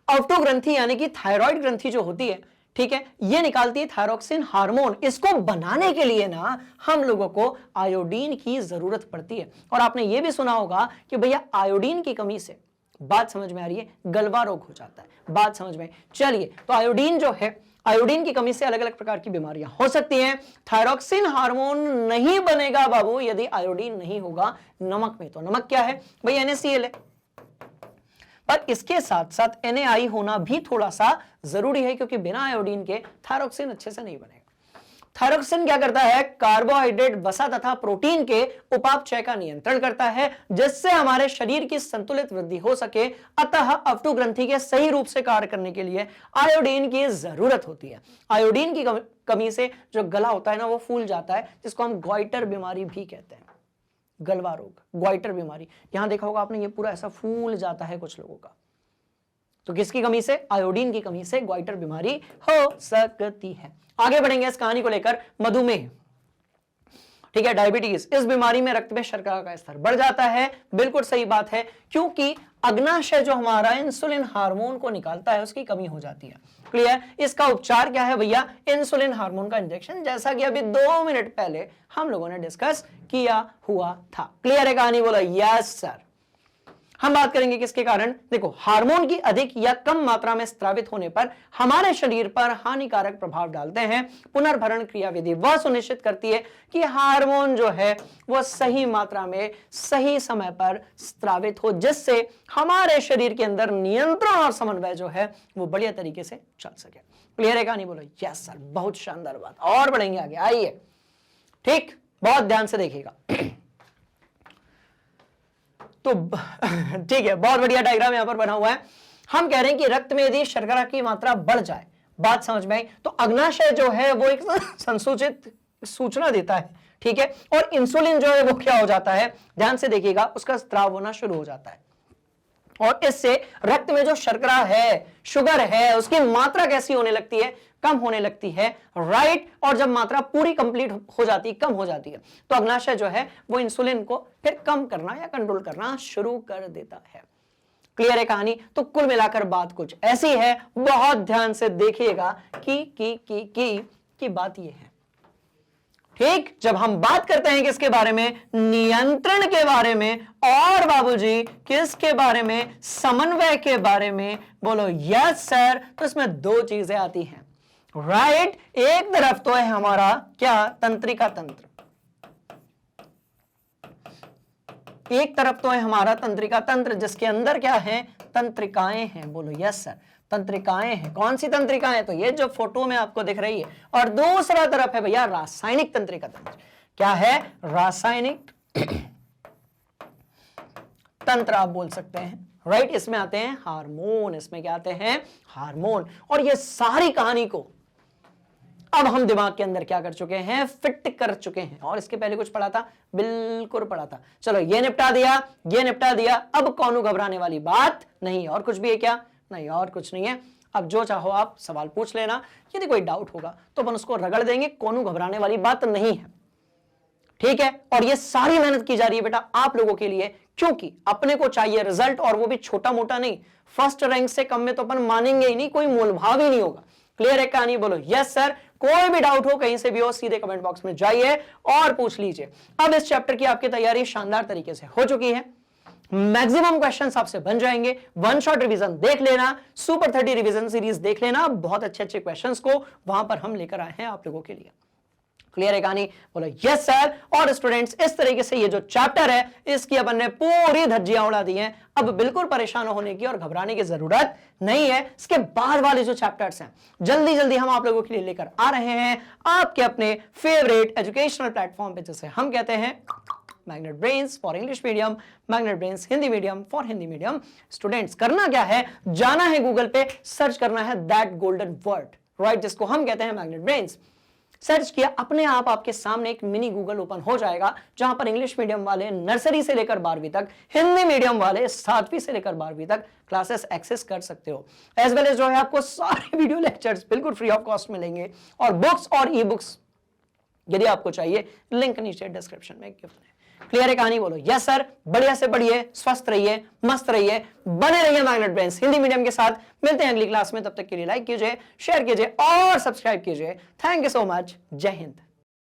ऑप्टो ग्रंथि यानी कि थायराइड ग्रंथि जो होती है, ठीक है, ये निकालती है थायरॉक्सिन हार्मोन। इसको बनाने के लिए ना हम लोगों को आयोडीन की जरूरत पड़ती है। और आपने ये भी सुना होगा कि भैया आयोडीन की कमी से, बात समझ में आ रही है, गलवा रोग हो जाता है। बात समझ में, चलिए, तो आयोडीन जो है, आयोडीन की कमी से अलग अलग प्रकार की बीमारियां हो सकती हैं। थायरॉक्सिन हार्मोन नहीं बनेगा बाबू यदि आयोडीन नहीं होगा नमक में। तो नमक क्या है भाई, NaCl है, पर इसके साथ साथ NaI होना भी थोड़ा सा जरूरी है, क्योंकि बिना आयोडीन के थायरॉक्सिन अच्छे से नहीं बनेगा। थायरॉक्सिन क्या करता है, कार्बोहाइड्रेट, वसा तथा प्रोटीन के उपापचय का नियंत्रण करता है, जिससे हमारे शरीर की संतुलित वृद्धि हो सके। अतः ऑप्टो ग्रंथि के सही रूप से कार्य करने के लिए आयोडीन की जरूरत होती है। आयोडीन की कमी से जो गला होता है ना वो फूल जाता है, जिसको हम ग्वाइटर बीमारी भी कहते हैं। गलवा रोग, ग्वाइटर बीमारी, यहां देखा होगा आपने, ये पूरा ऐसा फूल जाता है कुछ लोगों का। तो किसकी कमी से, आयोडीन की कमी से ग्वाइटर बीमारी हो सकती है। आगे बढ़ेंगे इस कहानी को लेकर। मधुमेह, ठीक है, डायबिटीज, इस बीमारी में रक्त में शर्करा का स्तर बढ़ जाता है। बिल्कुल सही बात है, क्योंकि अग्नाशय जो हमारा इंसुलिन हार्मोन को निकालता है उसकी कमी हो जाती है। क्लियर? इसका उपचार क्या है भैया, इंसुलिन हार्मोन का इंजेक्शन, जैसा कि अभी 2 मिनट पहले हम लोगों ने डिस्कस किया हुआ था। क्लियर है कहानी? बोलो यस सर। हम बात करेंगे किसके कारण। देखो, हार्मोन की अधिक या कम मात्रा में स्त्रावित होने पर हमारे शरीर पर हानिकारक प्रभाव डालते हैं। पुनर्भरण क्रियाविधि वह सुनिश्चित करती है कि हार्मोन जो है वह सही मात्रा में सही समय पर स्त्रावित हो, जिससे हमारे शरीर के अंदर नियंत्रण और समन्वय जो है वो बढ़िया तरीके से चल सके। क्लियर है कहानी? बोलो यस सर, बहुत शानदार बात। और बढ़ेंगे आगे, आइए, ठीक, बहुत ध्यान से देखिएगा। तो ठीक है, बहुत बढ़िया डायग्राम यहां पर बना हुआ है। हम कह रहे हैं कि रक्त में यदि शर्करा की मात्रा बढ़ जाए, बात समझ में आई, तो अग्नाशय जो है वो एक संसूचित सूचना देता है, ठीक है, और इंसुलिन जो है वो क्या हो जाता है, ध्यान से देखिएगा, उसका स्त्राव होना शुरू हो जाता है। और इससे रक्त में जो शर्करा है, शुगर है, उसकी मात्रा कैसी होने लगती है, कम होने लगती है, राइट। और जब मात्रा पूरी कंप्लीट हो जाती, कम हो जाती है, तो अग्नाशय जो है वो इंसुलिन को फिर कम करना या कंट्रोल करना शुरू कर देता है। क्लियर है कहानी? तो कुल मिलाकर बात कुछ ऐसी है, बहुत ध्यान से देखिएगा कि बात ये है, ठीक। जब हम बात करते हैं किसके बारे में, नियंत्रण के बारे में, और बाबूजी किसके बारे में, समन्वय के बारे में, बोलो यस सर। तो इसमें 2 चीजें आती हैं, राइट। एक तरफ तो है हमारा क्या, तंत्रिका तंत्र, एक तरफ तो है हमारा तंत्रिका तंत्र, जिसके अंदर क्या है, तंत्रिकाएं हैं। बोलो यस सर, तंत्रिकाएं हैं। कौन सी तंत्रिकाएं, तो ये जो फोटो में आपको दिख रही है। और दूसरा तरफ है भैया रासायनिक तंत्रिका तंत्र। क्या है, रासायनिक तंत्र आप बोल सकते हैं, राइट। इसमें आते हैं हार्मोन, इसमें क्या आते हैं, हार्मोन। और ये सारी कहानी को अब हम दिमाग के अंदर क्या कर चुके हैं, फिट कर चुके हैं। और इसके पहले कुछ पढ़ा था, बिल्कुल पढ़ा था। चलो ये निपटा दिया, ये निपटा दिया, अब कौन घबराने वाली बात नहीं। और कुछ भी है क्या, नहीं और कुछ नहीं है। अब जो चाहो आप सवाल पूछ लेना, यदि कोई डाउट होगा तो अपन उसको रगड़ देंगे, कोनो घबराने वाली बात नहीं है, ठीक है। और ये सारी मेहनत की जा रही है बेटा आप लोगों के लिए, क्योंकि अपने को चाहिए रिजल्ट, और वो भी छोटा मोटा नहीं, फर्स्ट रैंक से कम में तो अपन मानेंगे ही नहीं, कोई मोलभाव ही नहीं होगा। क्लियर है कहानी? बोलो यस सर। कोई भी डाउट हो कहीं से भी हो, सीधे कमेंट बॉक्स में जाइए और पूछ लीजिए। अब इस चैप्टर की आपकी तैयारी शानदार तरीके से हो चुकी है, मैक्सिमम क्वेश्चंस आपसे बन जाएंगे। वन शॉट रिवीजन देख लेना, सुपर 30 रिवीजन सीरीज देख लेना, बहुत अच्छे अच्छे क्वेश्चंस को वहां पर हम लेकर आए हैं आप लोगों के लिए। क्लियर है कहानी? बोलो यस सर। और स्टूडेंट्स इस तरीके से ये जो चैप्टर है इसकी अपन ने पूरी धज्जियां उड़ा दी हैं, अब बिल्कुल परेशान होने की और घबराने की जरूरत नहीं है। इसके बाद वाले जो चैप्टर्स हैं जल्दी जल्दी हम आप लोगों के लिए लेकर आ रहे हैं, आपके अपने फेवरेट एजुकेशनल प्लेटफॉर्म पे, जैसे हम कहते हैं magnet brains for English medium, magnet brains Hindi medium for Hindi medium students. करना क्या है, जाना है गूगल पे, सर्च करना है दैट गोल्डन वर्ड, राइट, जिसको हम कहते हैं मैग्नेट ब्रेन्स। सर्च किया, अपने आप आपके सामने एक मिनी गूगल ओपन हो जाएगा, जहां पर इंग्लिश मीडियम वाले नर्सरी से लेकर 12वीं तक, हिंदी मीडियम वाले 7वीं से लेकर 12वीं तक क्लासेस एक्सेस कर सकते हो। एज वेल एज जो है आपको सारे वीडियो लेक्चर्स बिल्कुल फ्री ऑफ कॉस्ट मिलेंगे, और बुक्स और ई बुक्स यदि आपको चाहिए लिंक नीचे डिस्क्रिप्शन में गिवन है। क्लियर है कहानी? बोलो यस सर। बढ़िया से बढ़िए, स्वस्थ रहिए, मस्त रहिए, बने रहिए मैग्नेट ब्रेन्स हिंदी मीडियम के साथ। मिलते हैं अगली क्लास में, तब तक के लिए लाइक कीजिए, शेयर कीजिए और सब्सक्राइब कीजिए। Thank you so much. जय हिंद।